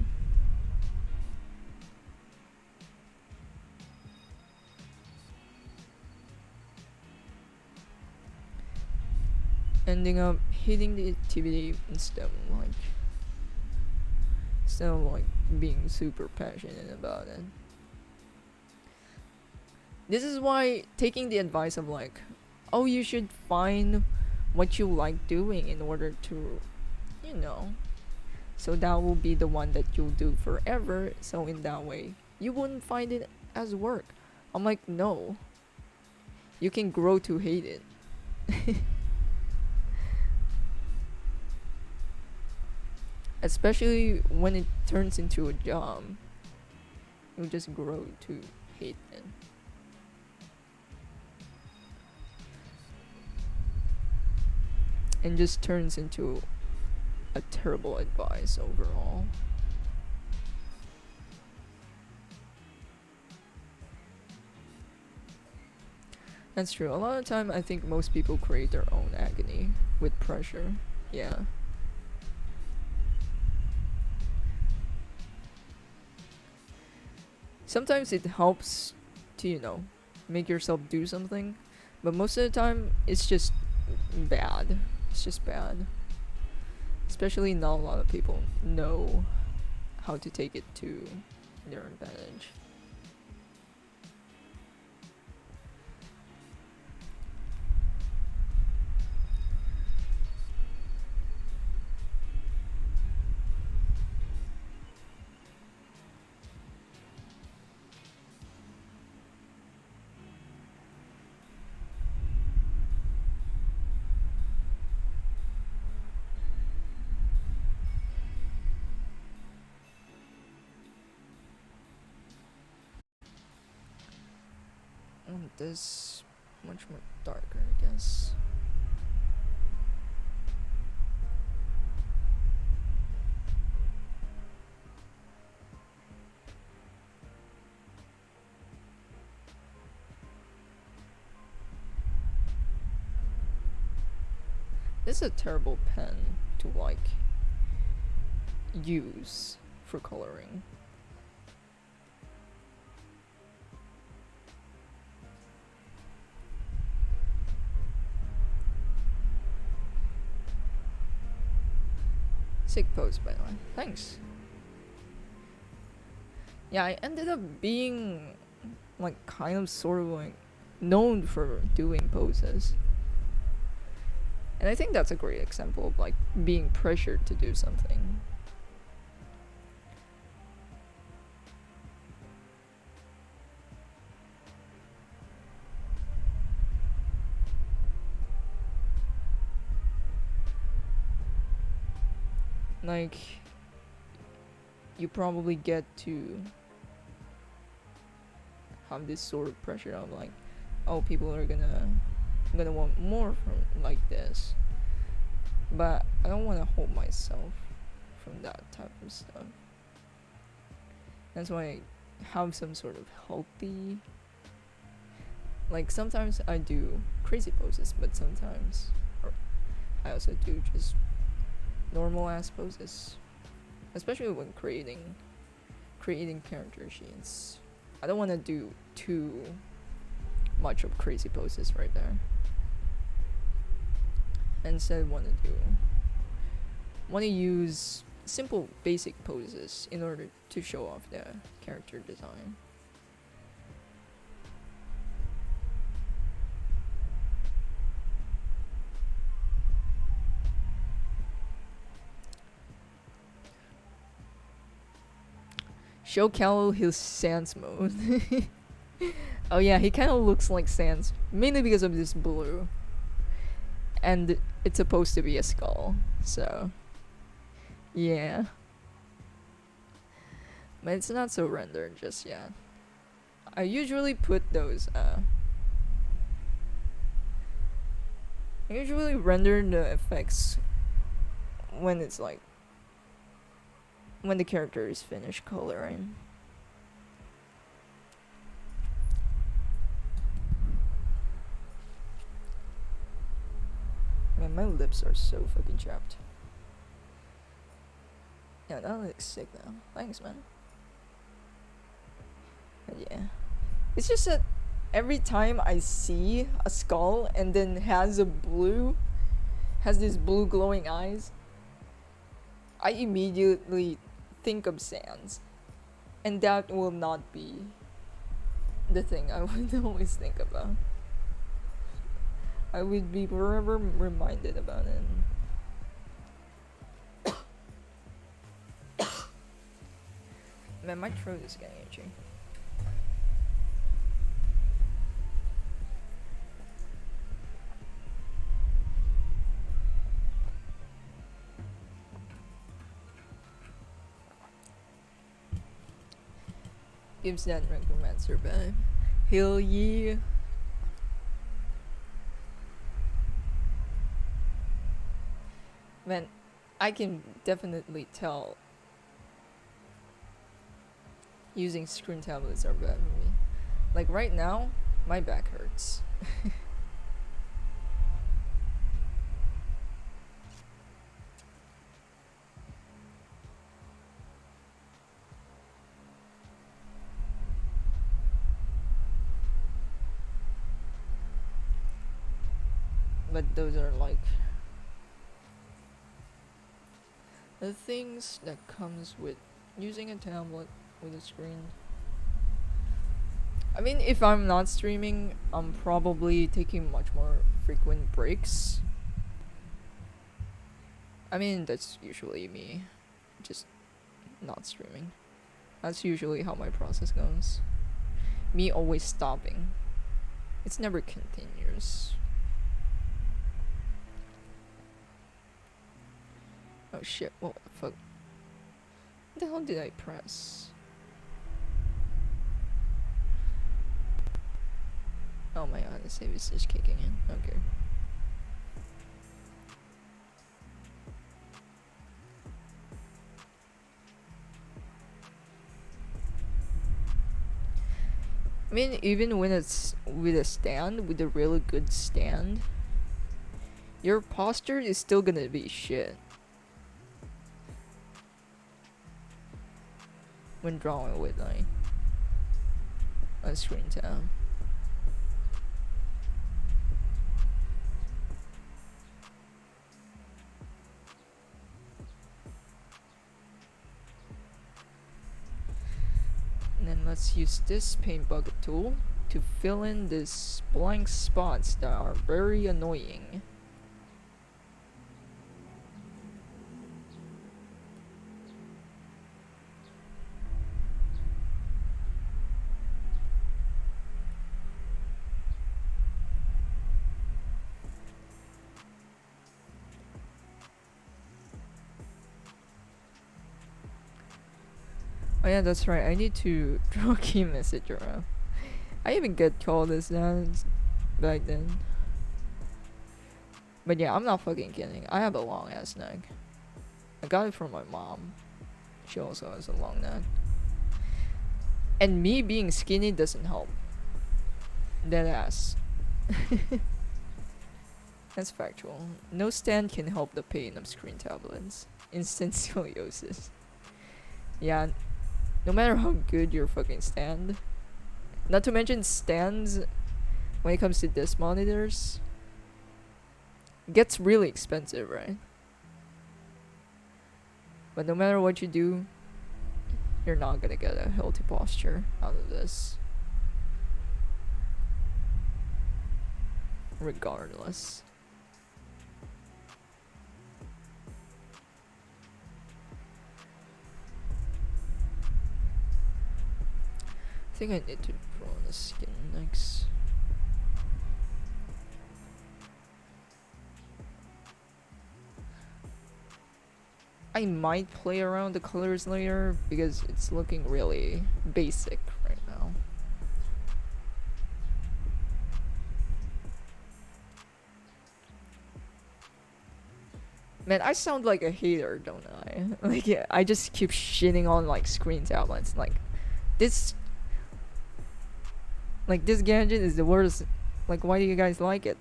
Ending up hating the activity instead of like being super passionate about it. This is why taking the advice of like, oh, you should find what you like doing in order to, so that will be the one that you'll do forever, so in that way you wouldn't find it as work. I'm like, no, you can grow to hate it. Especially when it turns into a job, you'll just grow to hate it. And just turns into a terrible advice overall. That's true. A lot of time I think most people create their own agony with pressure. Yeah. Sometimes it helps to, make yourself do something, but most of the time it's just bad. It's just bad. Especially not a lot of people know how to take it to their advantage. This much more darker, I guess. This is a terrible pen to use for coloring. sick pose, by the way. Thanks. Yeah, I ended up being like kind of sort of like known for doing poses. And I think that's a great example of like being pressured to do something. Like, you probably get to have this sort of pressure of like, oh, people are gonna want more from like this. But I don't want to hold myself from that type of stuff. That's why I have some sort of healthy. Like sometimes I do crazy poses, but sometimes I also do just normal ass poses, especially when creating character sheets. I don't want to do too much of crazy poses right there. Instead, want to use simple basic poses in order to show off the character design. Show Callow his Sans mode. Oh yeah, he kind of looks like Sans, mainly because of this blue. And it's supposed to be a skull, so yeah. But it's not so rendered just yet. I usually put those I usually render the effects when it's like when the character is finished coloring. Man, my lips are so fucking chapped. Yeah, that looks sick though. Thanks, man. But yeah. It's just that every time I see a skull and then has these blue glowing eyes, I immediately think of Sans. And that will not be the thing I would always think about. I would be forever reminded about it. Man, my throat is getting itchy. Gives that Necromancer back. Hell yeah. Man, I can definitely tell using screen tablets are bad for me. Like right now, my back hurts. But those are like the things that comes with using a tablet with a screen. I mean, if I'm not streaming, I'm probably taking much more frequent breaks. I mean, that's usually me just not streaming. That's usually how my process goes. Me always stopping. It's never continuous. Oh shit, what the fuck? What the hell did I press? Oh my god, the save is just kicking in. Okay. I mean, even when it's with a stand, with a really good stand, your posture is still gonna be shit when drawing with like a screen tab. let's use this paint bucket tool to fill in these blank spots that are very annoying. Oh yeah, that's right. I need to draw a key message around. I even get called this back then. But yeah, I'm not fucking kidding. I have a long ass neck. I got it from my mom. She also has a long neck. And me being skinny doesn't help. Dead ass. That's factual. No stand can help the pain of screen tablets. Instant scoliosis. Yeah, no matter how good your fucking stand. Not to mention stands, when it comes to this monitors, gets really expensive, right? But no matter what you do, you're not gonna get a healthy posture out of this. Regardless. I think I need to draw the skin next. I might play around the colors later because it's looking really basic right now. Man, I sound like a hater, don't I? Like, yeah, I just keep shitting on like screen tablets. This this gadget is the worst. Like, why do you guys like it?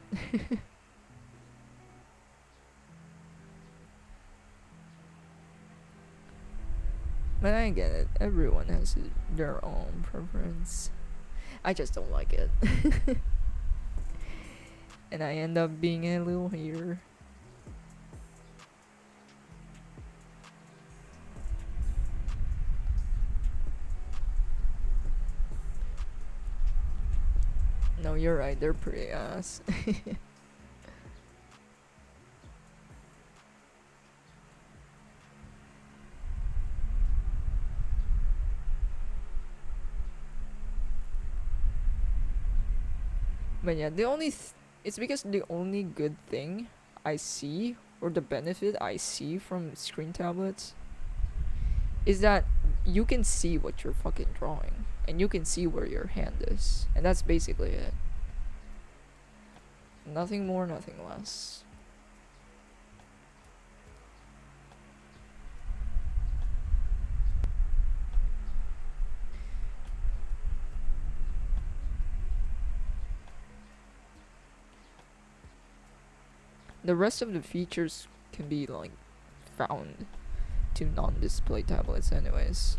But I get it. Everyone has their own preference. I just don't like it. And I end up being a little hater. No, you're right. They're pretty ass. But yeah, it's because the only good thing I see, or the benefit I see from screen tablets, is that you can see what you're fucking drawing, and you can see where your hand is, and that's basically it. Nothing more, nothing less. The rest of the features can be like found to non-display tablets anyways.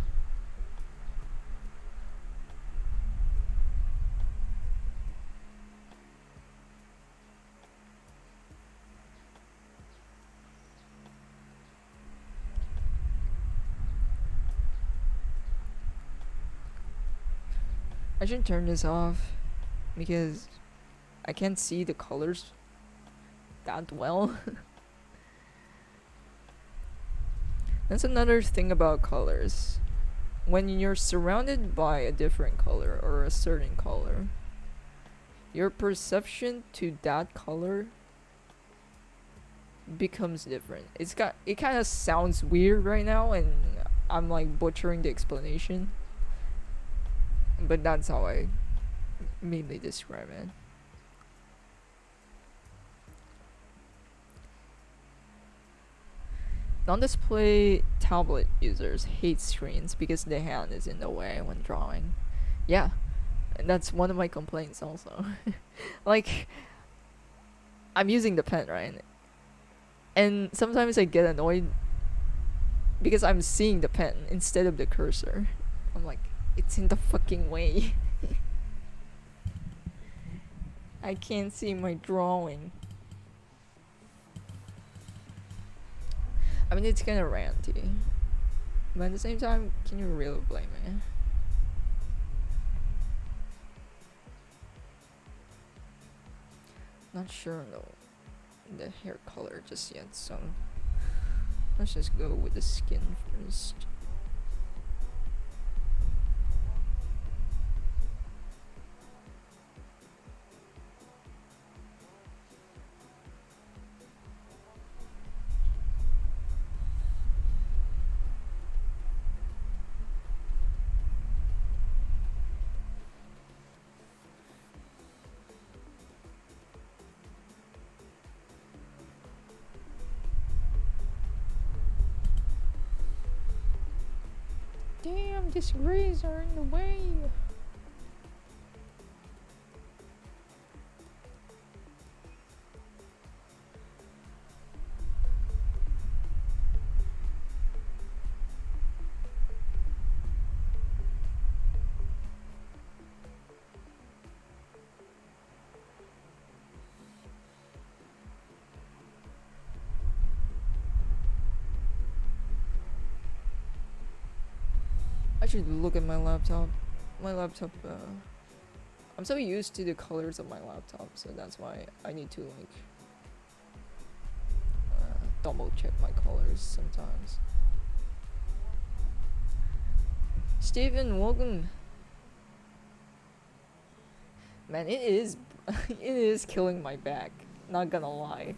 I should turn this off because I can't see the colors that well. That's another thing about colors. When you're surrounded by a different color or a certain color, your perception to that color becomes different. It kind of sounds weird right now, and I'm like butchering the explanation, but that's how I mainly describe it. Non-display tablet users hate screens because the hand is in the way when drawing. Yeah, and that's one of my complaints also. Like, I'm using the pen, right? And sometimes I get annoyed because I'm seeing the pen instead of the cursor. I'm like, it's in the fucking way. I can't see my drawing. I mean, it's kind of ranty, but at the same time, can you really blame me? Not sure though the hair color just yet, so let's just go with the skin first. Damn, these grays are in the way. I should look at my laptop. My laptop, I'm so used to the colors of my laptop, so that's why I need to like double check my colors sometimes. Steven, welcome. Man, it is it is killing my back, not gonna lie.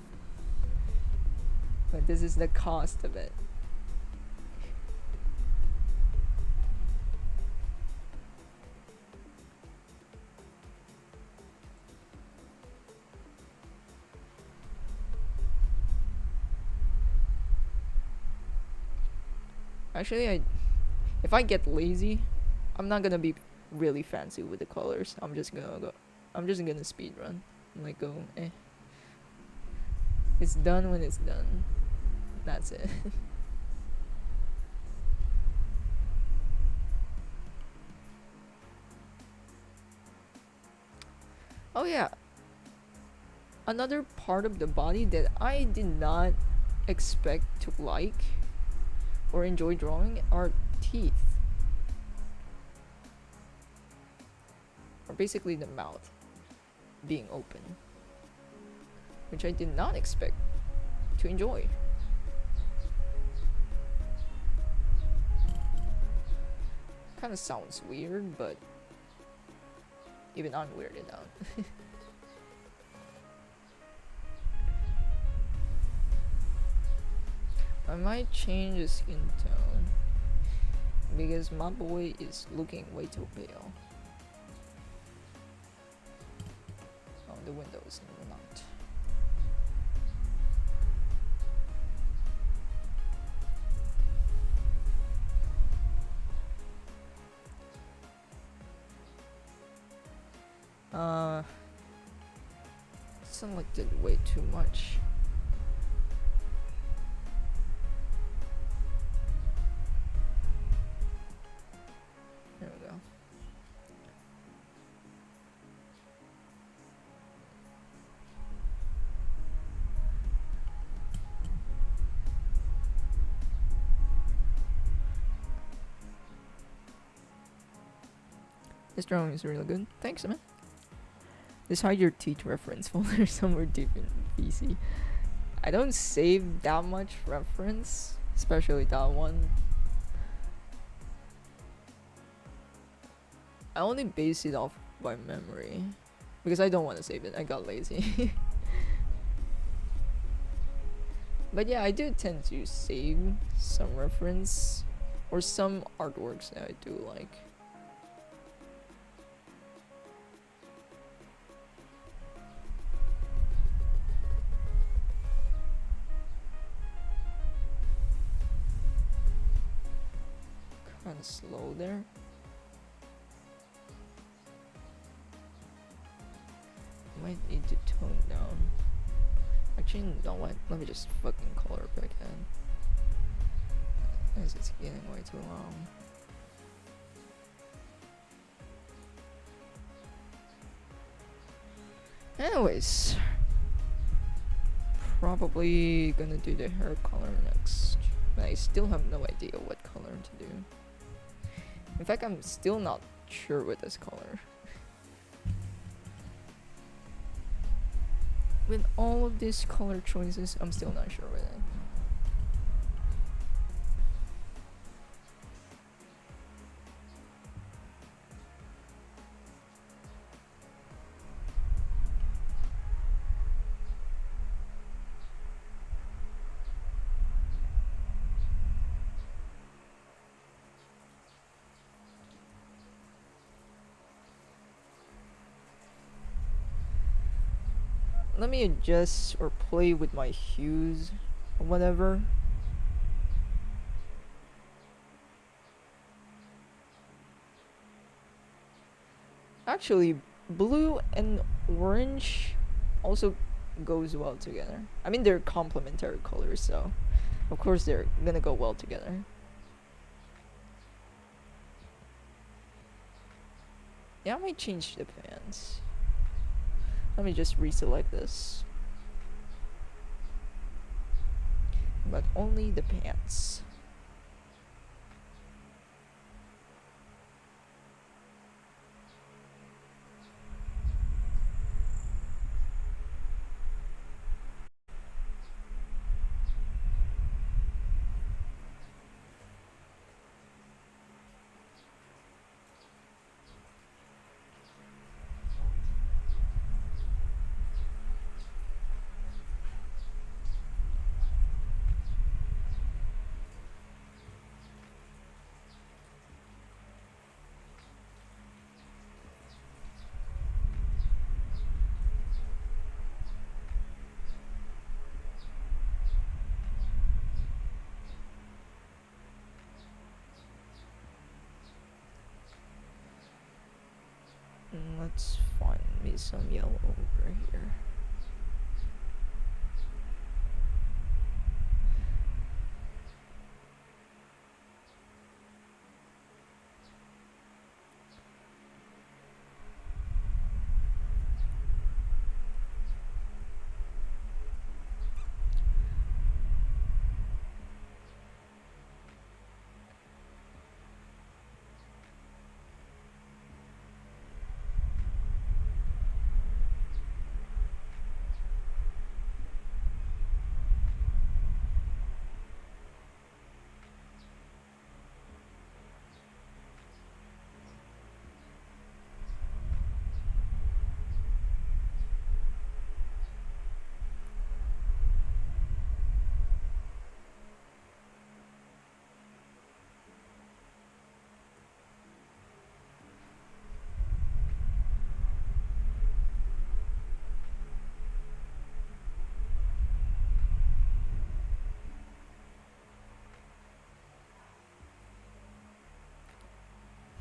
But this is the cost of it. Actually, if I get lazy, I'm not gonna be really fancy with the colors. I'm just gonna speed run. Like go, It's done when it's done. That's it. Oh yeah. Another part of the body that I did not expect to like or enjoy drawing are teeth. Or basically the mouth being open, which I did not expect to enjoy. Kind of sounds weird, but even I'm weirded out. I might change the skin tone because my boy is looking way too pale. Oh, the window is not. Selected way too much. There we go. This drawing is really good. Thanks, man. Just hide your teeth reference folder somewhere deep in PC. I don't save that much reference, especially that one. I only base it off by memory because I don't want to save it. I got lazy. But yeah, I do tend to save some reference or some artworks that I do like. Kind of slow there. Might need to tone down. Actually, you know what? Let me just fucking color back in. As it's getting way too long. Anyways, probably gonna do the hair color next. But I still have no idea what color to do. In fact, I'm still not sure with this color. With all of these color choices, I'm still not sure with it. Let me adjust or play with my hues or whatever. Actually, blue and orange also goes well together. I mean, they're complementary colors, so of course they're gonna go well together. Yeah, I might change the pants. Let me just reselect this. But only the pants. Let's find me some yellow over here.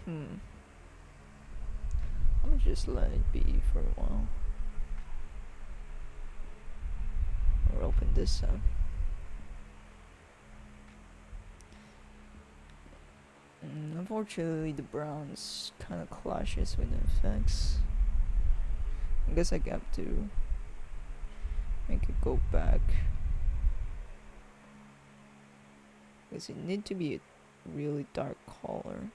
I'm gonna just let it be for a while. Or open this up. Unfortunately, the browns kind of clashes with the effects. I guess I have to make it go back. Because it need to be a really dark color.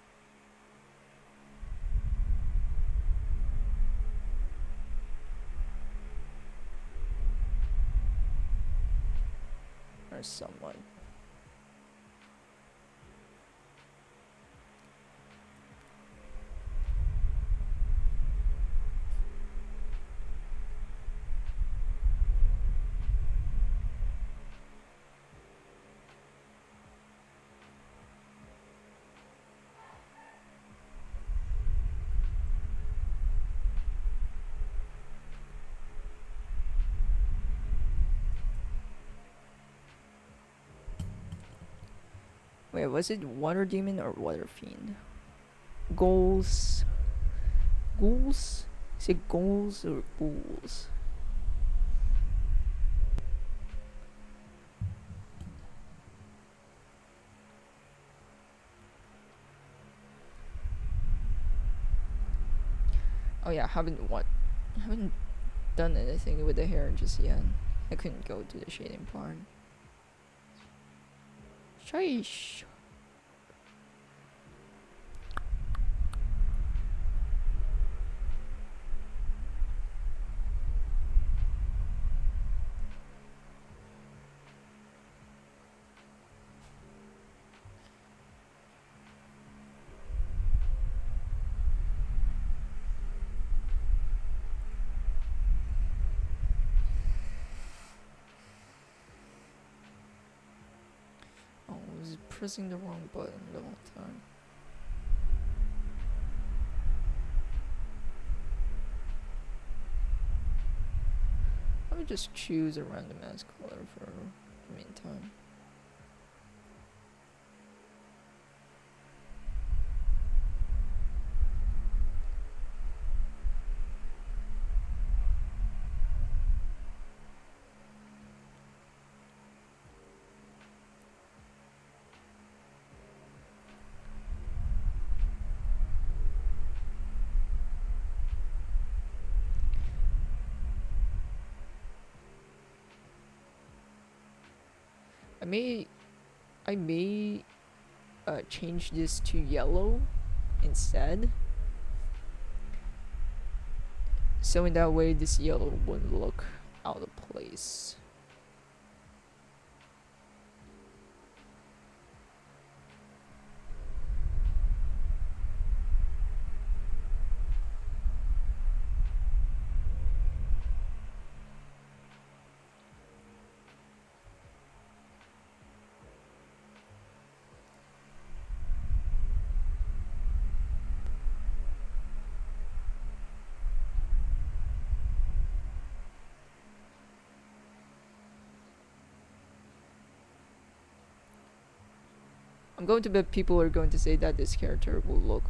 Or somewhat. Wait, was it Water Demon or Water Fiend? Goals. Ghouls? Is it goals or ghouls? Oh yeah, haven't done anything with the hair just yet. I couldn't go to the shading part. Sheesh. pressing the wrong button the whole time. Let me just choose a random ass color for the meantime. I may change this to yellow instead. So in that way this yellow wouldn't look out of place. I'm going to bet people are going to say that this character will look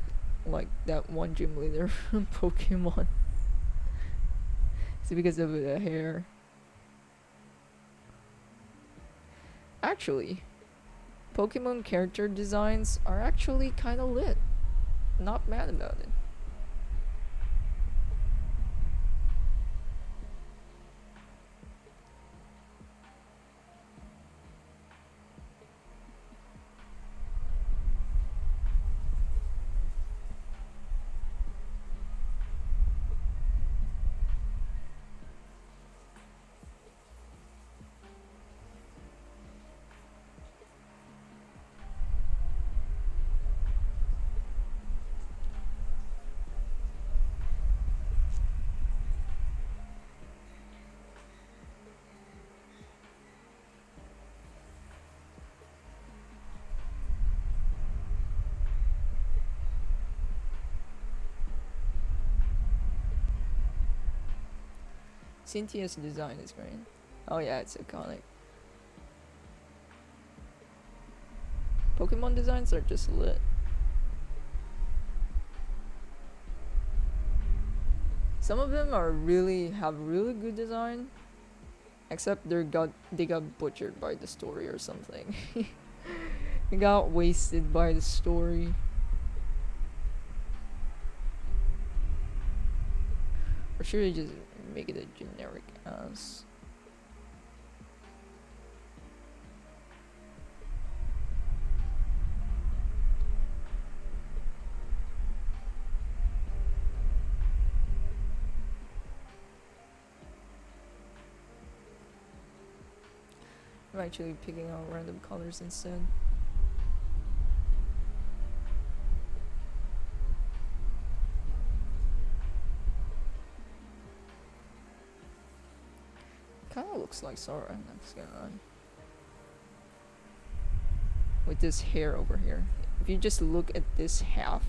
like that one gym leader from Pokemon. It's because of the hair. Actually, Pokemon character designs are actually kind of lit. Not mad about it. Cynthia's design is great. Oh yeah, it's iconic. Pokemon designs are just lit. Some of them have really good design, except they got butchered by the story or something. They got wasted by the story. Or should I just make it a generic ass? I'm actually picking out random colors instead. Kinda looks like Sora, not gonna lie. With this hair over here. If you just look at this half,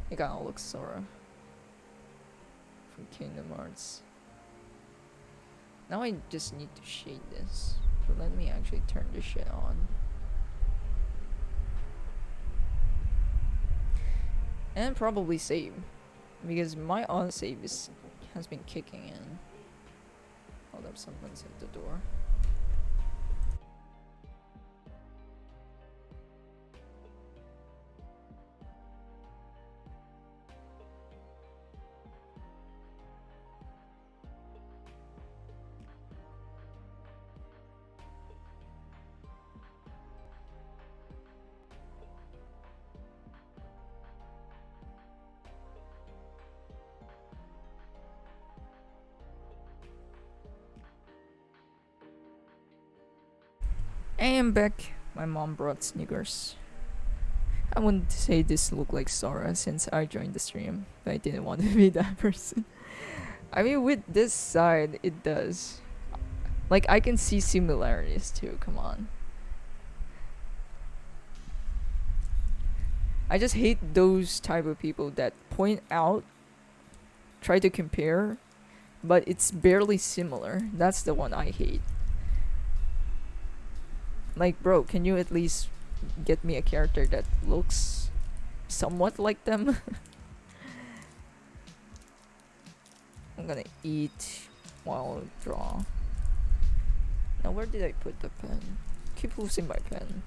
it kinda looks Sora from Kingdom Hearts. Now I just need to shade this. So let me actually turn this shit on. And probably save. Because my on save has been kicking in. Hold up, someone's at the door. I am back. My mom brought Snickers. I wanted to say this looked like Sora since I joined the stream, but I didn't want to be that person. I mean, with this side, it does. Like, I can see similarities too, come on. I just hate those type of people that point out, try to compare, but it's barely similar. That's the one I hate. Like, bro, can you at least get me a character that looks somewhat like them? I'm gonna eat while draw. Now, where did I put the pen? Keep losing my pen.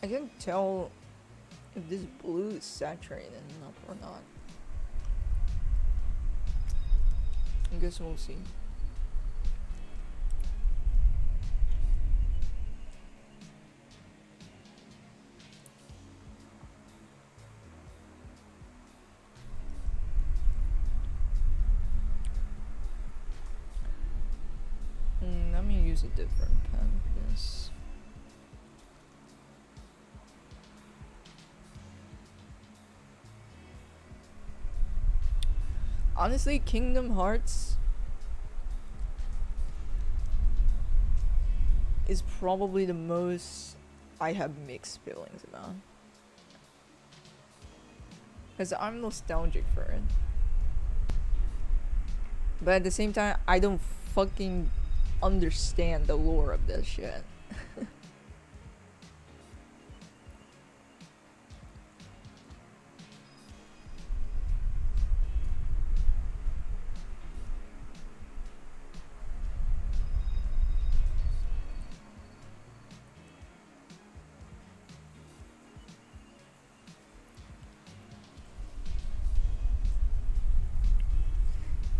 I can't tell if this blue is saturated enough or not. I guess we'll see. Let me use a different pen for this. Honestly, Kingdom Hearts is probably the most I have mixed feelings about. Because I'm nostalgic for it. But at the same time, I don't fucking understand the lore of this shit.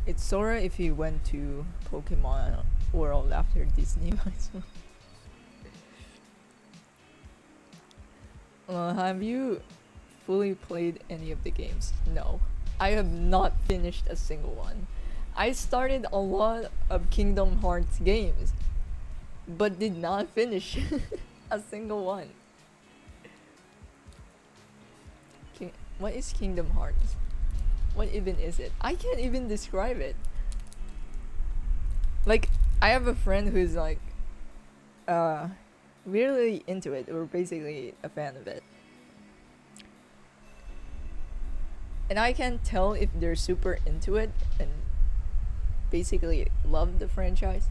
It's Sora if he went to Pokemon World after Disney. Have you fully played any of the games? No. I have not finished a single one. I started a lot of Kingdom Hearts games, but did not finish a single one. What is Kingdom Hearts? What even is it? I can't even describe it. Like, I have a friend who's like, really into it, or basically a fan of it. And I can't tell if they're super into it and basically love the franchise.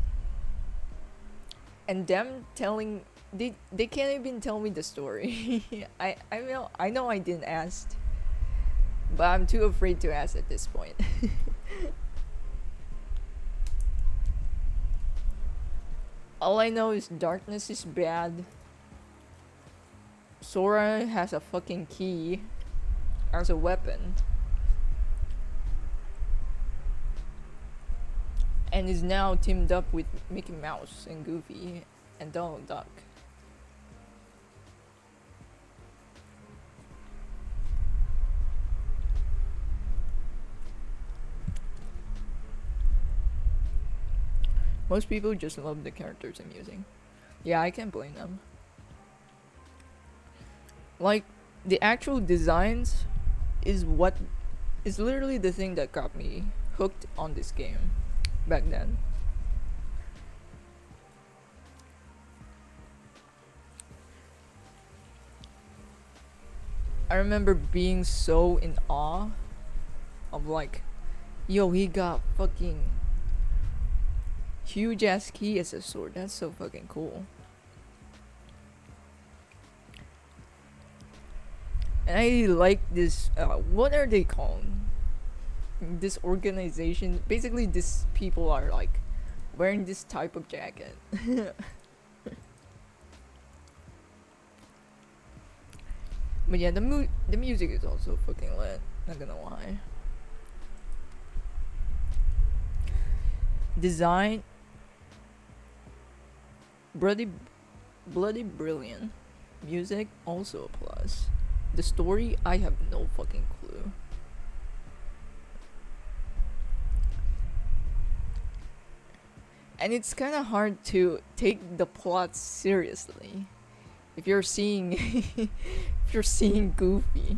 And them telling, they can't even tell me the story. I know I didn't ask, but I'm too afraid to ask at this point. All I know is darkness is bad. Sora has a fucking key as a weapon. And is now teamed up with Mickey Mouse and Goofy and Donald Duck. Most people just love the characters I'm using. Yeah, I can't blame them. Like, the actual designs is what is literally the thing that got me hooked on this game back then. I remember being so in awe of like, yo, he got fucking huge ass key as a sword. That's so fucking cool. And I like this, what are they called? This organization. Basically, these people are like wearing this type of jacket. But yeah, the music is also fucking lit. Not gonna lie. Design, bloody, bloody brilliant. Music also a plus. The story, I have no fucking clue. And it's kind of hard to take the plot seriously if you're seeing if you're seeing Goofy.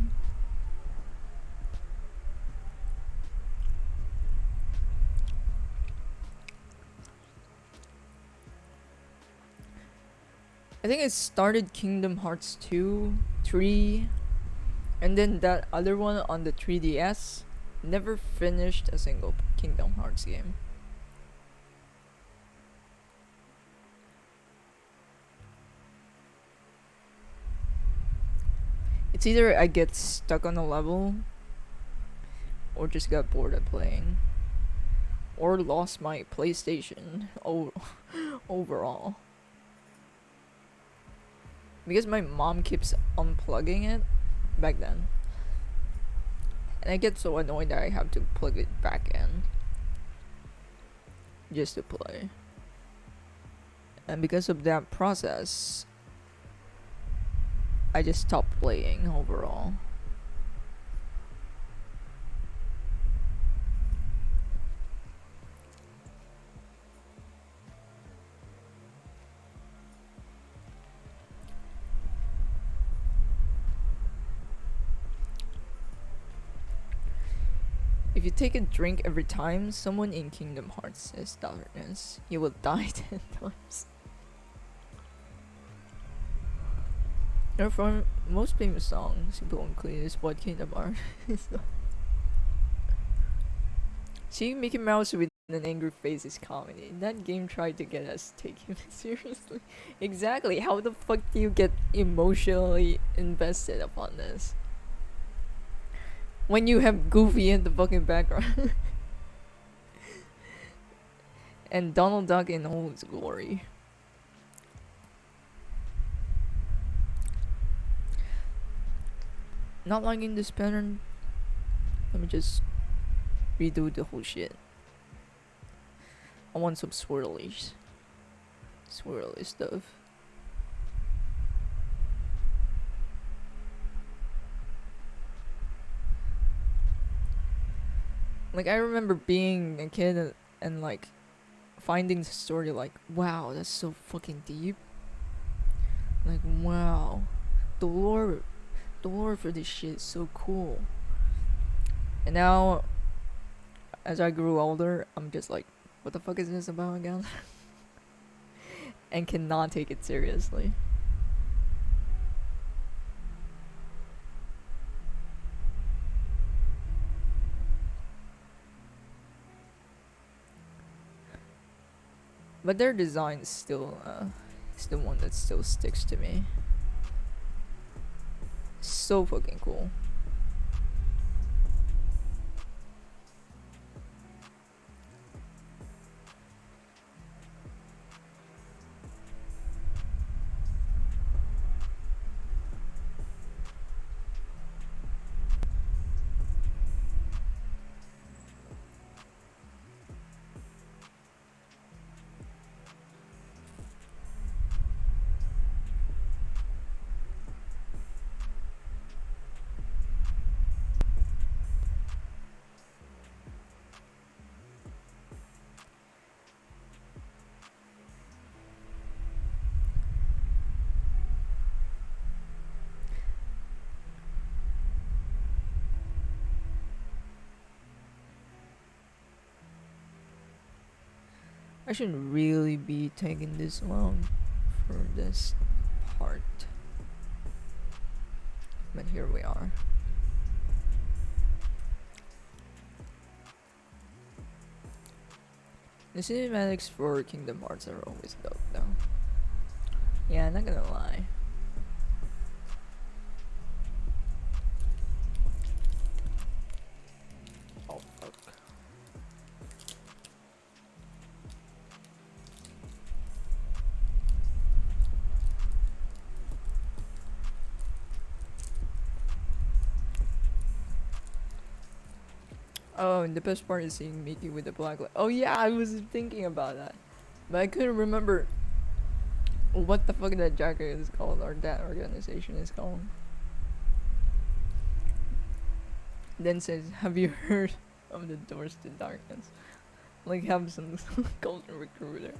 I think it started Kingdom Hearts 2, 3, and then that other one on the 3DS. Never finished a single Kingdom Hearts game. It's either I get stuck on a level, or just got bored of playing, or lost my PlayStation overall. Because my mom keeps unplugging it back then. And I get so annoyed that I have to plug it back in just to play. And because of that process, I just stopped playing overall. If you take a drink every time someone in Kingdom Hearts says darkness, you will die 10 times. Therefore, most famous songs people include is what Kingdom Hearts is. Seeing Mickey Mouse with an angry face is comedy. That game tried to get us to take him seriously. Exactly. How the fuck do you get emotionally invested upon this? When you have Goofy in the fucking background. And Donald Duck in all his glory. Not liking this pattern. Let me just redo the whole shit. I want some swirly stuff. Like, I remember being a kid and like finding the story like, wow, that's so fucking deep. Like, wow, the lore for this shit is so cool. And now, as I grew older, I'm just like, what the fuck is this about again? And cannot take it seriously. But their design is still is the one that still sticks to me. So fucking cool. I shouldn't really be taking this long for this part. But here we are. The cinematics for Kingdom Hearts are always dope though. Yeah, not gonna lie. Oh fuck. Oh, and the best part is seeing Mickey with the black. Oh yeah, I was thinking about that, but I couldn't remember what the fuck that jacket is called or that organization is called. Then says, "Have you heard of the Doors to Darkness?" Like have some golden recruiter.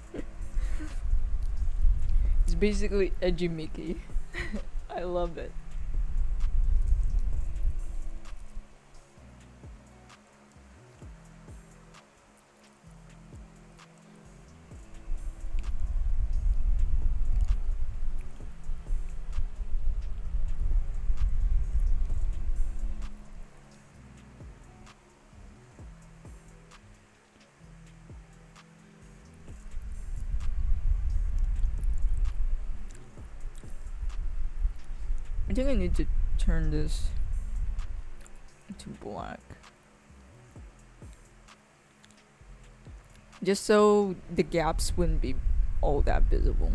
It's basically edgy Mickey. I love it. I think I need to turn this to black. Just so the gaps wouldn't be all that visible.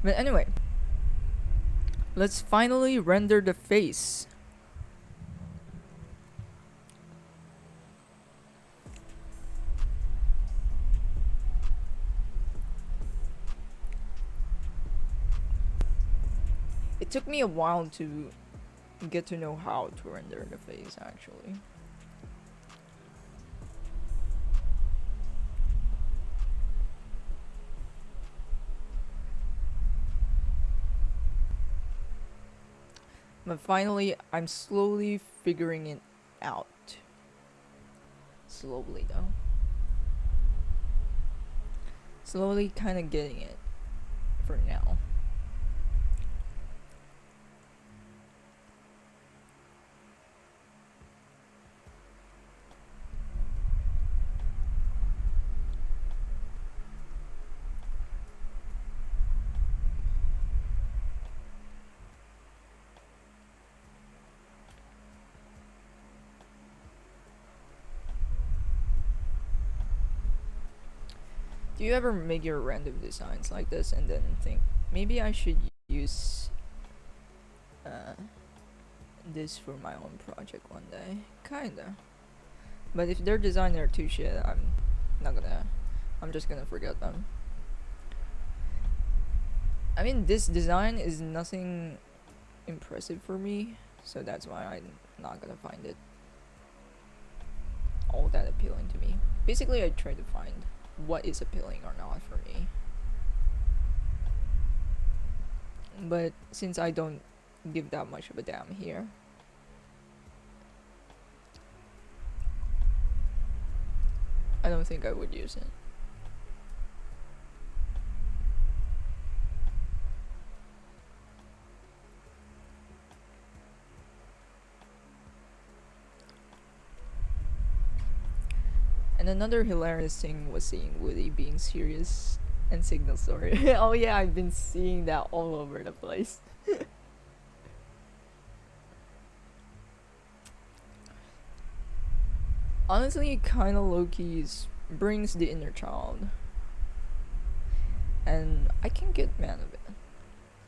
But anyway, let's finally render the face. It took me a while to get to know how to render the face actually. But finally, I'm slowly figuring it out. Slowly though. Slowly kind of getting it for now. Do you ever make your random designs like this and then think maybe I should use this for my own project one day? Kinda. But if their designs are too shit, I'm just gonna forget them. I mean, this design is nothing impressive for me, so that's why I'm not gonna find it all that appealing to me. Basically, I try to find what is appealing or not for me. But since I don't give that much of a damn here, I don't think I would use it. And another hilarious thing was seeing Woody being serious and Signal Story. Oh yeah, I've been seeing that all over the place. Honestly, kinda low-key brings the inner child. And I can get mad of it.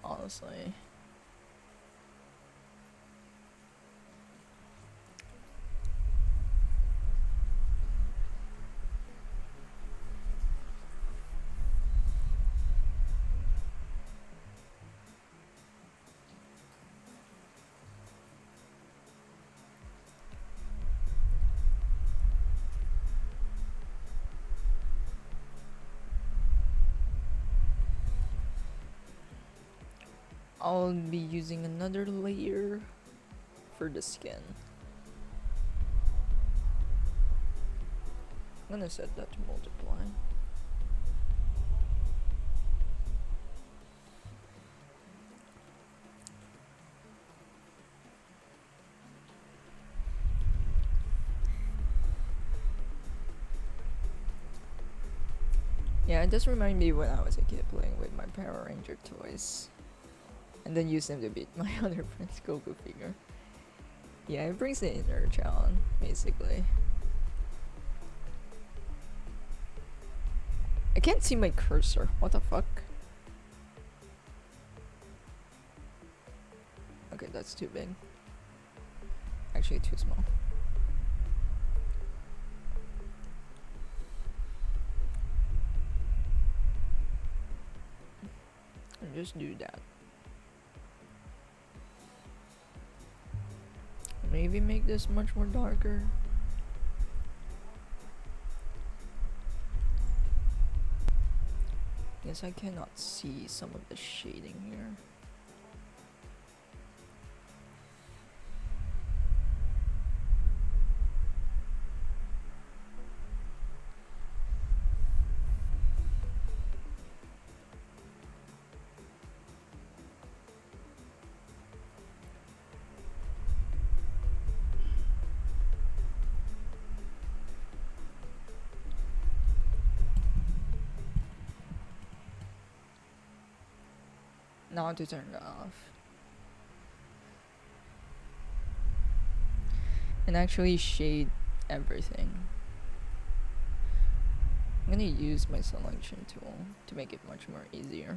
Honestly. I'll be using another layer for the skin. I'm gonna set that to multiply. Yeah, it does remind me when I was a kid playing with my Power Ranger toys. And then use them to beat my other friend's Goku figure. Yeah, it brings the inner child, basically. I can't see my cursor. What the fuck? Okay, that's too big. actually too small. And just do that. Maybe make this much more darker. Yes, I cannot see some of the shading here. Now to turn it off. And actually shade everything. I'm gonna use my selection tool to make it much more easier.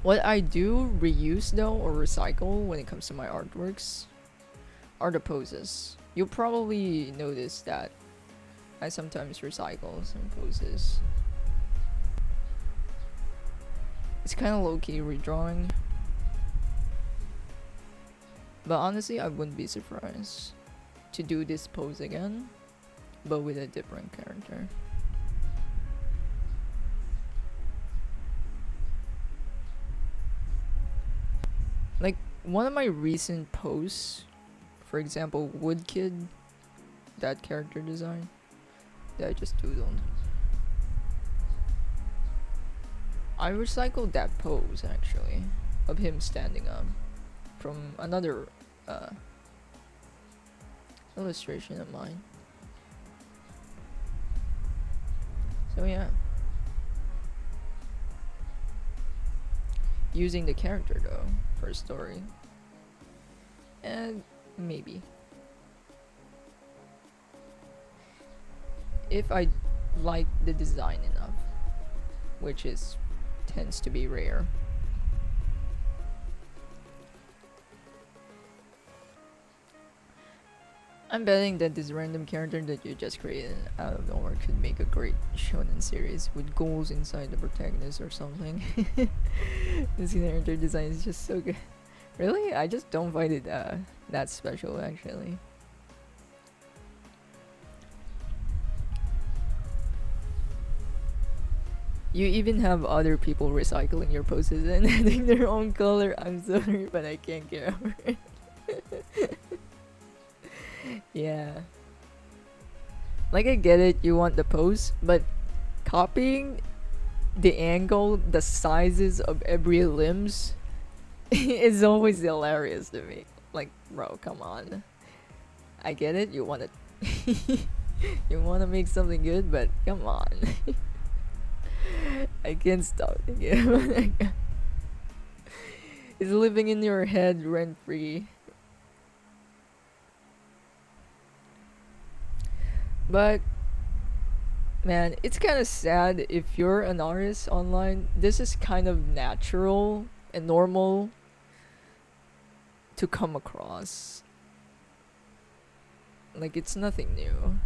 What I do reuse though, or recycle when it comes to my artworks, are the poses. You'll probably notice that I sometimes recycle some poses. It's kind of low-key redrawing. But honestly, I wouldn't be surprised to do this pose again, but with a different character. Like, one of my recent posts, for example, Woodkid, that character design that I just doodled. I recycled that pose, actually, of him standing up from another illustration of mine. So yeah. Using the character though for a story. And maybe. If I like the design enough, which is tends to be rare. I'm betting that this random character that you just created out of nowhere could make a great shonen series with goals inside the protagonist or something. This character design is just so good. Really? I just don't find it that special actually. You even have other people recycling your poses and adding their own color. I'm sorry, but I can't get over it. Yeah. Like, I get it, you want the pose, but copying the angle, the sizes of every limbs is always hilarious to me. Like, bro, come on. I get it, you wanna you wanna make something good, but come on. I can't stop thinking. It's living in your head rent free. But man, it's kind of sad if you're an artist online. This is kind of natural and normal to come across. Like, it's nothing new.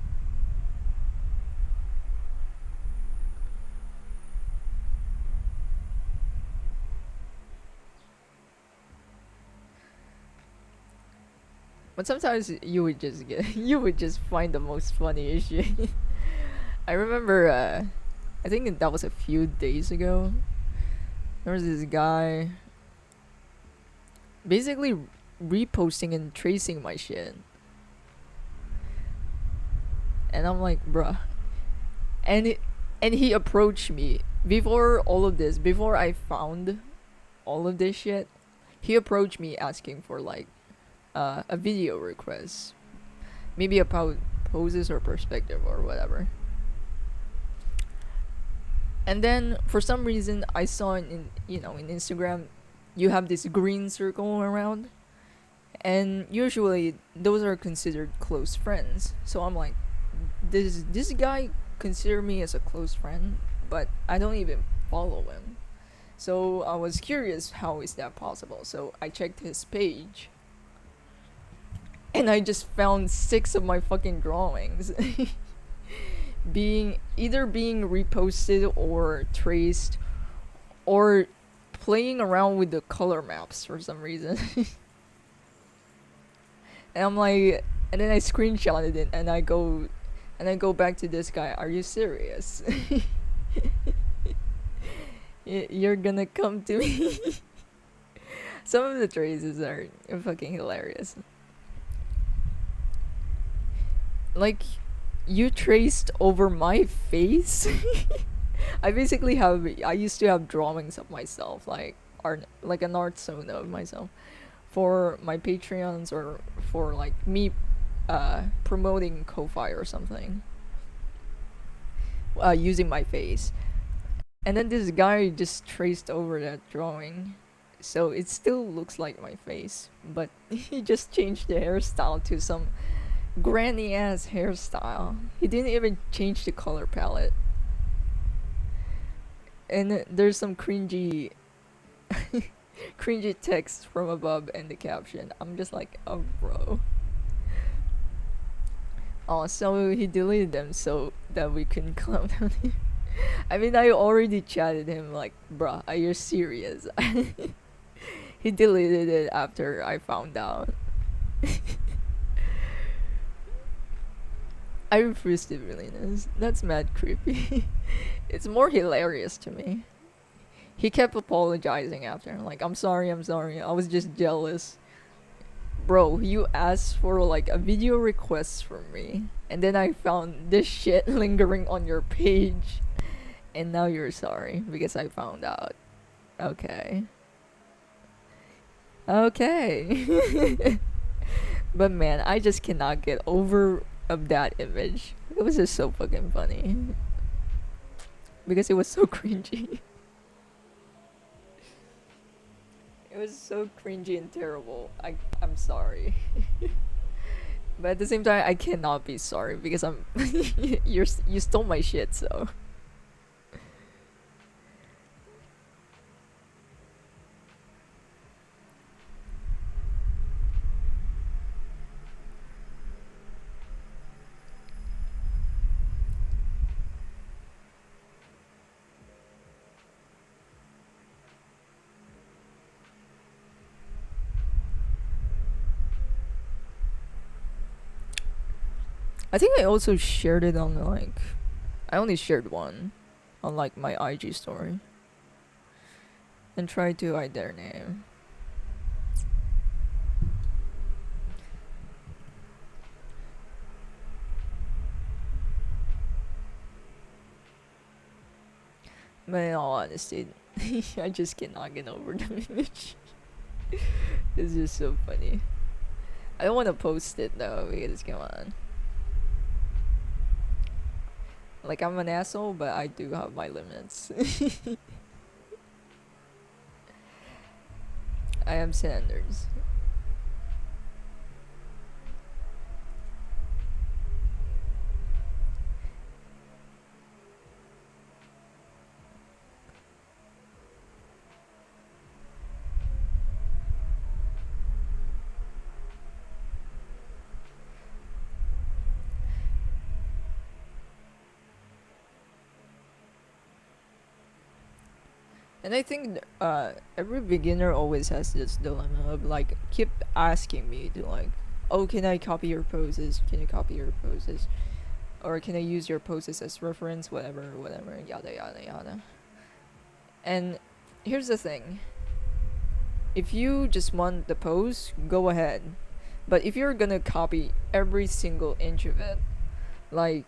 But sometimes you would just find the most funny issue. I remember I think that was a few days ago. There was this guy basically reposting and tracing my shit. And I'm like, bruh. And he approached me before all of this, before I found all of this shit. He approached me asking for like a video request, maybe about poses or perspective or whatever. And then for some reason I saw in in Instagram, you have this green circle around, and usually those are considered close friends. So I'm like, this guy consider me as a close friend, but I don't even follow him. So I was curious, how is that possible? So I checked his page, and I just found 6 of my fucking drawings being reposted or traced or playing around with the color maps for some reason. And I'm like, and then I screenshotted it, and I go back to this guy. Are you serious? You're gonna come to me? Some of the traces are fucking hilarious. Like, you traced over my face? I used to have drawings of myself, like art, like an art zone of myself for my Patreons, or for like me promoting Ko-Fi or something, using my face. And then this guy just traced over that drawing, so it still looks like my face, but he just changed the hairstyle to some granny ass hairstyle. He didn't even change the color palette. And there's some cringy cringy text from above in the caption. I'm just like, oh bro. Oh, so he deleted them so that we couldn't clown on him. I mean, I already chatted him like, bruh, are you serious? He deleted it after I found out. I refuse to believe this. That's mad creepy. It's more hilarious to me. He kept apologizing after. Like, I'm sorry, I was just jealous. Bro, you asked for like a video request from me, and then I found this shit lingering on your page, and now you're sorry because I found out. Okay. Okay. But man, I just cannot get over of that image. It was just so fucking funny. Because it was so cringy. It was so cringy and terrible. I'm sorry. But at the same time, I cannot be sorry because I'm you stole my shit, so. I think I also shared it on like, I only shared one on like my IG story and tried to hide their name. But in all honesty, I just cannot get over the image. It's just so funny. I don't want to post it though because come on. Like, I'm an asshole, but I do have my limits. I am Sanders. And I think every beginner always has this dilemma of like keep asking me to like, oh, can I copy your poses? Can you copy your poses? or can I use your poses as reference, whatever, yada yada yada. And here's the thing. If you just want the pose, go ahead. But if you're gonna copy every single inch of it, like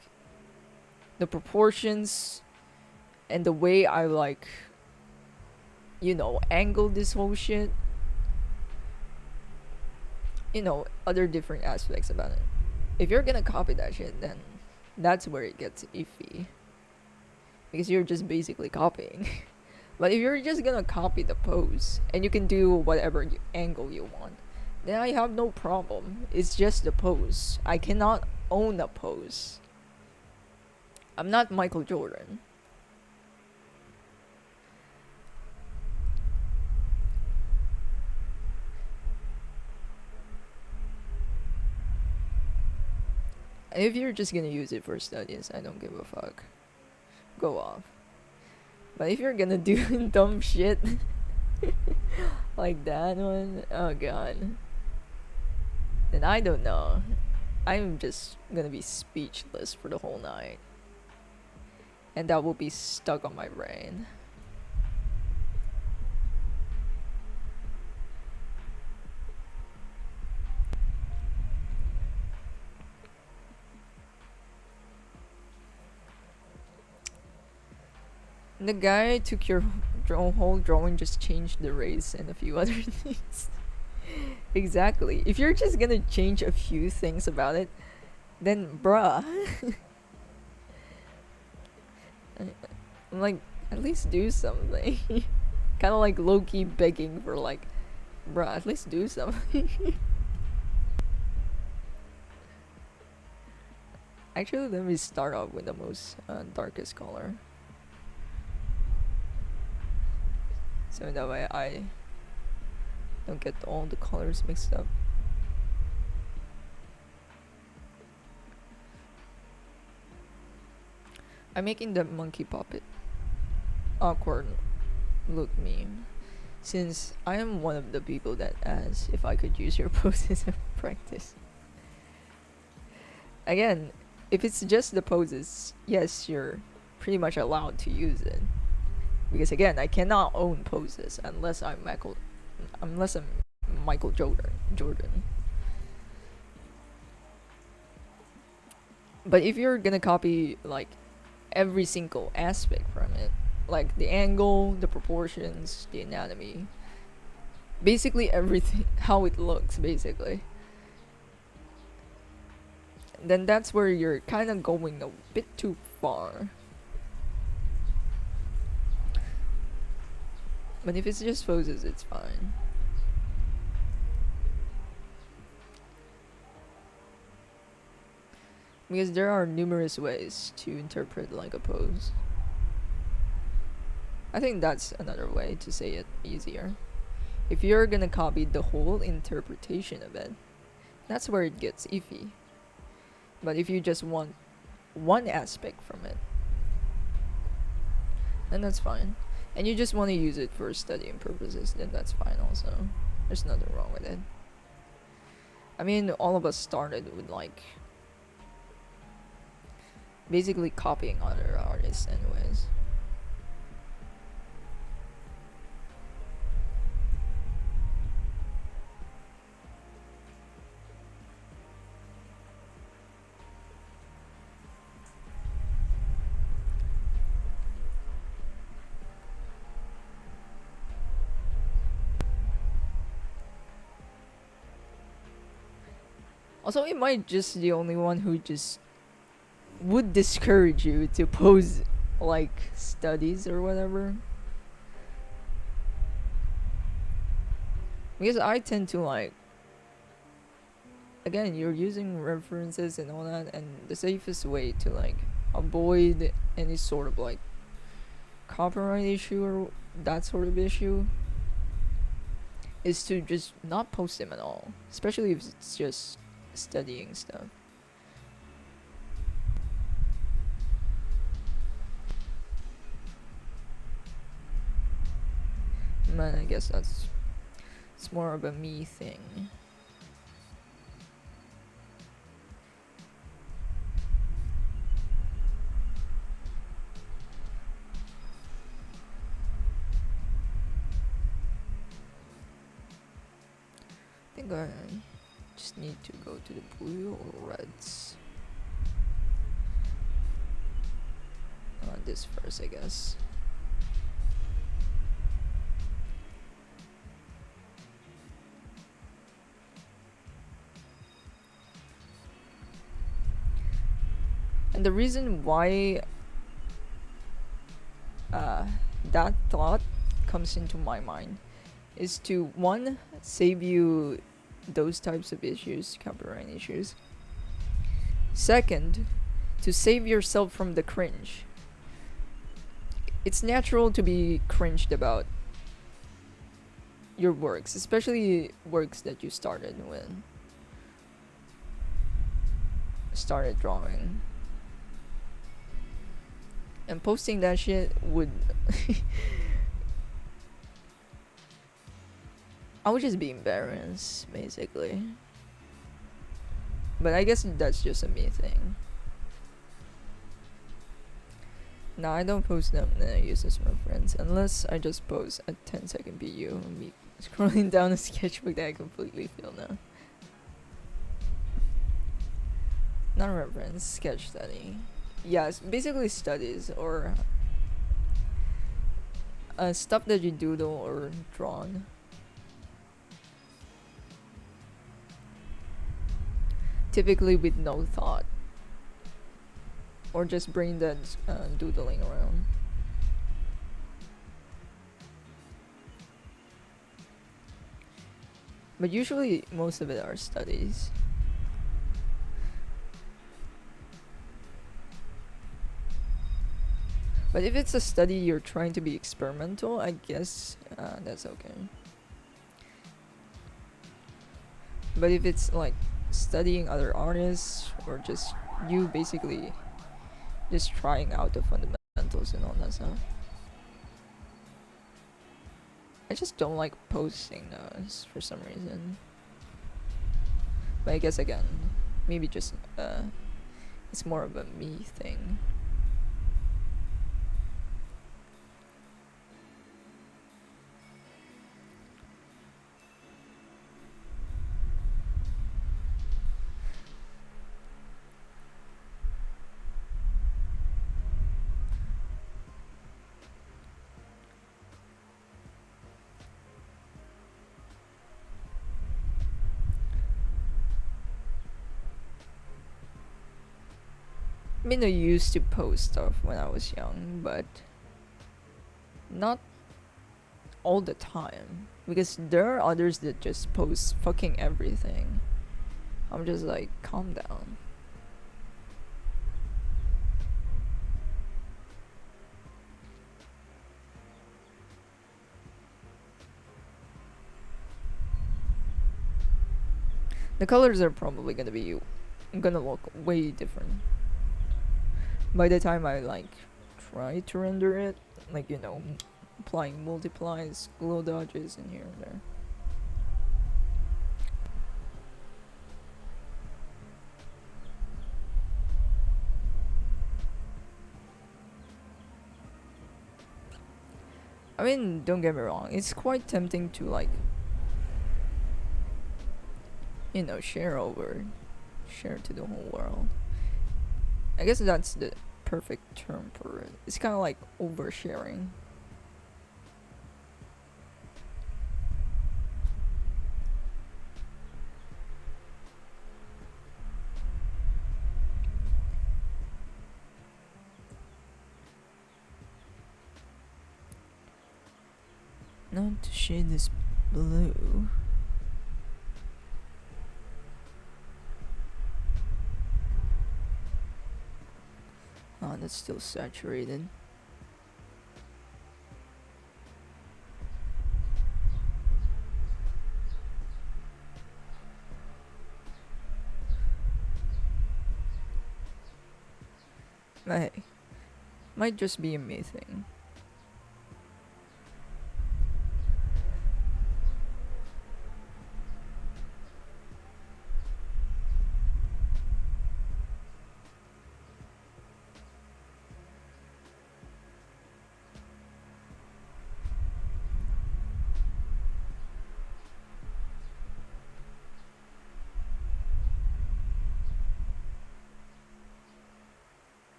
the proportions and the way I like, angle this whole shit, other different aspects about it. If you're gonna copy that shit, then that's where it gets iffy. Because you're just basically copying. But if you're just gonna copy the pose and you can do whatever angle you want, then I have no problem. It's just the pose. I cannot own a pose. I'm not Michael Jordan. And if you're just gonna use it for studies, I don't give a fuck. Go off. But if you're gonna do dumb shit like that one, oh god, then I don't know. I'm just gonna be speechless for the whole night. And that will be stuck on my brain. The guy took your whole drawing, just changed the race and a few other things. Exactly. If you're just gonna change a few things about it, then bruh. Like, at least do something. Kind of like low-key begging for like, bruh, at least do something. Actually, let me start off with the most darkest color. So that way I don't get all the colors mixed up. I'm making the monkey puppet awkward look meme, since I am one of the people that asks if I could use your poses in practice. Again, if it's just the poses, yes, you're pretty much allowed to use it. Because again, I cannot own poses unless I'm Michael Jordan. But if you're gonna copy like every single aspect from it, like the angle, the proportions, the anatomy, basically everything, how it looks, basically, then that's where you're kind of going a bit too far. But if it's just poses, it's fine. Because there are numerous ways to interpret like a pose. I think that's another way to say it easier. If you're gonna copy the whole interpretation of it, that's where it gets iffy. But if you just want one aspect from it, then that's fine. And you just want to use it for studying purposes, then that's fine also. There's nothing wrong with it. I mean, all of us started with like basically copying other artists anyways. Also, it might just the only one who just would discourage you to pose like studies or whatever. Because I tend to like, again, you're using references and all that, and the safest way to like avoid any sort of like copyright issue or that sort of issue is to just not post them at all, especially if it's just studying stuff. Man, I guess it's more of a me thing. think I just need to go to the blue or reds. This first, I guess. And the reason why that thought comes into my mind is to, one, save you those types of issues, copyright issues. Second, to save yourself from the cringe. It's natural to be cringed about your works, especially works that you started drawing. And posting that shit would I would just be embarrassed, basically. But I guess that's just a me thing. No, I don't post them, then I use this for friends. Unless I just post a 10-second video of me scrolling down a sketchbook that I completely feel now. Not a reference, sketch study. Yes, basically studies or stuff that you doodle or drawn. Typically with no thought. Or just brain dead doodling around. But usually most of it are studies. But if it's a study you're trying to be experimental, I guess that's okay. But if it's like studying other artists or just you basically just trying out the fundamentals and all that stuff, I just don't like posting those for some reason. But I guess again, maybe just it's more of a me thing. I mean, I used to post stuff when I was young, but not all the time. Because there are others that just post fucking everything. I'm just like, calm down. The colors are probably gonna look way different by the time I like try to render it, like, you know, applying multiplies, glow dodges in here and there. I mean, don't get me wrong, it's quite tempting to like, you know, share to the whole world. I guess that's the perfect term for it. It's kind of like oversharing. Not to shade this blue. Oh, that's still saturated. But hey, might just be a me thing.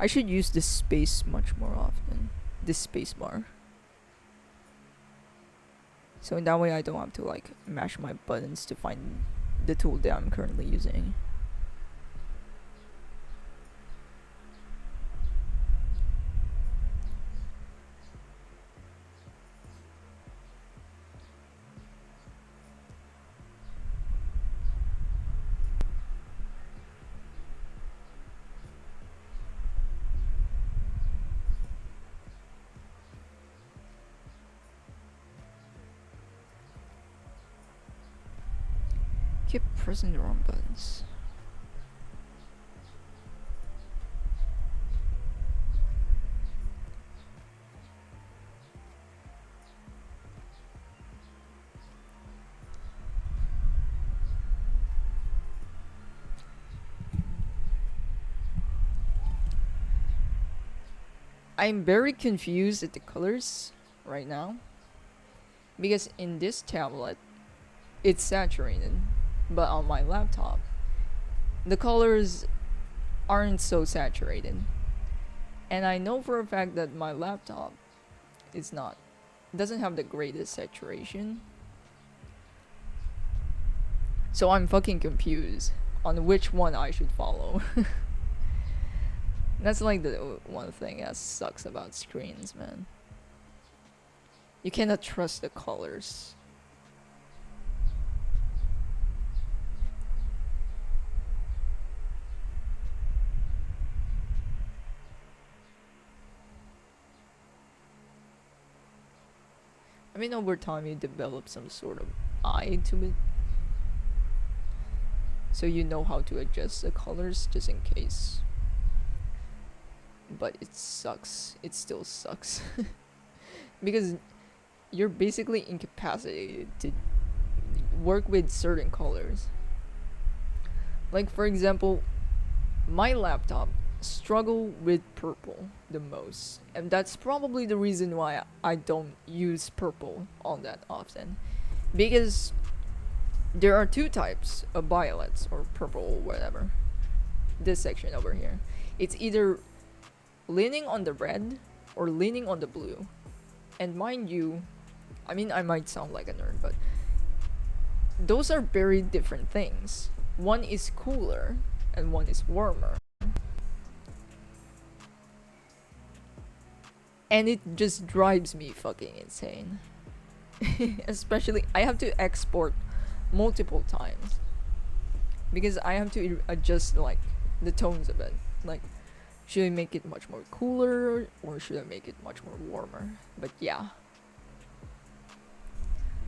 I should use this space much more often. This space bar. So in that way I don't have to like mash my buttons to find the tool that I'm currently using. Keep pressing the wrong buttons. I'm very confused at the colors right now because in this tablet it's saturated, but on my laptop the colors aren't so saturated. And I know for a fact that my laptop is not doesn't have the greatest saturation. So I'm fucking confused on which one I should follow. That's like the one thing that sucks about screens, man. You cannot trust the colors. I mean, over time you develop some sort of eye to it. So you know how to adjust the colors just in case. But it sucks. It still sucks. Because you're basically incapacitated to work with certain colors. Like for example, my laptop struggle with purple the most, and that's probably the reason why I don't use purple all that often, because there are two types of violets or purple or whatever. This section over here, it's either leaning on the red or leaning on the blue. And mind you, I mean, I might sound like a nerd, but those are very different things. One is cooler and one is warmer. And it just drives me fucking insane. Especially, I have to export multiple times because I have to adjust like the tones of it. Like, should I make it much more cooler or should I make it much more warmer? But yeah.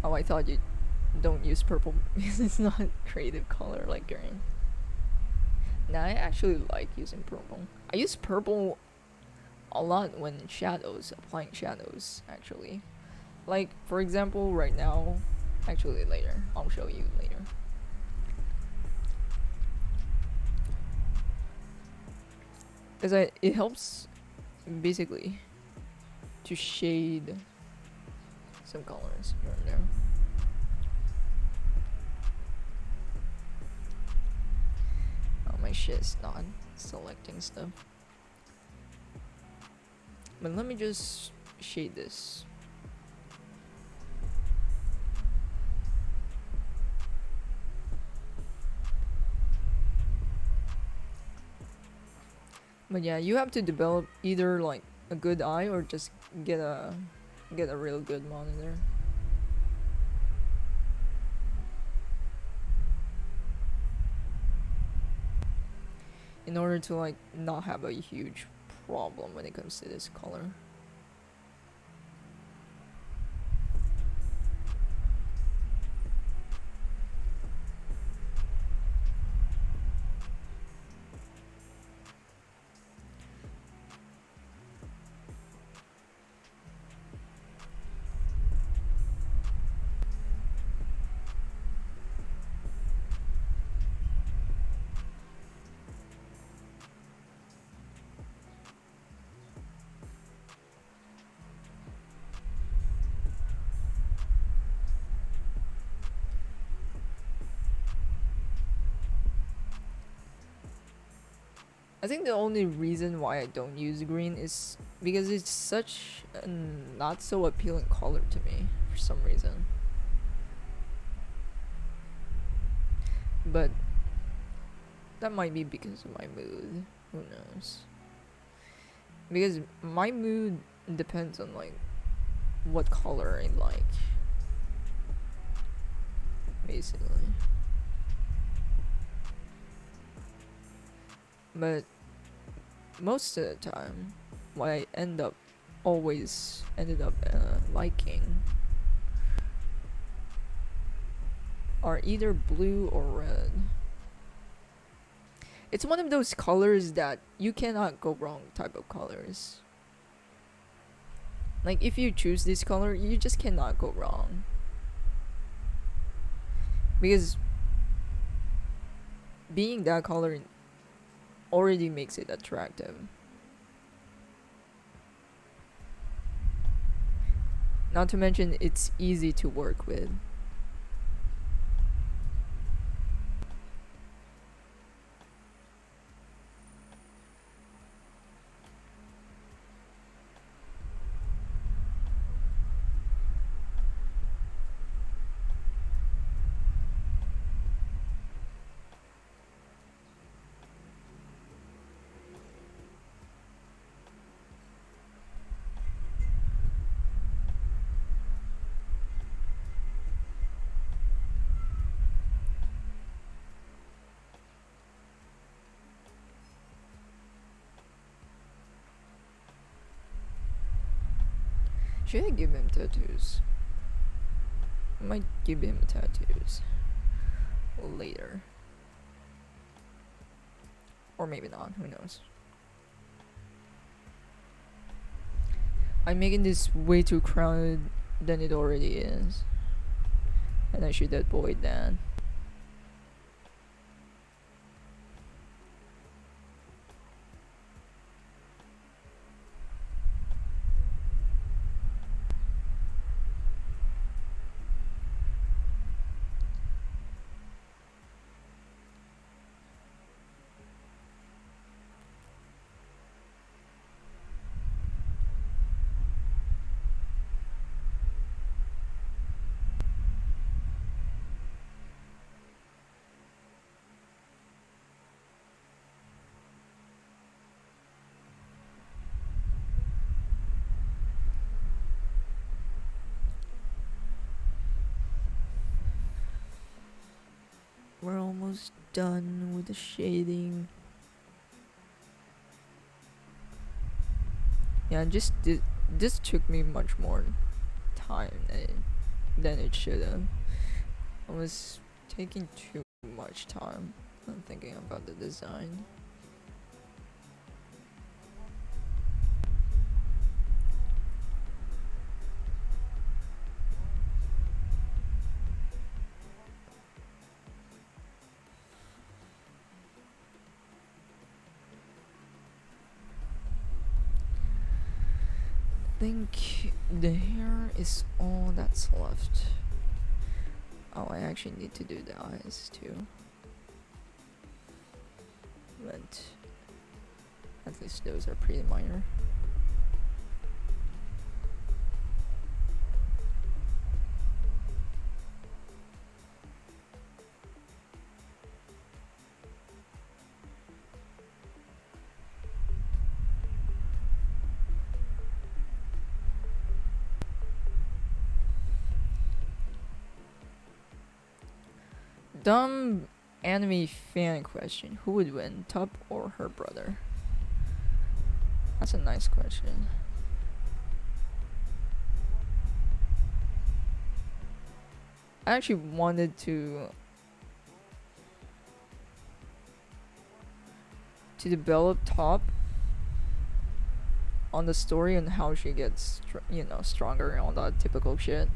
Oh, I thought you don't use purple because it's not a creative color like green. Nah, I actually like using purple. I use purple a lot when applying shadows, actually. Like, for example, right now, actually later, I'll show you later. Because it helps, basically, to shade some colors here and there. Oh, my shit is not selecting stuff. But let me just shade this. But yeah, you have to develop either like a good eye or just get a real good monitor. In order to like not have a huge problem when it comes to this color. I think the only reason why I don't use green is because it's such a not so appealing color to me for some reason. But that might be because of my mood. Who knows? Because my mood depends on like what color I like. Basically. But most of the time, what I ended up liking are either blue or red. It's one of those colors that you cannot go wrong type of colors. Like if you choose this color, you just cannot go wrong. Because being that color already makes it attractive. Not to mention it's easy to work with. Should I give him tattoos? I might give him tattoos later. Or maybe not, who knows. I'm making this way too crowded than it already is. And I should avoid that. We're almost done with the shading. Yeah, this took me much more time than it should have. I was taking too much time on thinking about the design. I think the hair is all that's left. Oh, I actually need to do the eyes too. But at least those are pretty minor. Dumb anime fan question. Who would win, Top or her brother? That's a nice question. I actually wanted to develop Top on the story and how she gets stronger and all that typical shit.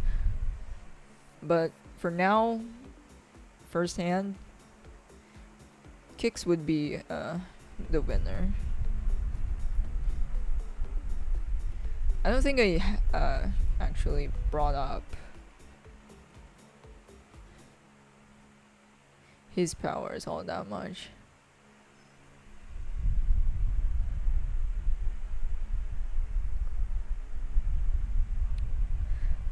But for now, firsthand, Kicks would be the winner. I don't think I actually brought up his powers all that much.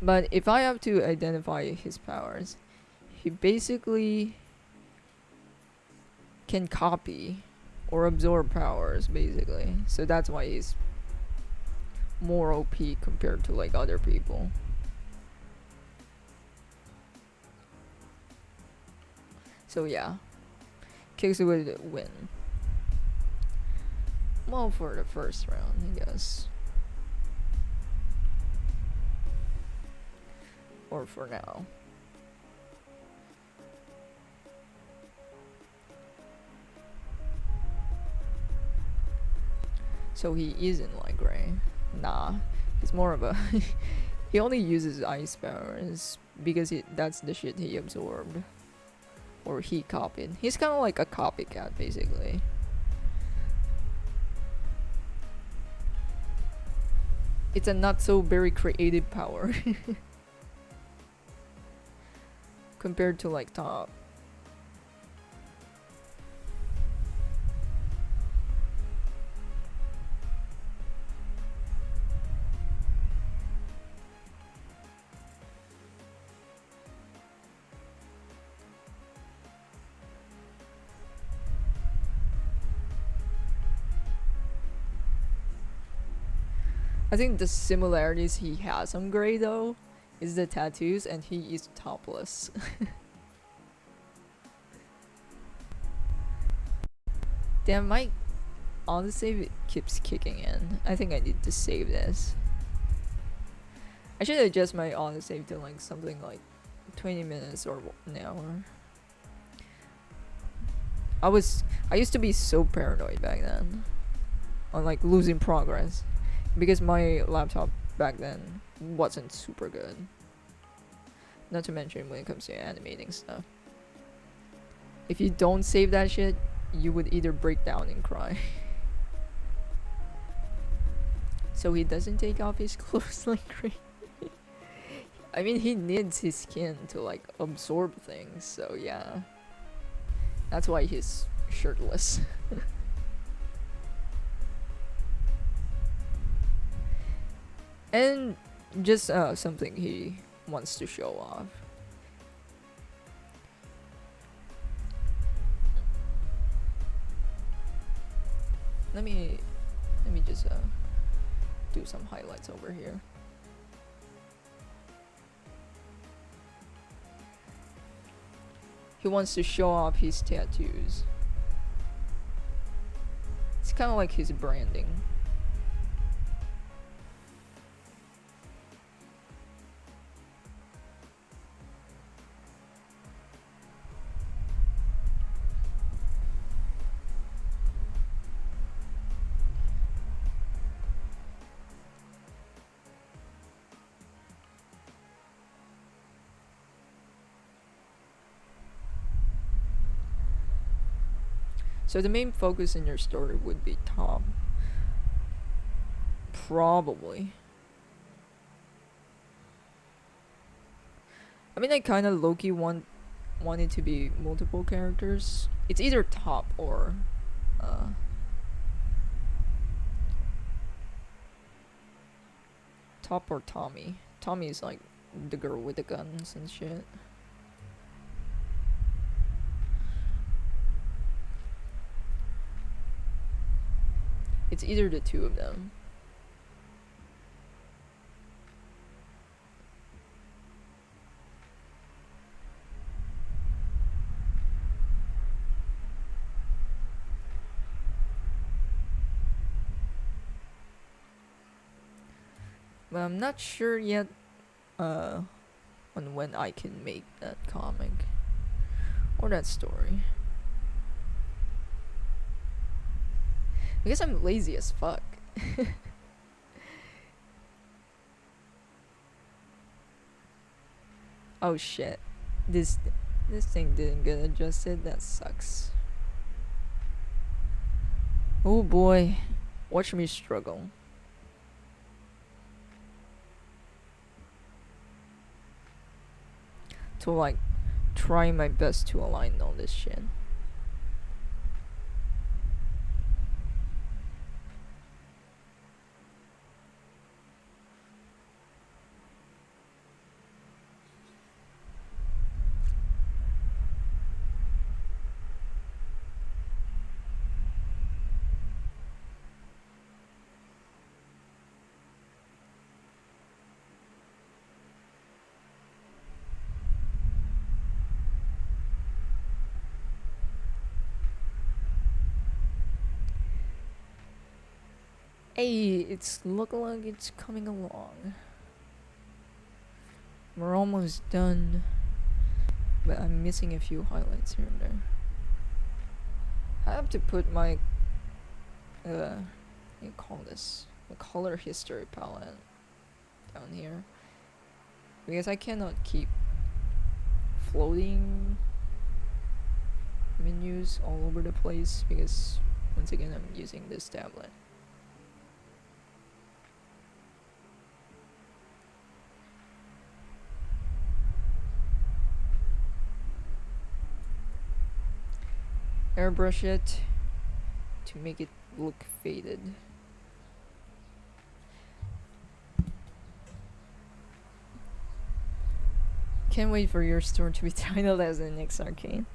But if I have to identify his powers, he basically can copy or absorb powers, basically. So that's why he's more OP compared to like other people. So yeah, Kicks would win. Well, for the first round, I guess. Or for now. So he isn't like Gray. Nah, he's more of a. He only uses ice powers because that's the shit he absorbed. Or he copied. He's kind of like a copycat, basically. It's a not so very creative power. Compared to like Top. I think the similarities he has on Gray though is the tattoos, and he is topless. Damn, my autosave keeps kicking in. I think I need to save this. I should adjust my autosave to like something like 20 minutes or an hour. I used to be so paranoid back then on like losing progress because my laptop back then wasn't super good. Not to mention when it comes to animating stuff. If you don't save that shit, you would either break down and cry. So he doesn't take off his clothes like Gray. I mean, he needs his skin to like absorb things, so yeah. That's why he's shirtless. And just something he wants to show off. Let me just do some highlights over here. He wants to show off his tattoos. It's kind of like his branding. So the main focus in your story would be Tom. Probably. I mean, I kind of low-key want it to be multiple characters. It's either Top or Top or Tommy. Tommy is like the girl with the guns and shit. It's either the two of them. But I'm not sure yet on when I can make that comic or that story. I guess I'm lazy as fuck. Oh shit. This thing didn't get adjusted. That sucks. Oh boy. Watch me struggle. To like try my best to align all this shit. Hey, it's looking like it's coming along. We're almost done, but I'm missing a few highlights here and there. I have to put my what do you call this? The color history palette down here, because I cannot keep floating menus all over the place, because once again I'm using this tablet. Airbrush it to make it look faded. Can't wait for your store to be titled as the next Arcane.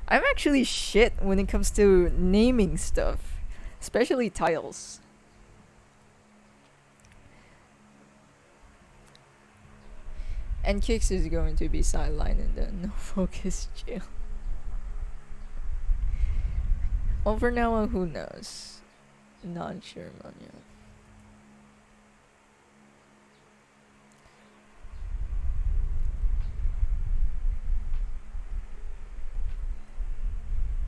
I'm actually shit when it comes to naming stuff, especially titles. And Kix is going to be sidelined in the no focus jail. Well, for now, who knows? Not sure, man. Yeah.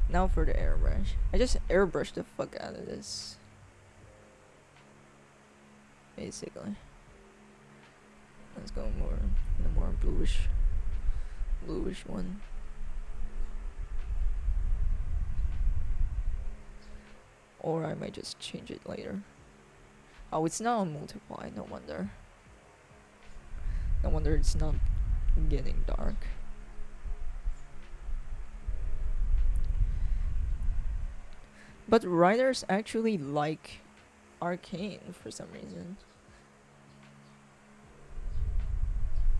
Now for the airbrush. I just airbrushed the fuck out of this. Basically. Let's go the more bluish one. Or I might just change it later. Oh, it's not on multiply, no wonder. No wonder it's not getting dark. But writers actually like Arcane for some reason.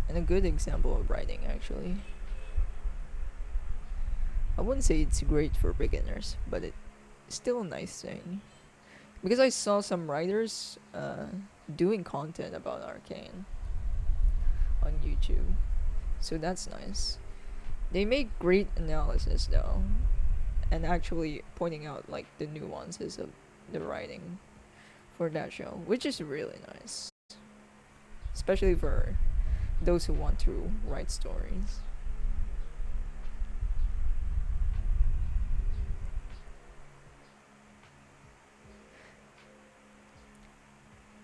And a good example of writing, actually. I wouldn't say it's great for beginners, but it's still a nice thing. Because I saw some writers doing content about Arcane on YouTube. So that's nice. They make great analysis though, and actually pointing out like the nuances of the writing for that show, which is really nice. Especially for those who want to write stories.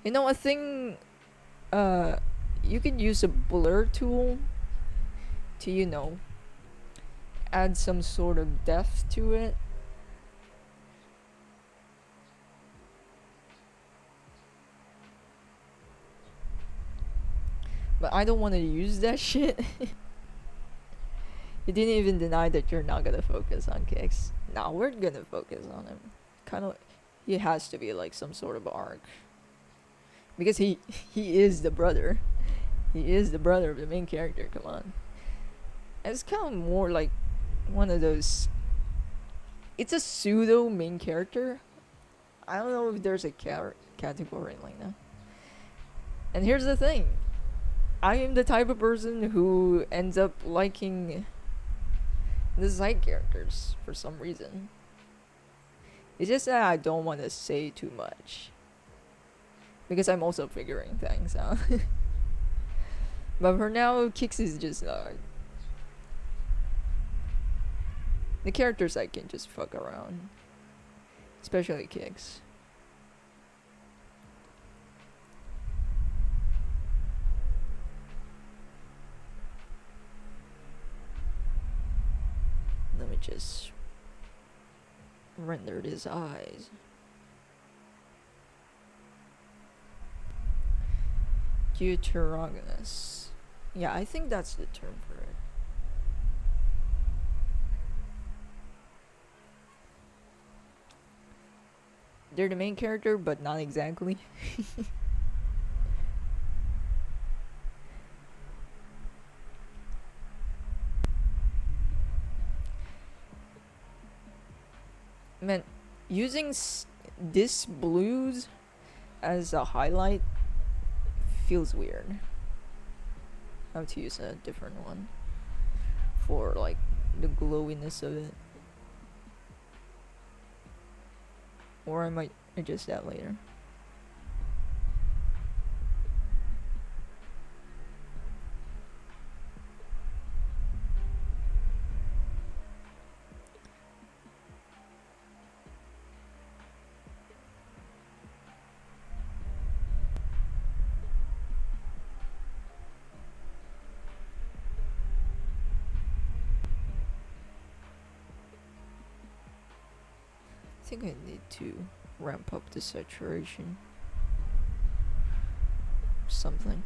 You know, a thing, you could use a blur tool to, you know, add some sort of depth to it. But I don't want to use that shit. You didn't even deny that you're not gonna focus on Kix. Now we're gonna focus on him. Kind of, he has to be like some sort of arc. Because he is the brother. He is the brother of the main character, come on. And it's kind of more like one of those... It's a pseudo main character. I don't know if there's a category like that. And here's the thing. I am the type of person who ends up liking the side characters for some reason. It's just that I don't want to say too much. Because I'm also figuring things out. But for now, Kix is just the characters I can just fuck around. Especially Kix. Let me just render his eyes. Deuterogonus. Yeah, I think that's the term for it. They're the main character, but not exactly. Man, using this blues as a highlight feels weird. I have to use a different one for like the glowiness of it. Or I might adjust that later. think I need to ramp up the saturation. Something.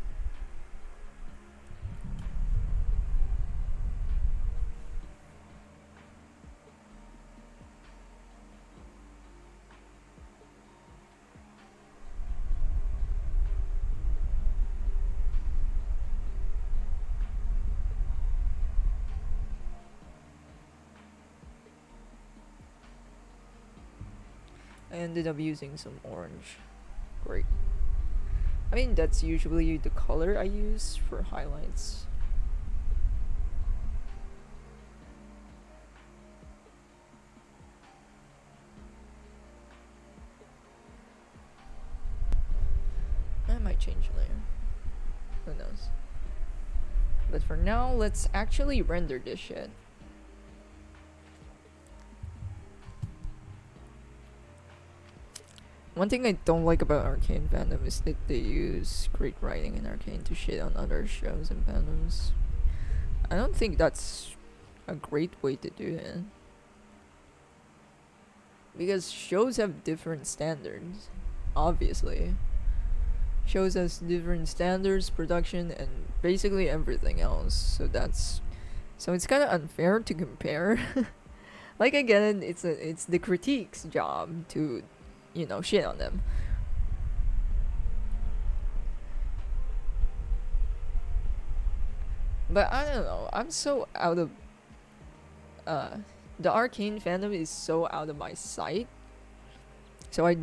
I ended up using some orange. Great. I mean, that's usually the color I use for highlights. I might change later. Who knows? But for now, let's actually render this shit. One thing I don't like about Arcane fandom is that they use great writing in Arcane to shit on other shows and fandoms. I don't think that's a great way to do it. Because shows have different standards, obviously. Shows has different standards, production, and basically everything else. So it's kind of unfair to compare. Like again, it's the critique's job to, shit on them. But I don't know. I'm so out of the Arcane fandom is so out of my sight. So I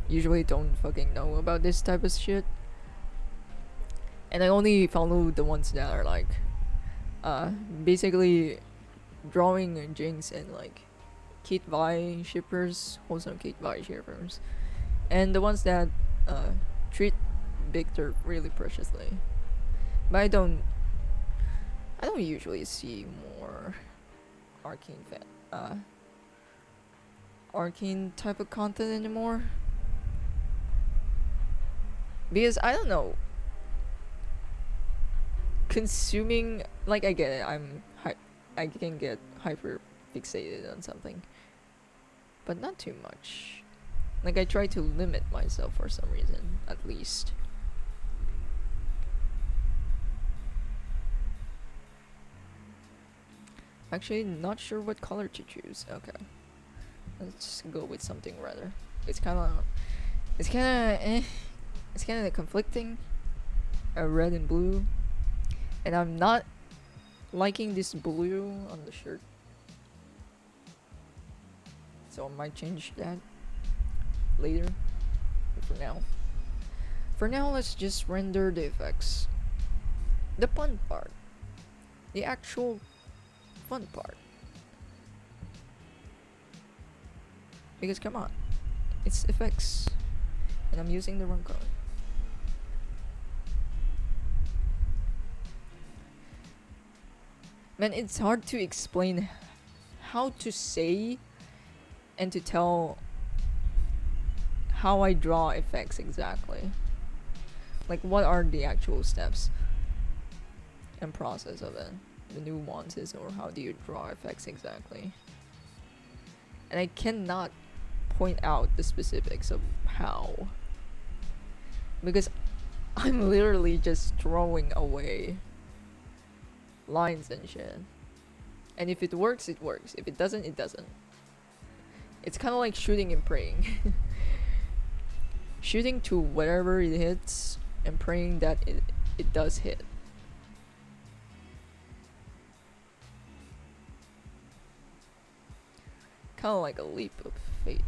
usually don't fucking know about this type of shit. And I only follow the ones that are like basically drawing Jinx and like Kate Vi shippers, wholesome Kate Vi shippers. And the ones that treat Victor really preciously. But I don't usually see more Arcane type of content anymore. Because I don't know, consuming, like, I get it, I can get hyper fixated on something, but not too much. Like, I try to limit myself for some reason, at least. Actually, not sure what color to choose. Okay, let's go with something rather. It's kind of conflicting. Red and blue, and I'm not liking this blue on the shirt, so I might change that later. But for now, let's just render the effects. The fun part, the actual fun part. Because come on, it's effects, and I'm using the wrong color. Man, it's hard to explain how to say and to tell how I draw effects exactly. Like, what are the actual steps and process of it, the nuances, or how do you draw effects exactly. And I cannot point out the specifics of how, because I'm literally just throwing away lines and shit. And if it works, it works. If it doesn't, it doesn't. It's kind of like shooting and praying. Shooting to whatever it hits and praying that it does hit. Kind of like a leap of fate.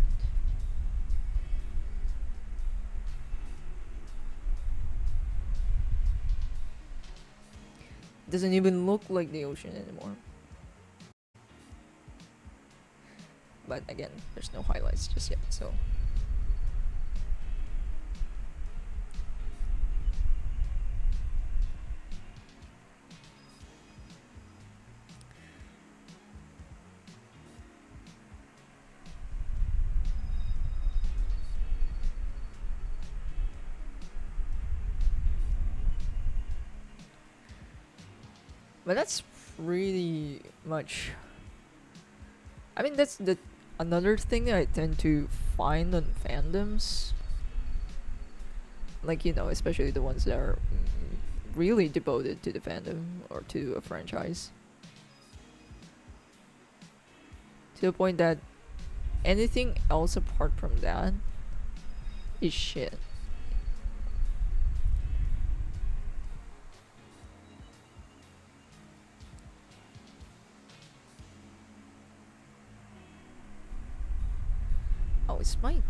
Doesn't even look like the ocean anymore. But again, there's no highlights just yet, so. But that's really much. I mean, that's the Another thing that I tend to find on fandoms, like, especially the ones that are really devoted to the fandom or to a franchise, to the point that anything else apart from that is shit. Oh, it's mine.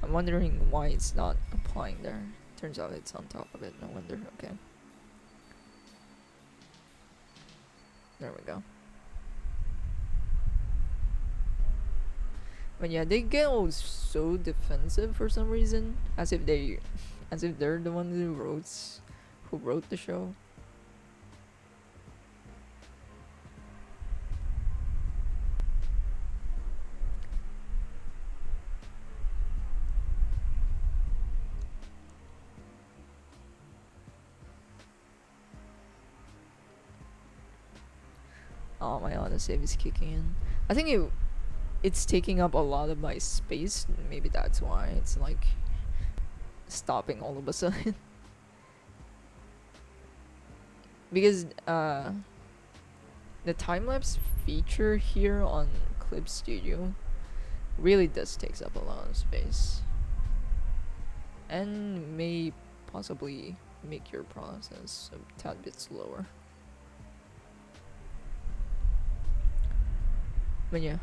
I'm wondering why it's not applying there. Turns out it's on top of it. No wonder. Okay. There we go. But yeah, they get all so defensive for some reason, as if they're the ones who wrote the show. Oh, my autosave is kicking in. I think it's taking up a lot of my space. Maybe that's why it's like stopping all of a sudden. Because the time lapse feature here on Clip Studio really does takes up a lot of space, and may possibly make your process a tad bit slower. But yeah.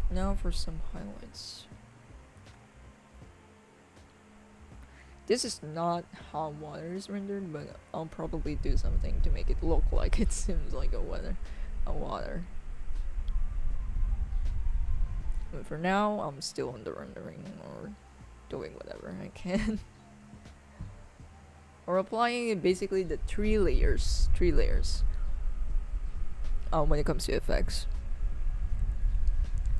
Now for some highlights. This is not how water is rendered, but I'll probably do something to make it look like it seems like a water. But for now, I'm still on the rendering or doing whatever I can. Or applying basically the three layers when it comes to effects.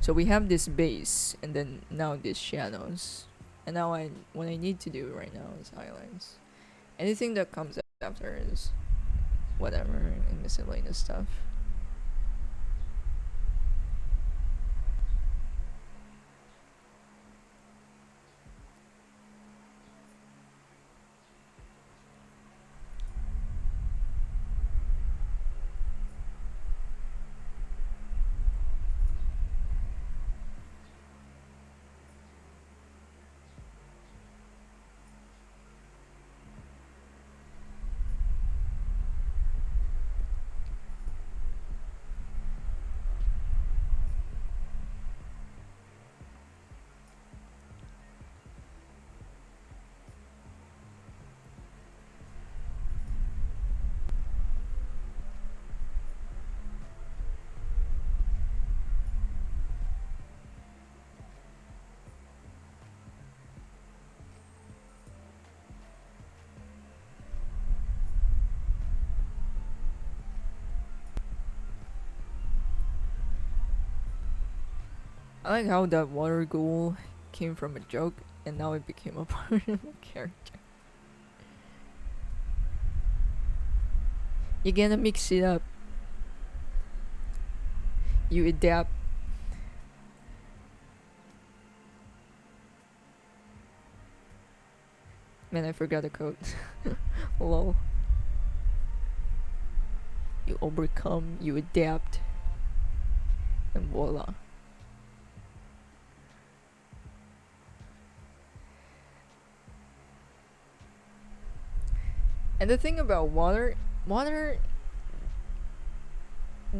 So we have this base, and then now these shadows. And now what I need to do right now is highlights. Anything that comes after is whatever, and miscellaneous stuff. I like how that water ghoul came from a joke and now it became a part of a character. You gotta mix it up. You adapt. Man, I forgot the code. Lol. You overcome, you adapt, and voila. And the thing about water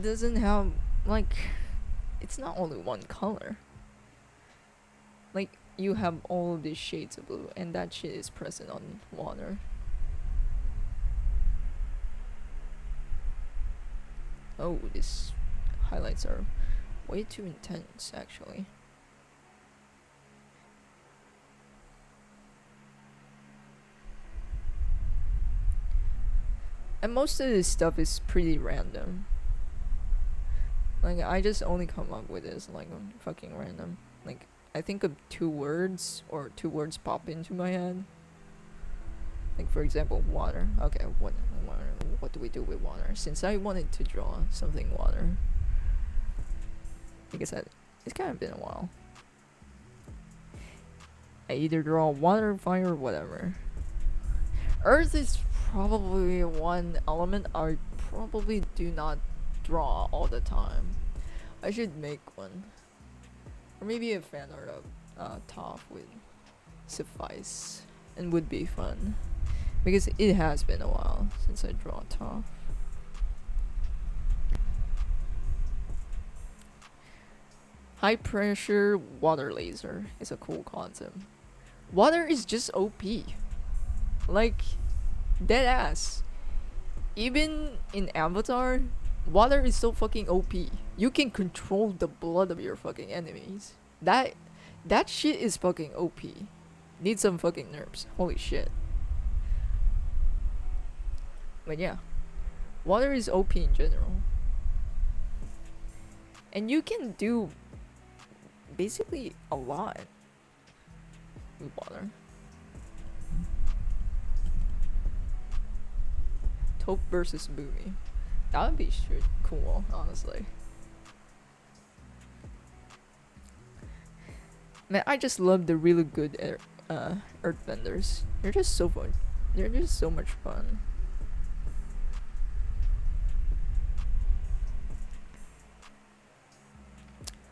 doesn't have like it's not only one color. Like you have all of these shades of blue, and that shit is present on water. Oh, these highlights are way too intense, actually. And most of this stuff is pretty random. Like, I just only come up with this, like, fucking random. Like, I think of 2 words, or 2 words pop into my head. Like, for example, water. Okay, what do we do with water? Since I wanted to draw something water, like I said, it's kind of been a while. I either draw water, fire, whatever. Earth is probably one element I probably do not draw all the time. I should make one. Or maybe a fan art of Toph would suffice and would be fun. Because it has been a while since I draw Toph. High pressure water laser is a cool concept. Water is just OP. Like, dead ass. Even in Avatar, water is so fucking OP. You can control the blood of your fucking enemies. That shit is fucking OP. Need some fucking nerfs. Holy shit. But yeah, water is OP in general. And you can do basically a lot with water. Toph versus Boomy. That would be shit cool, honestly. Man, I just love the really good earthbenders. They're just so fun. They're just so much fun.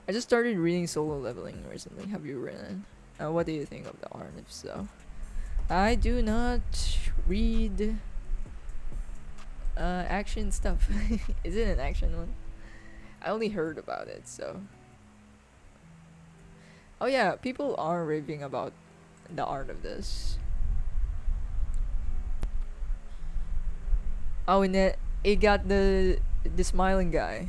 I just started reading Solo Leveling recently. Have you read it? What do you think of the art, if so? I do not read action stuff. Is it an action one? I only heard about it, so. Oh yeah, people are raving about the art of this. Oh, and it got the smiling guy.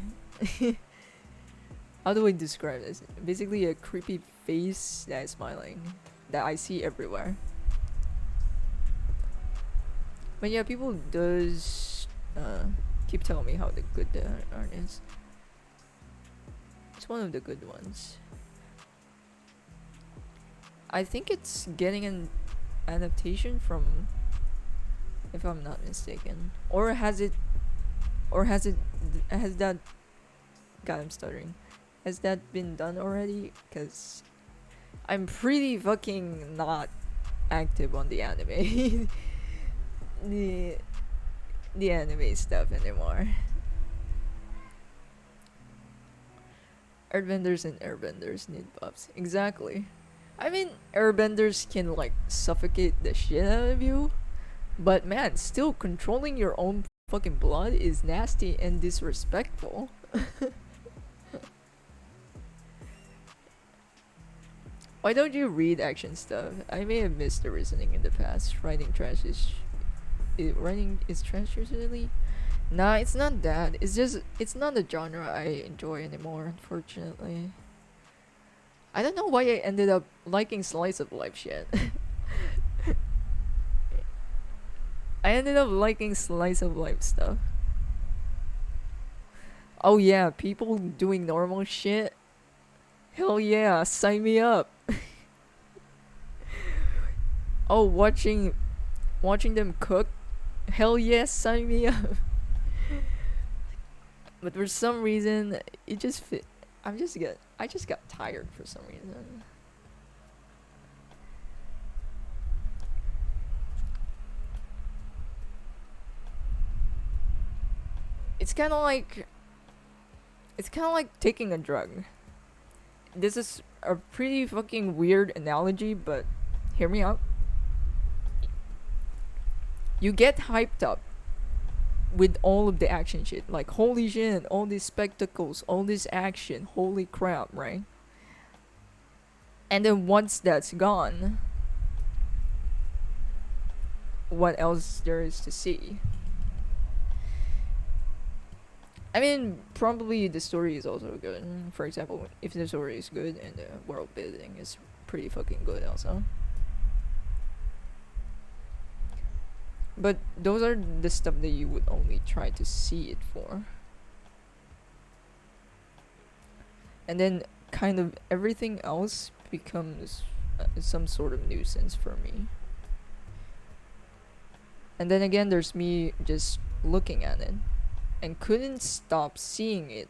How do I describe this? Basically a creepy face that is smiling that I see everywhere. But yeah, people does keep telling me how good the art is. It's one of the good ones. I think it's getting an adaptation from, if I'm not mistaken, or has that? God, I'm stuttering. Has that been done already? Because I'm pretty fucking not active on the anime. the anime stuff anymore. Earthbenders and airbenders need buffs. Exactly. I mean, airbenders can like suffocate the shit out of you, but man, still controlling your own fucking blood is nasty and disrespectful. Why don't you read action stuff? I may have missed the reasoning in the past. Writing trash is trash usually? Nah, it's not that. It's just it's not the genre I enjoy anymore, unfortunately. I don't know why I ended up liking slice of life shit. I ended up liking slice of life stuff. Oh yeah, people doing normal shit. Hell yeah, sign me up. Oh, watching them cook. Hell yes, sign me up. But for some reason, it just fit. I just got tired for some reason. It's kind of like taking a drug. This is a pretty fucking weird analogy, but hear me out. You get hyped up with all of the action shit. Like, holy shit, all these spectacles, all this action, holy crap, right? And then once that's gone, what else there is to see? I mean, probably the story is also good. For example, if the story is good and the world building is pretty fucking good also. But those are the stuff that you would only try to see it for. And then kind of everything else becomes some sort of nuisance for me. And then again, there's me just looking at it and couldn't stop seeing it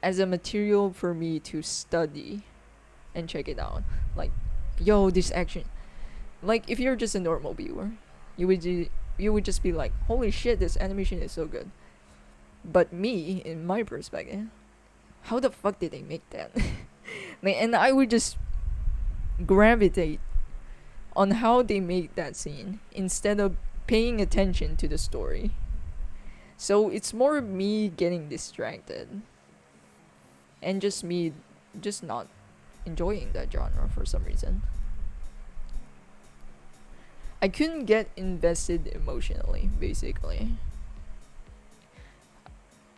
as a material for me to study and check it out. Like, yo, this action. Like, if you're just a normal viewer, you would just be like, holy shit, this animation is so good. But me, in my perspective, how the fuck did they make that? Like, and I would just gravitate on how they made that scene instead of paying attention to the story. So it's more me getting distracted and just me just not enjoying that genre for some reason. I couldn't get invested emotionally, basically.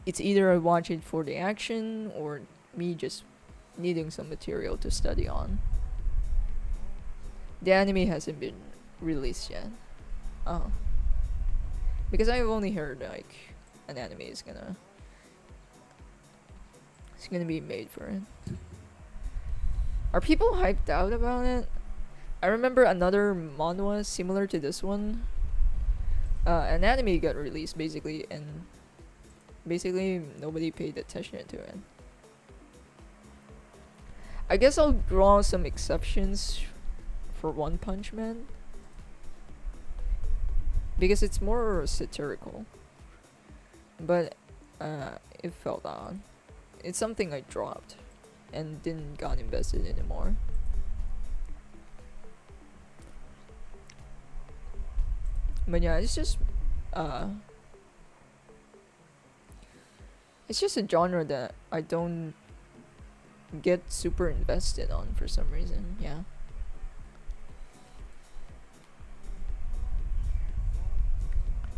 It's either I watch it for the action or me just needing some material to study on. The anime hasn't been released yet. Oh. Because I've only heard like an anime is gonna be made for it. Are people hyped out about it? I remember another manhwa similar to this one. An anime got released basically, and basically nobody paid attention to it. I guess I'll draw some exceptions for One Punch Man because it's more satirical, but it felt odd. It's something I dropped and didn't got invested anymore. But yeah, it's just a genre that I don't get super invested on for some reason. Yeah.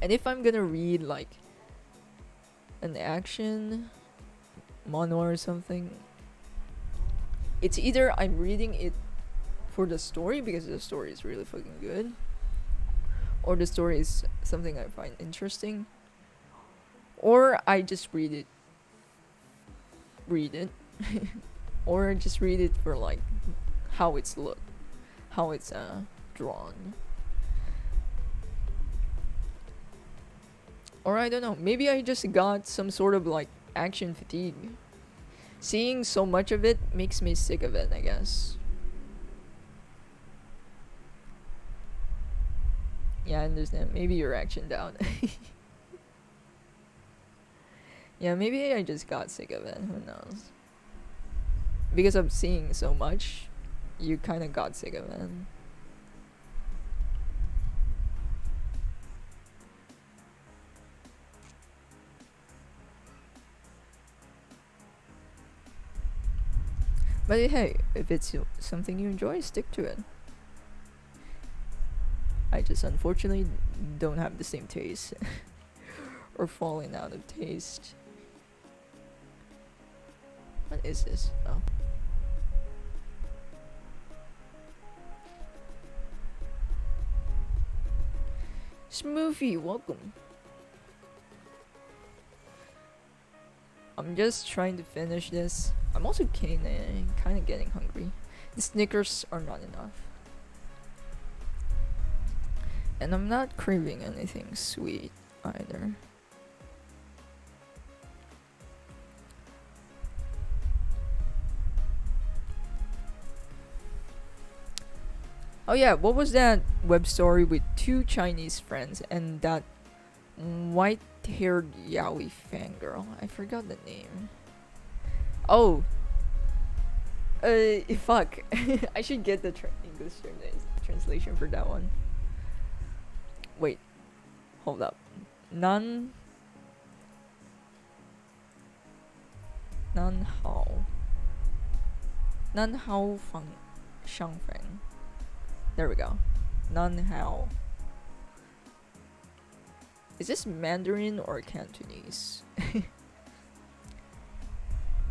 And if I'm gonna read like an action manhwa or something, it's either I'm reading it for the story because the story is really fucking good, or the story is something I find interesting, or I just read it or just read it for like how it's how it's drawn. Or I don't know, maybe I just got some sort of like action fatigue. Seeing so much of it makes me sick of it, I guess. Yeah, I understand. Maybe you're action down. Yeah, maybe I just got sick of it. Who knows? Because of seeing so much, you kind of got sick of it. But hey, if it's something you enjoy, stick to it. I just unfortunately don't have the same taste. Or falling out of taste. What is this? Oh. Smoothie, welcome. I'm just trying to finish this. I'm also kind of getting hungry. The Snickers are not enough. And I'm not craving anything sweet either. Oh yeah, what was that web story with two Chinese friends and that white-haired yaoi fangirl? I forgot the name. Oh. Fuck. I should get the English translation for that one. Wait. Hold up. Nan Nan Hao Nan Hao Fang Shangfeng. There we go. Nan Hao. Is this Mandarin or Cantonese?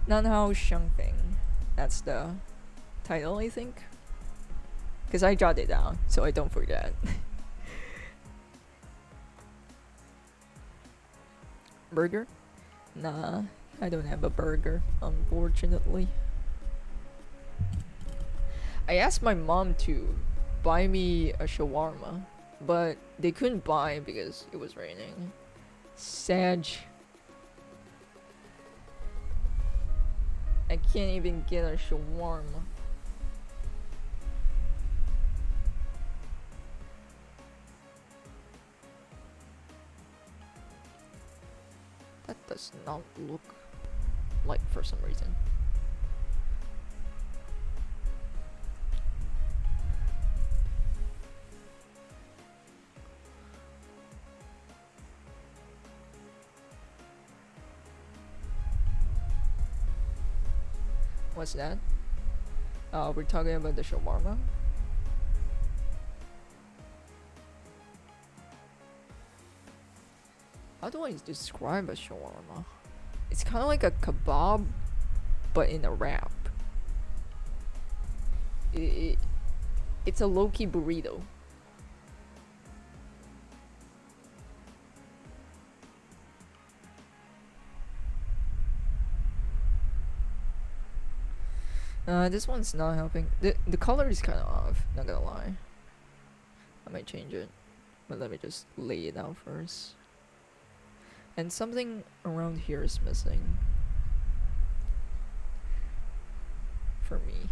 Nan Hao Shangfeng. That's the title, I think. Because I jotted it down so I don't forget. Burger? Nah, I don't have a burger, unfortunately. I asked my mom to buy me a shawarma, but they couldn't buy because it was raining. Sad. I can't even get a shawarma. That does not look like for some reason. What's that? We're talking about the shawarma. How do I describe a shawarma? It's kind of like a kebab, but in a wrap. It's a low-key burrito. This one's not helping. The color is kind of off, not gonna lie. I might change it, but let me just lay it out first. And something around here is missing. For me.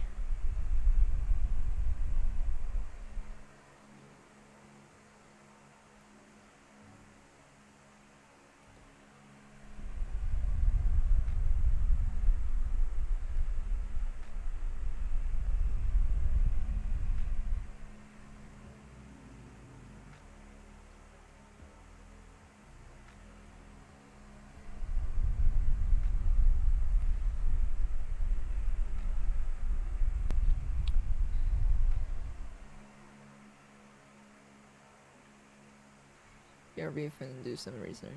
BRB and do some research.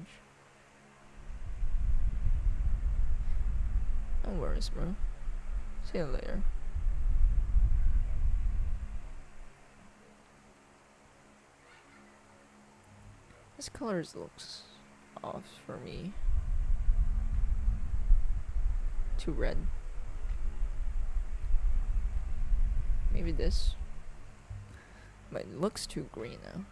No worries, bro. See you later. This color looks off for me. Too red. Maybe this. But it looks too green now.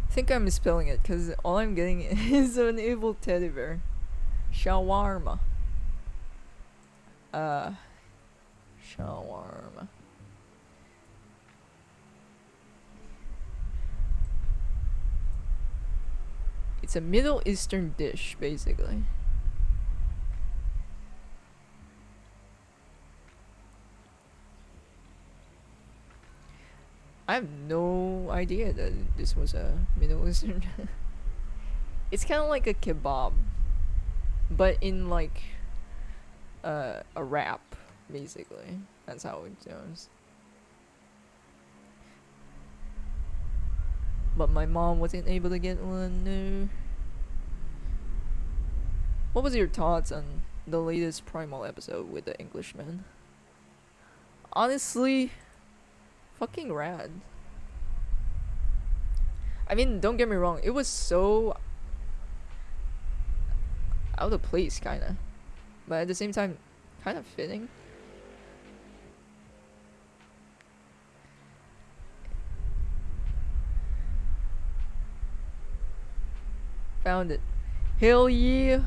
I think I'm misspelling it because all I'm getting is an evil teddy bear. Shawarma. Shawarma. It's a Middle Eastern dish, basically. I have no idea that this was a Middle Eastern. It's kind of like a kebab, but in like a wrap, basically. That's how it goes. but my mom wasn't able to get one. No. What was your thoughts on the latest Primal episode with the Englishman? Honestly, fucking rad. I mean, don't get me wrong, it was so out of place, kinda. But at the same time, kind of fitting. Found it. Hell yeah!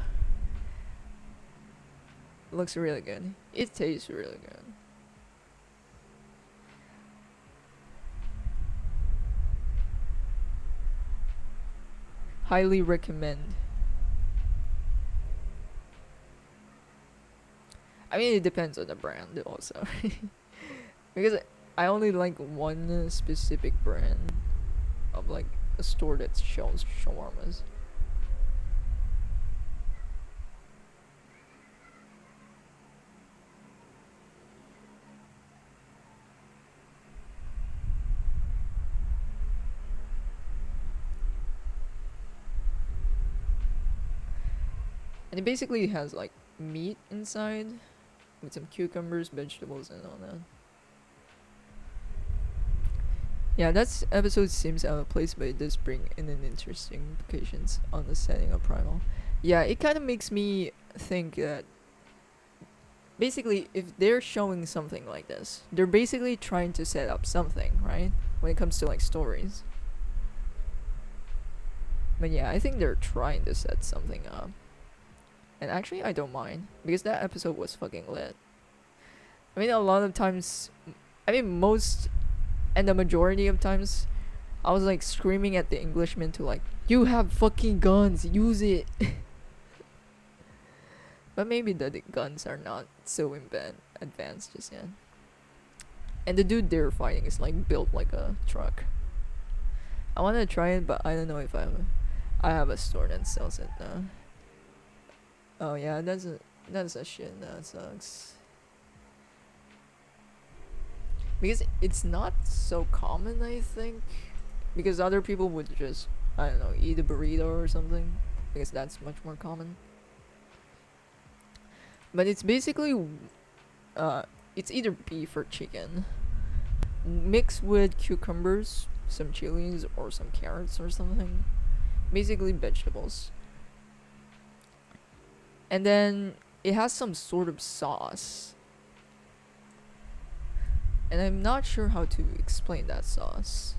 Looks really good. It tastes really good. Highly recommend. I mean, it depends on the brand also. Because I only like one specific brand of like a store that sells shawarmas. And it basically has like meat inside with some cucumbers, vegetables, and all that. Yeah, that episode seems out of place, but it does bring in an interesting implications on the setting of Primal. Yeah, it kind of makes me think that basically, if they're showing something like this, they're basically trying to set up something, right? When it comes to like stories. But yeah, I think they're trying to set something up. And actually, I don't mind because that episode was fucking lit. I mean, a lot of times, I mean, most and the majority of times, I was like screaming at the Englishman to like, "You have fucking guns, use it." But maybe the guns are not so advanced just yet. And the dude they're fighting is like built like a truck. I want to try it, but I don't know if I have a store that sells it now. Oh yeah, that's a shit. That sucks. Because it's not so common, I think. Because other people would just, I don't know, eat a burrito or something. Because that's much more common. But it's basically, it's either beef or chicken, mixed with cucumbers, some chilies, or some carrots or something. Basically vegetables. And then it has some sort of sauce. And I'm not sure how to explain that sauce.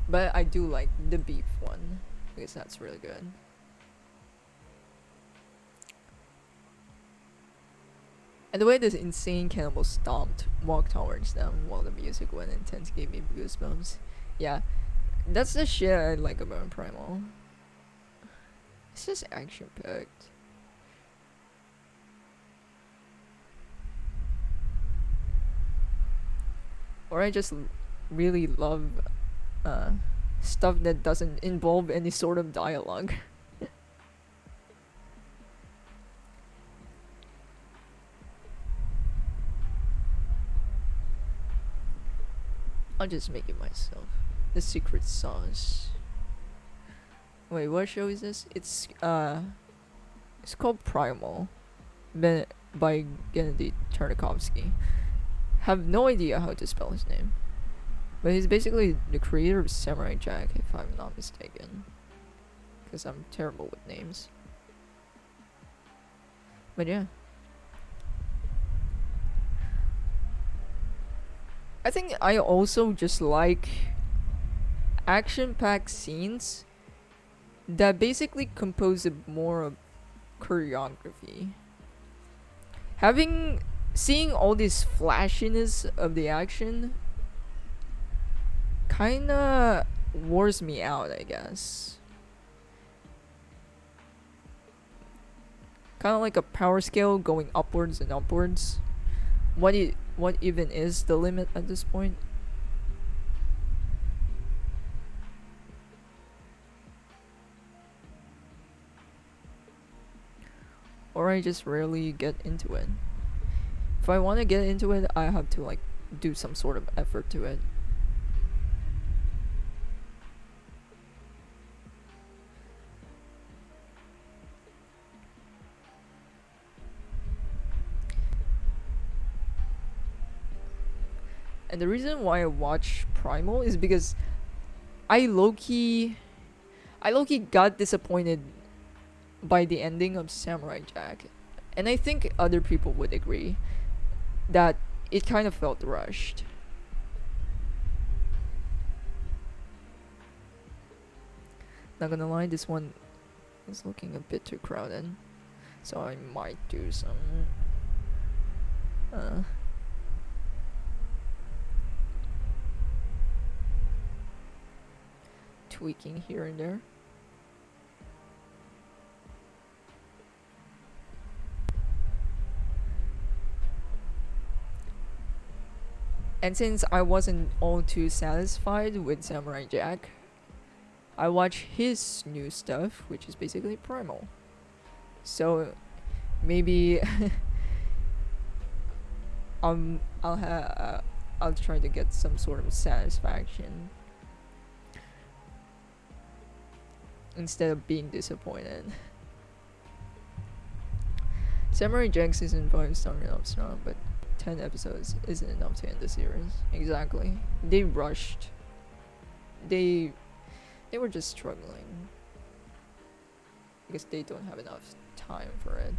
But I do like the beef one because that's really good. And the way this insane cannibal walked towards them while the music went intense gave me goosebumps. Yeah, that's the shit I like about Primal. It's just action packed. Or I just really love stuff that doesn't involve any sort of dialogue. I'll just make it myself. The secret sauce. Wait, what show is this? It's called Primal, by Gennady Tartakovsky. Have no idea how to spell his name, but he's basically the creator of Samurai Jack, if I'm not mistaken. Because I'm terrible with names. But yeah. I think I also just like action-packed scenes that basically compose more of choreography. Seeing all this flashiness of the action kinda wears me out, I guess. Kinda like a power scale going upwards and upwards. What even is the limit at this point? Or I just rarely get into it. If I want to get into it, I have to like do some sort of effort to it. And the reason why I watch Primal is because I low-key got disappointed by the ending of Samurai Jack. And I think other people would agree that it kind of felt rushed. Not gonna lie, this one is looking a bit too crowded. So I might do some tweaking here and there. And since I wasn't all too satisfied with Samurai Jack, I watched his new stuff, which is basically Primal. So maybe I'll try to get some sort of satisfaction instead of being disappointed. Samurai Jack season 5 started off strong, but 10 episodes isn't enough to end the series. Exactly. They rushed. They were just struggling because they don't have enough time for it.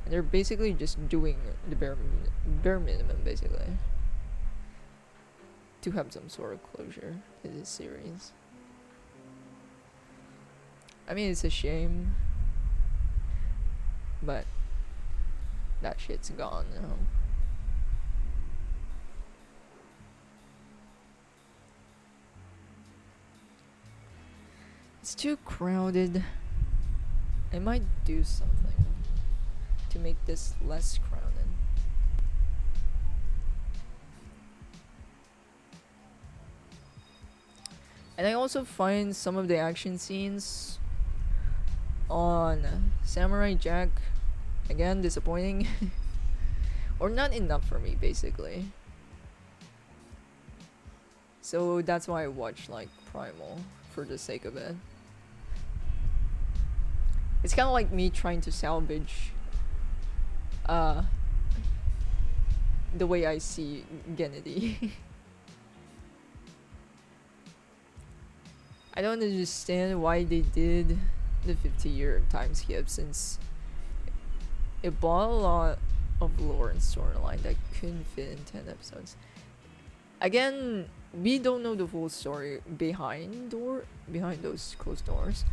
And they're basically just doing the bare minimum, basically, to have some sort of closure to this series. I mean, it's a shame, but that shit's gone now. It's too crowded. I might do something to make this less crowded. And I also find some of the action scenes on Samurai Jack, again, disappointing. Or not enough for me, basically. So that's why I watch like Primal for the sake of it. It's kind of like me trying to salvage the way I see Gennady. I don't understand why they did the 50-year time skip, since it brought a lot of lore and storyline that couldn't fit in 10 episodes. Again, we don't know the full story behind those closed doors.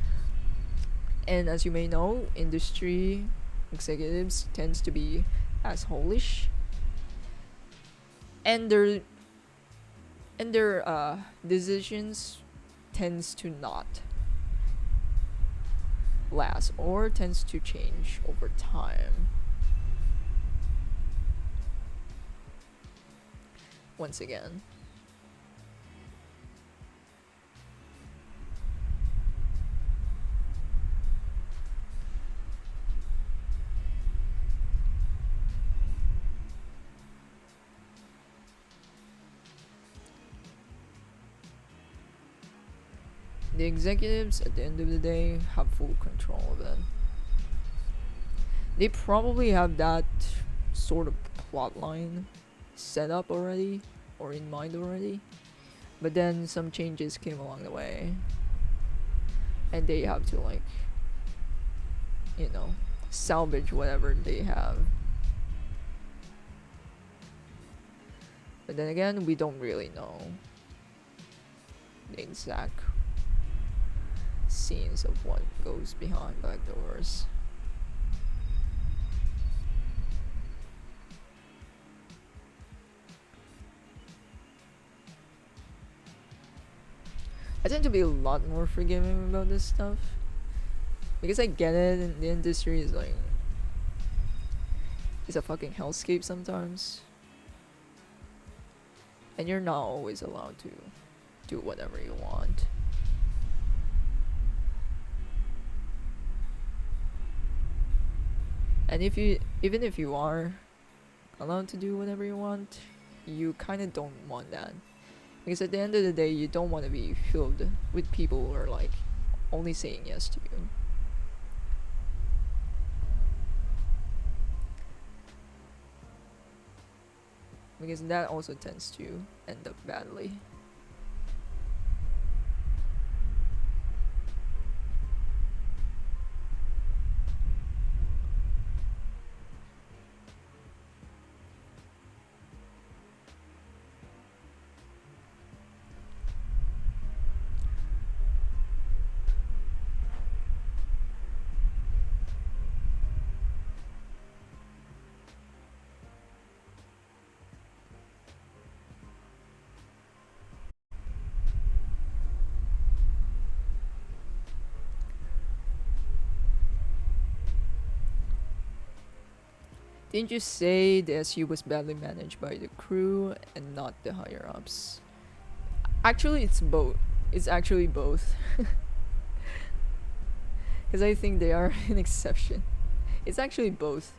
And as you may know, industry executives tends to be asshole-ish. And their decisions tends to not last or tends to change over time. Once again. The executives, at the end of the day, have full control of it. They probably have that sort of plot line set up already, or in mind already, but then some changes came along the way, and they have to, like, you know, salvage whatever they have. But then again, we don't really know the exact scenes of what goes behind back doors. I tend to be a lot more forgiving about this stuff because I get it, and the industry is like, it's a fucking hellscape sometimes, and you're not always allowed to do whatever you want. And even if you are allowed to do whatever you want, you kind of don't want that, because at the end of the day, you don't want to be filled with people who are like only saying yes to you. because that also tends to end up badly. Didn't you say the SU was badly managed by the crew and not the higher ups? Actually, it's both. It's actually both. Because I think they are an exception. It's actually both.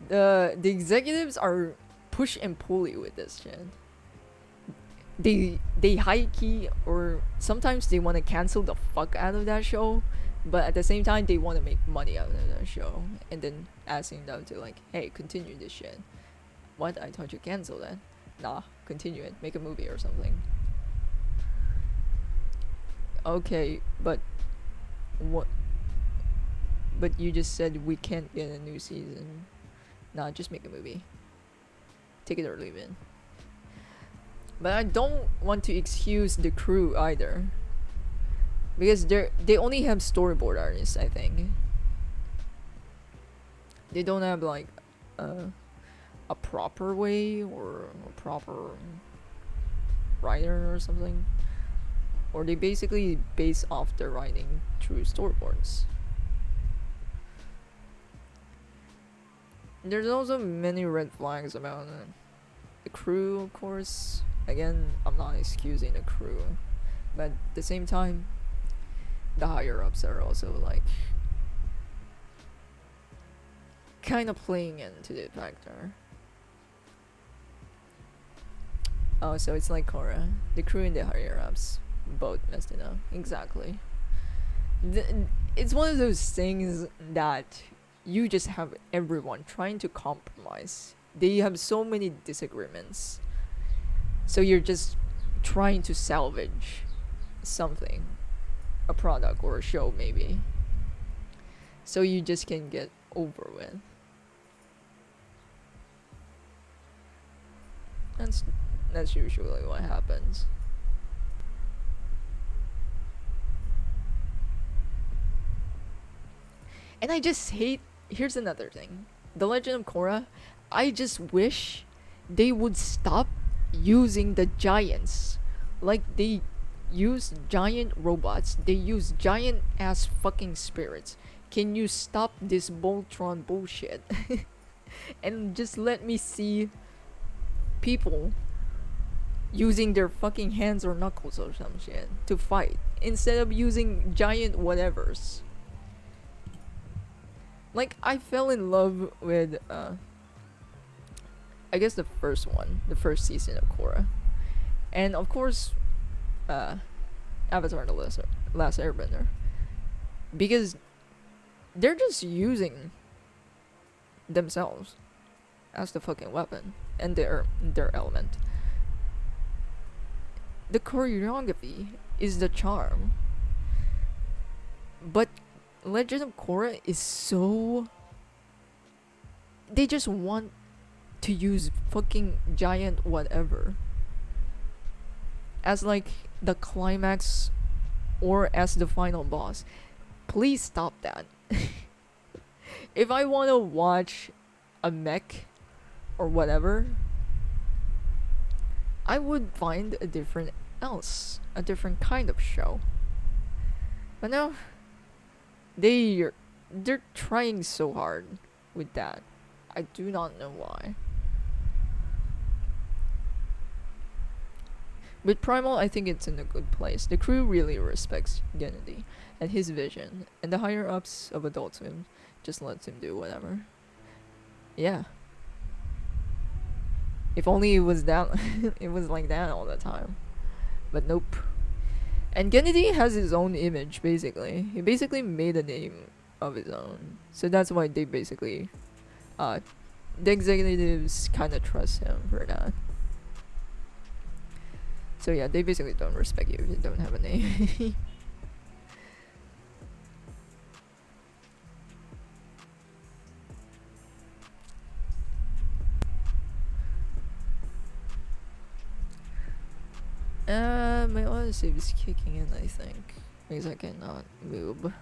The executives are push and pulley with this shit. They high key, or sometimes they want to cancel the fuck out of that show, but at the same time they want to make money out of that show, and then asking them to like, hey, continue this shit. What? I thought you canceled that. Nah, continue it. Make a movie or something. Okay, but what? But you just said we can't get a new season. Nah, just make a movie. Take it or leave it. But I don't want to excuse the crew either, because they only have storyboard artists. I think they don't have like a proper way or a proper writer or something, or they basically base off their writing through storyboards. There's also many red flags about the crew, of course. Again, I'm not excusing the crew, but at the same time, the higher ups are also like kind of playing into the factor. Oh, so it's like Korra. The crew and the higher ups both messed it up. Exactly. It's one of those things that you just have everyone trying to compromise. They have so many disagreements. So you're just trying to salvage something, a product or a show maybe. So you just can get over with. That's usually what happens. And I just hate. Here's another thing. The Legend of Korra, I just wish they would stop using the giants. Like, they use giant robots, they use giant ass fucking spirits. Can you stop this Voltron bullshit? And just let me see people using their fucking hands or knuckles or some shit to fight instead of using giant whatevers. Like, I fell in love with I guess the first one, the first season of Korra, and of course Avatar: The Last Airbender, because they're just using themselves as the fucking weapon and their element. The choreography is the charm, but Legend of Korra is so. They just want to use fucking giant whatever as like the climax or as the final boss. Please stop that. If I want to watch a mech or whatever, I would find a different kind of show. But no, they're trying so hard with that. I do not know why. With Primal, I think it's in a good place. The crew really respects Gennady and his vision, and the higher ups of Adult Swim just lets him do whatever. Yeah. If only it was that, it was like that all the time. But nope. And Gennady has his own image, basically. He basically made a name of his own. So that's why they basically the executives kind of trust him for that. So yeah, they basically don't respect you if you don't have a name. My auto save is kicking in, I think, because I cannot move.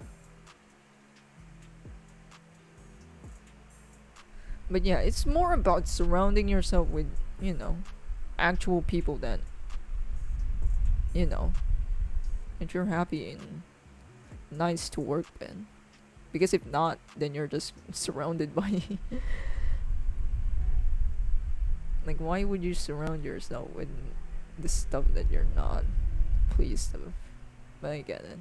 But yeah, it's more about surrounding yourself with, you know, actual people that, you know, that you're happy and nice to work with. Because if not, then you're just surrounded by like, why would you surround yourself with the stuff that you're not pleased with? But I get it.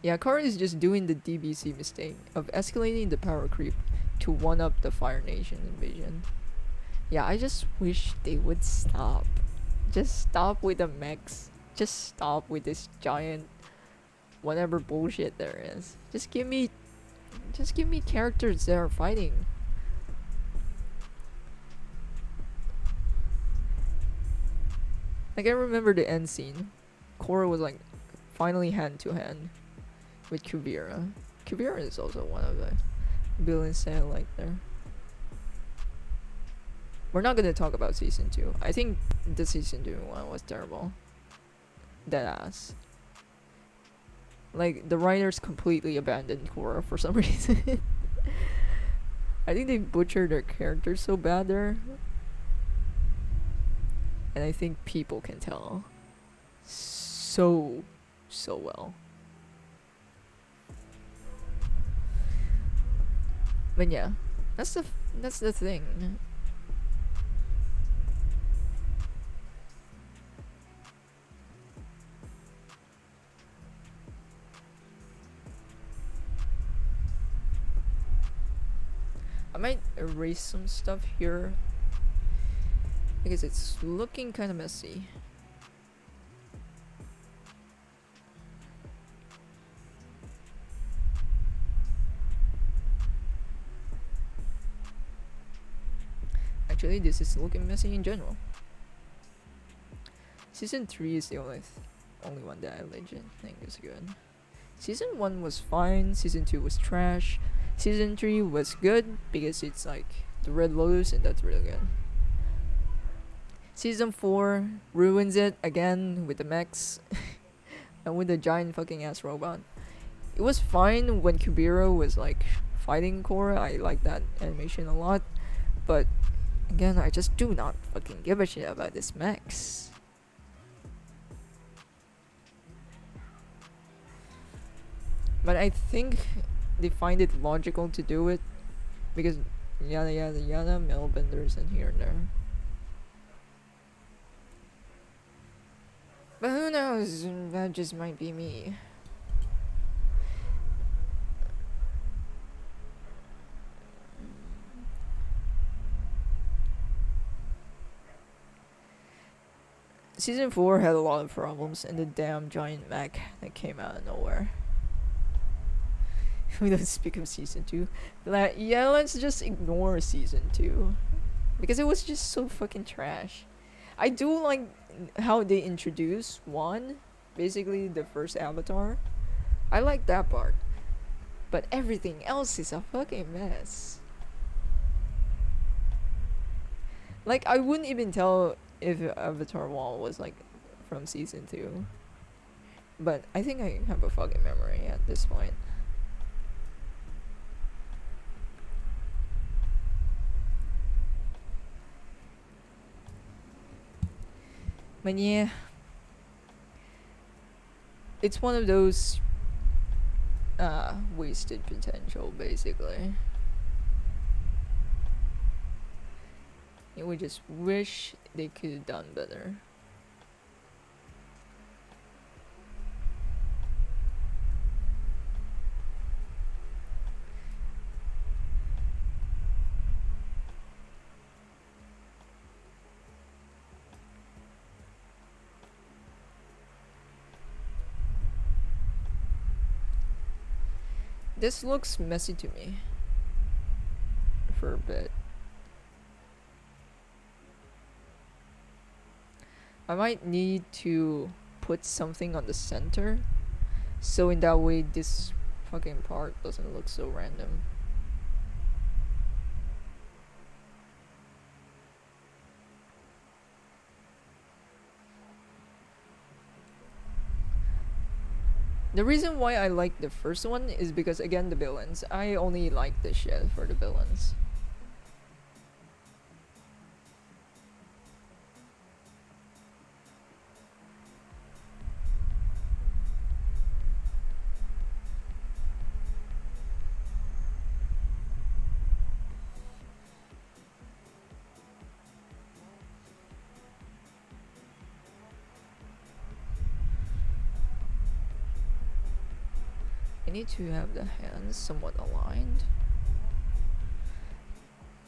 Yeah, Kara is just doing the DBC mistake of escalating the power creep to one up the Fire Nation invasion. Yeah, I just wish they would stop. Just stop with the mechs. Just stop with this giant whatever bullshit there is. Just give me characters that are fighting. Like, I remember the end scene. Korra was like finally hand to hand with Kuvira. Kuvira is also one of the villains that I like there. We're not gonna talk about season 2. I think the season 2 one was terrible. Deadass. Like, the writers completely abandoned Korra for some reason. I think they butchered their characters so bad there. And I think people can tell so well. But yeah, that's the thing. I might erase some stuff here because it's looking kind of messy. Actually, this is looking messy in general. Season 3 is the only one that I legit think is good. Season 1 was fine, Season 2 was trash, Season 3 was good because it's like the Red Lotus and that's really good. Season 4 ruins it again with the mechs and with the giant fucking ass robot. It was fine when Kubiro was like fighting Korra, I like that animation a lot, but again, I just do not fucking give a shit about this mechs. But I think they find it logical to do it because yada yada yada, Melbenders and here and there. But who knows, that just might be me. Season 4 had a lot of problems and the damn giant mech that came out of nowhere. We don't speak of season 2. Like, yeah, let's just ignore season 2 because it was just so fucking trash. I do like how they introduce one, basically the first Avatar. I like that part, but everything else is a fucking mess. Like, I wouldn't even tell if Avatar Wall was like from season 2, but I think I have a fucking memory at this point. But yeah, it's one of those wasted potential, basically. We just wish they could have done better. This looks messy to me. for a bit. I might need to put something on the center, so in that way this fucking part doesn't look so random. The reason why I like the first one is because, again, the villains. I only like this shit for the villains. I need to have the hands somewhat aligned.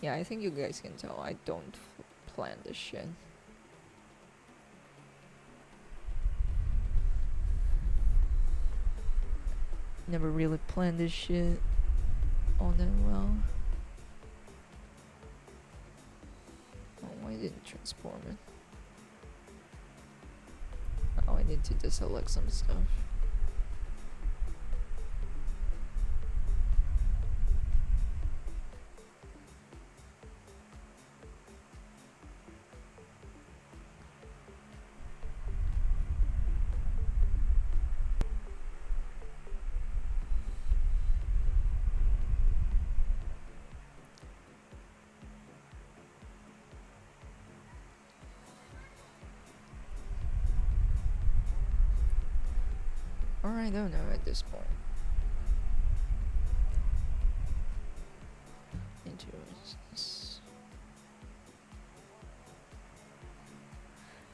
Yeah, I think you guys can tell I don't plan this shit. Never really planned this shit all that well. Oh, why didn't it transform it? Oh, I need to deselect some stuff. Or I don't know at this point.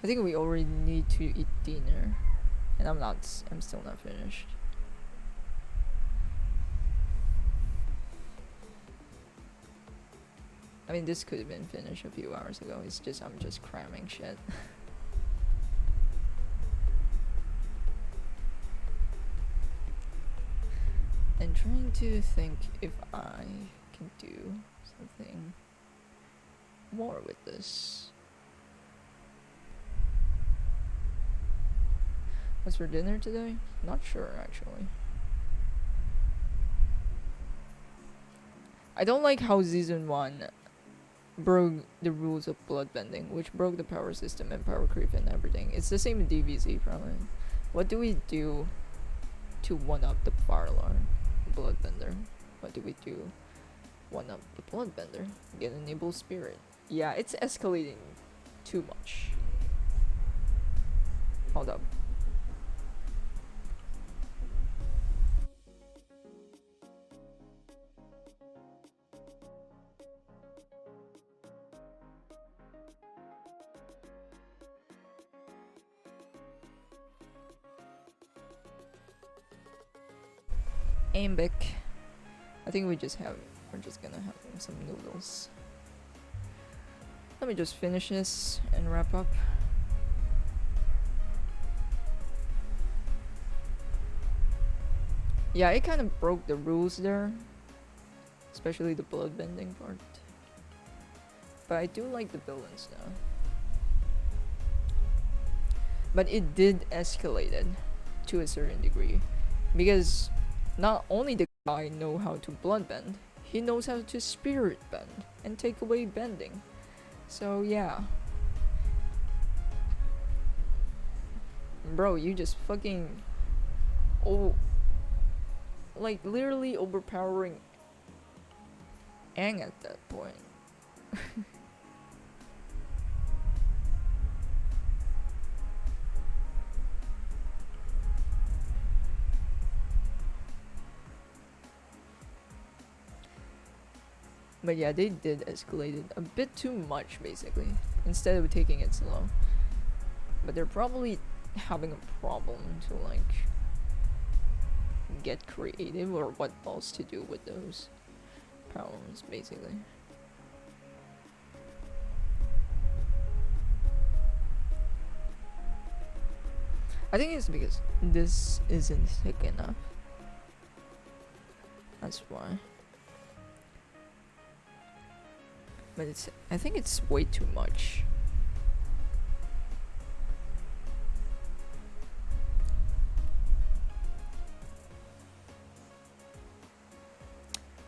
I think we already need to eat dinner, and I'm still not finished. I mean, this could have been finished a few hours ago. It's just I'm just cramming shit. And trying to think if I can do something more with this. What's for dinner today? Not sure, actually. I don't like how Season 1 broke the rules of bloodbending, which broke the power system and power creep and everything. It's the same in DBZ, probably. What do we do to one-up the Fire Lord, the Bloodbender? What do we do one-up the Bloodbender? Get an Evil Spirit. Yeah, it's escalating too much. Hold up. Aimbic. I think we're just gonna have some noodles. Let me just finish this and wrap up. Yeah, it kind of broke the rules there, especially the bloodbending part. But I do like the villains now. But it did escalate it to a certain degree, because not only the guy know how to bloodbend, he knows how to spirit bend and take away bending. So yeah. Bro, you just fucking like literally overpowering Aang at that point. But yeah, they did escalate it a bit too much, basically, instead of taking it slow. But they're probably having a problem to like get creative or what else to do with those powers, basically. I think it's because this isn't thick enough. That's why. But I think it's way too much.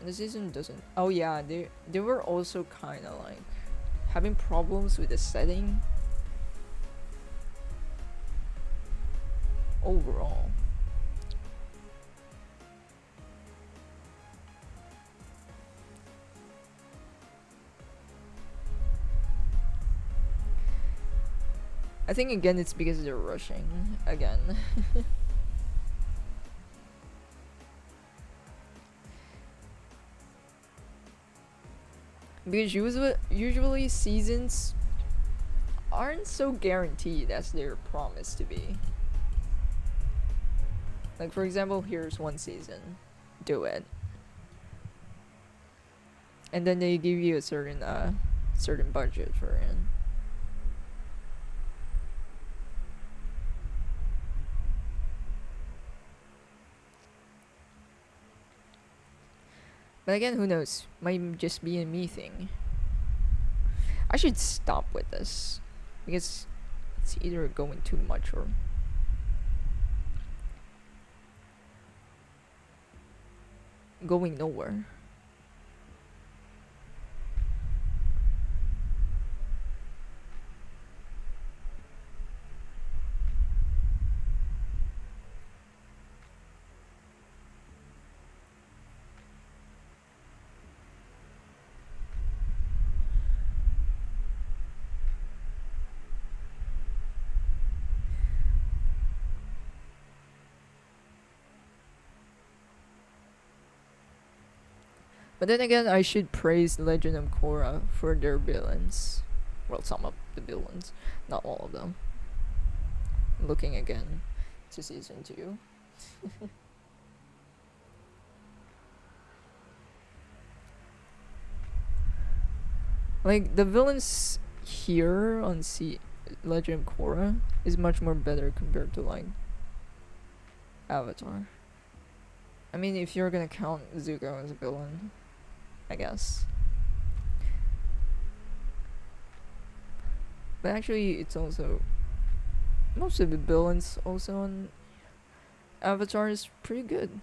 The season doesn't. Oh yeah, they were also kind of like having problems with the setting overall. I think again it's because they're rushing again. Because usually seasons aren't so guaranteed as they're promised to be. Like for example, here's one season, do it, and then they give you a certain budget for it. But again, who knows? Might just be a me thing. I should stop with this because it's either going too much or going nowhere. But then again, I should praise Legend of Korra for their villains. Well, some of the villains, not all of them. Looking again to season 2. Like, the villains here on Legend of Korra is much more better compared to, like, Avatar. I mean, if you're gonna count Zuko as a villain, I guess. But actually, it's also most of the villains also on Avatar is pretty good.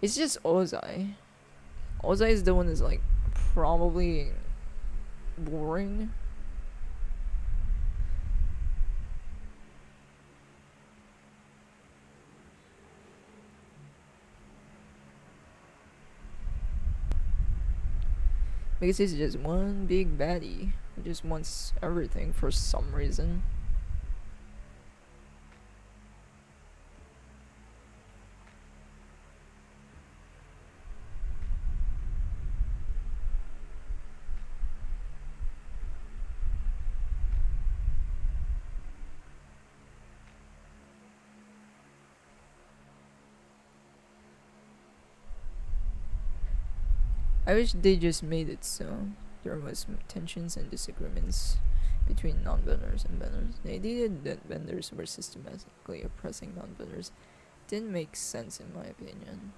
It's just Ozai. Ozai is the one that's like probably boring. Because he's just one big baddie who just wants everything for some reason. I wish they just made it so there was tensions and disagreements between non-benders and benders. The idea that benders were systematically oppressing non-benders didn't make sense in my opinion.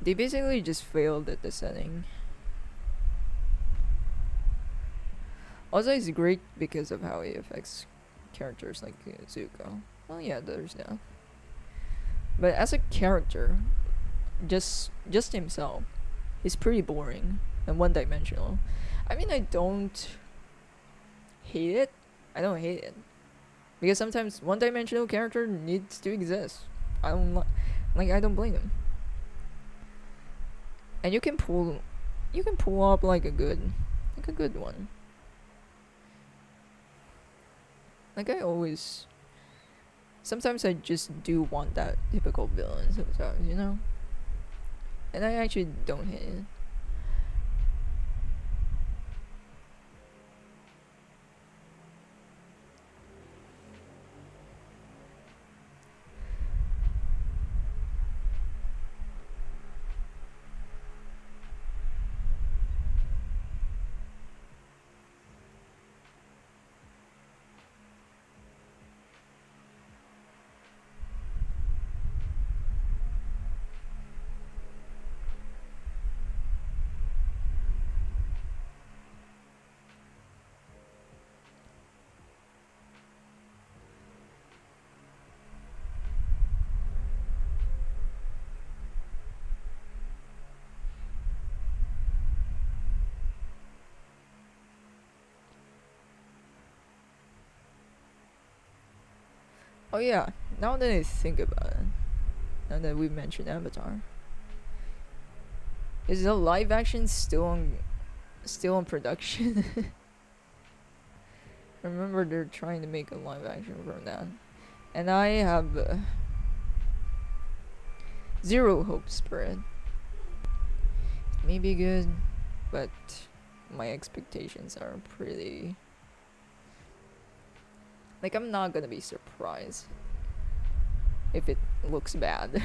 They basically just failed at the setting. Also, it's great because of how it affects characters like Zuko. Well, yeah, there's that. But as a character, just himself, he's pretty boring and one-dimensional. I mean, I don't hate it. I don't hate it because sometimes one-dimensional character needs to exist. I don't like. I don't blame him. And you can pull up like a good one. Like I always. Sometimes I just do want that typical villain. Sometimes, you know. And I actually don't hate it. Oh yeah, now that I think about it, now that we mentioned Avatar, is the live action still on production? Remember they're trying to make a live action from that, and I have zero hopes for it. It may be good, but my expectations are pretty. Like, I'm not gonna be surprised if it looks bad.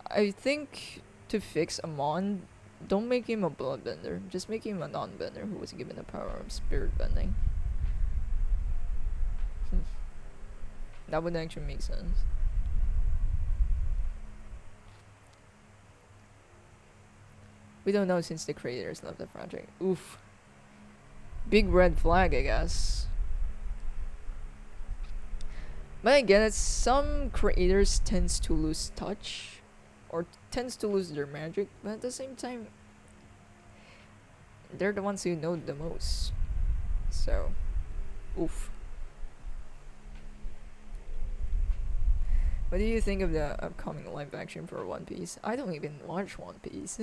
I think to fix Amon, don't make him a bloodbender. Just make him a non-bender who was given the power of spirit bending. That would actually make sense. We don't know since the creators left the project. Oof. Big red flag, I guess. But I get it, some creators tends to lose touch or tends to lose their magic, but at the same time they're the ones who know the most. So, oof. What do you think of the upcoming live action for One Piece? I don't even watch One Piece.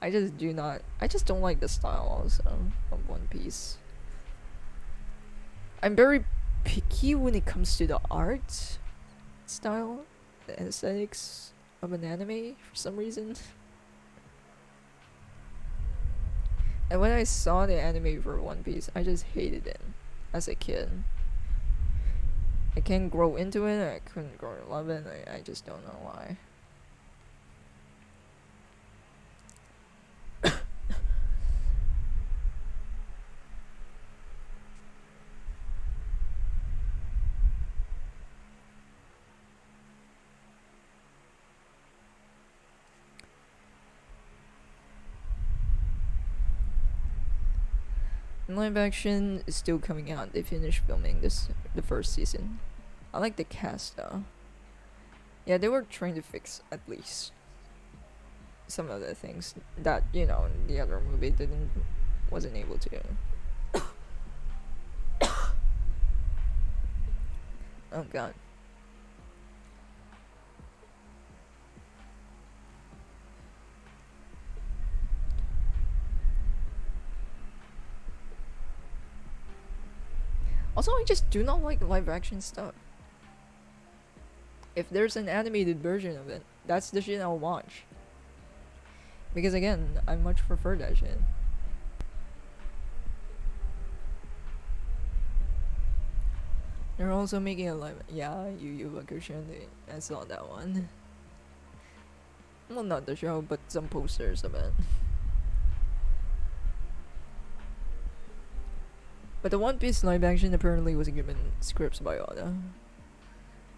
I just don't like the style also of One Piece. I'm very picky when it comes to the art style, the aesthetics of an anime for some reason. And when I saw the anime for One Piece, I just hated it as a kid. I can't grow into it, I couldn't grow to love it, I just don't know why. Live action is still coming out. They finished filming the first season. I like the cast though. Yeah, they were trying to fix at least some of the things that the other movie wasn't able to. Oh god. Also, I just do not like live action stuff. If there's an animated version of it, that's the shit I'll watch. Because again, I much prefer that shit. They're also making a live. Yeah, Yu Yu Hakusho. I saw that one. Well, not the show, but some posters of it. But the One Piece live action apparently was given scripts by Oda.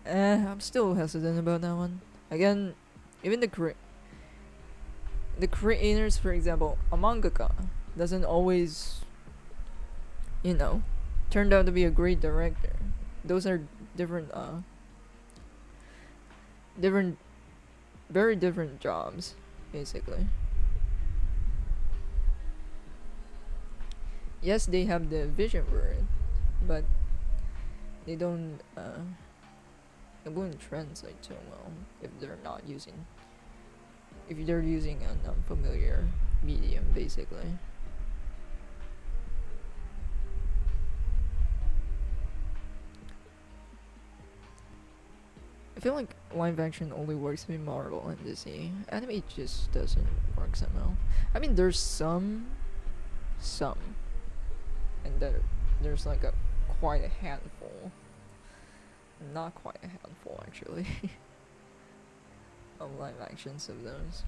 I'm still hesitant about that one. Again, even the creators, for example, a mangaka doesn't always, turned out to be a great director. Those are different, very different jobs, basically. Yes, they have the vision for it, but they don't, it wouldn't translate too well if they're using an unfamiliar medium, basically. I feel like live action only works with Marvel and Disney. Anime just doesn't work somehow. I mean, there's some, and there's like quite a handful. Not quite a handful, actually, of live actions of those.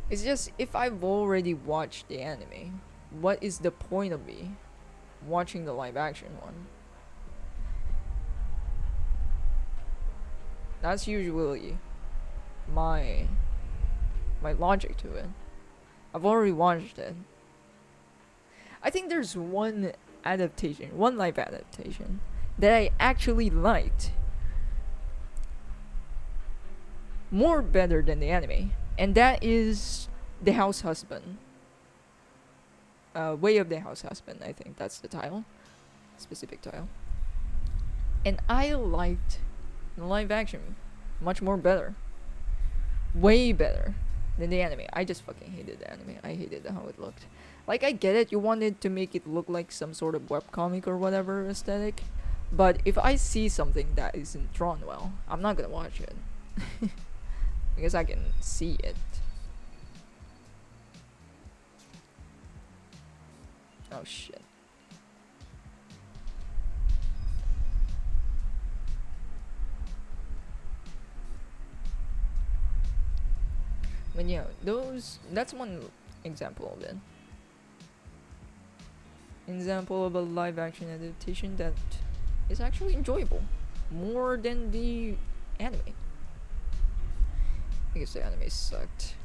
It's just if I've already watched the anime, what is the point of me watching the live action one? That's usually my my logic to it. I've already watched it. I think there's one live adaptation that I actually liked more better than the anime, and that is The House Husband. Way of the House Husband, I think that's the title, specific title. And I liked the live action much more better, way better than the anime. I just fucking hated the anime. I hated how it looked. Like, I get it, you wanted to make it look like some sort of webcomic or whatever aesthetic, but if I see something that isn't drawn well, I'm not gonna watch it. Because I can see it. Oh shit. But yeah, that's one example of it. Example of a live action adaptation that is actually enjoyable. More than the anime. I guess the anime sucked.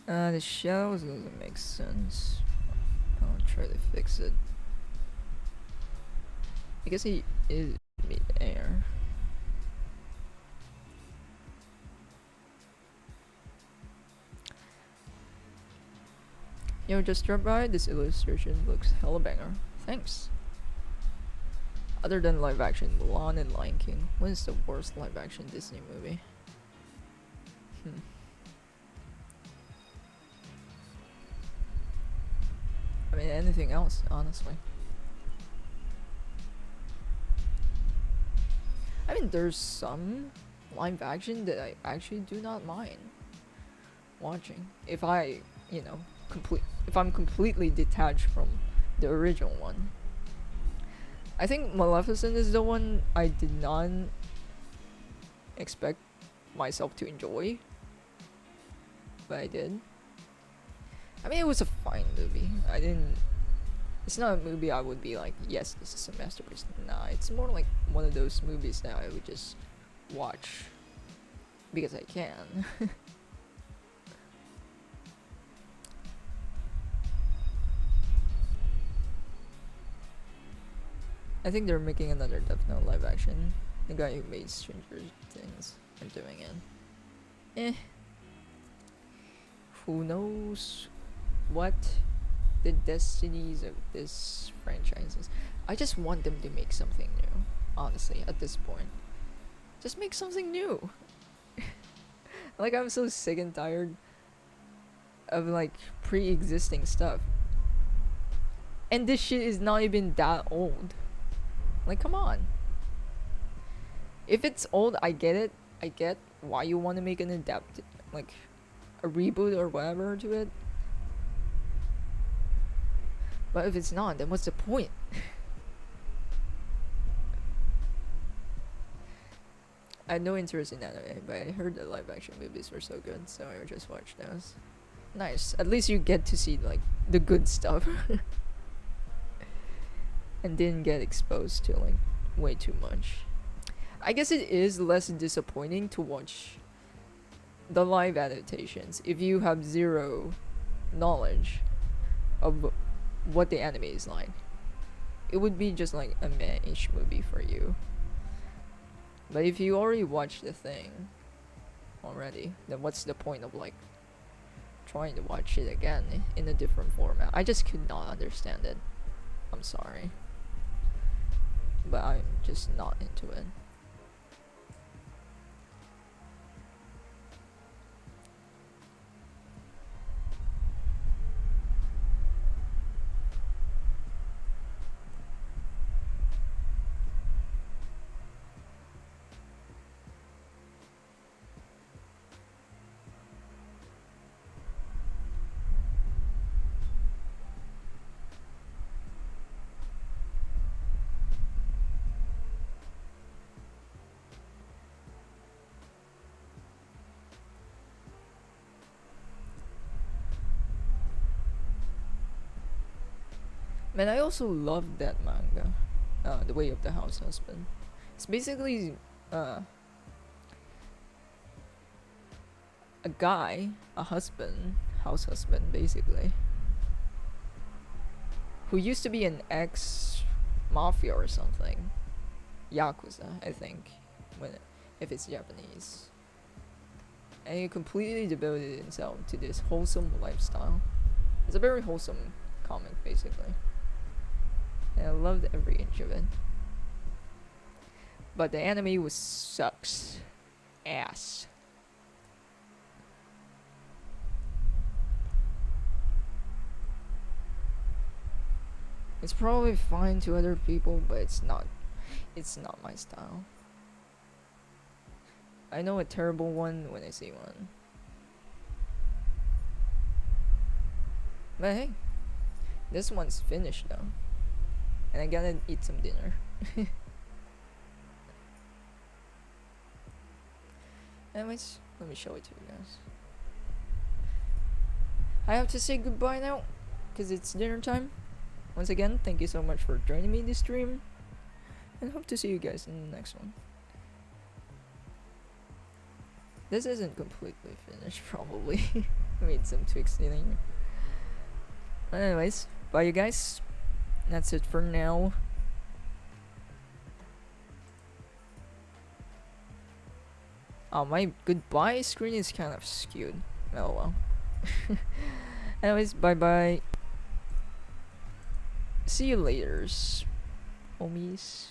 The shadows doesn't make sense. I'll try to fix it. I guess he is mid-air. Yo, just drop by. This illustration looks hella banger. Thanks. Other than live action, Mulan and Lion King, what is the worst live action Disney movie? I mean, anything else, honestly. I mean, there's some live action that I actually do not mind watching. If I'm completely detached from the original one. I think Maleficent is the one I did not expect myself to enjoy, but I did. I mean, it was a fine movie. It's not a movie I would be like, yes, this is a masterpiece. Nah, it's more like one of those movies that I would just watch because I can. I think they're making another Death Note live action. The guy who made Stranger Things are doing it. Who knows what the destinies of this franchise is. I just want them to make something new, honestly, at this point. Just make something new. Like, I'm so sick and tired of like pre-existing stuff. And this shit is not even that old. Like, come on. If it's old, I get it. I get why you want to make an like a reboot or whatever to it. But if it's not, then what's the point? I had no interest in anime, but I heard the live action movies were so good, so I just watched those. Nice. At least you get to see like the good stuff. And didn't get exposed to like way too much. I guess it is less disappointing to watch the live adaptations if you have zero knowledge of what the anime is like. It would be just like a meh-ish movie for you. But if you already watched the thing already, then what's the point of like trying to watch it again in a different format? I just could not understand it. I'm sorry. But I'm just not into it. Man, I also love that manga, The Way of the House Husband. It's basically uh, a guy, a husband, house husband, basically, who used to be an ex mafia or something, yakuza, I think, when if it's Japanese, and he completely devoted himself to this wholesome lifestyle. It's a very wholesome comic, basically, and I loved every inch of it. But the anime was sucks ass. It's probably fine to other people, but it's not. It's not my style. I know a terrible one when I see one. But hey, this one's finished though, and I gotta eat some dinner. Anyways, let me show it to you guys. I have to say goodbye now, cause it's dinner time. Once again, thank you so much for joining me in this stream, and hope to see you guys in the next one. This isn't completely finished, probably. I made some tweaks in it. But anyways, bye you guys. That's it for now. Oh, my goodbye screen is kind of skewed. Oh well. Anyways, bye bye. See you later, homies.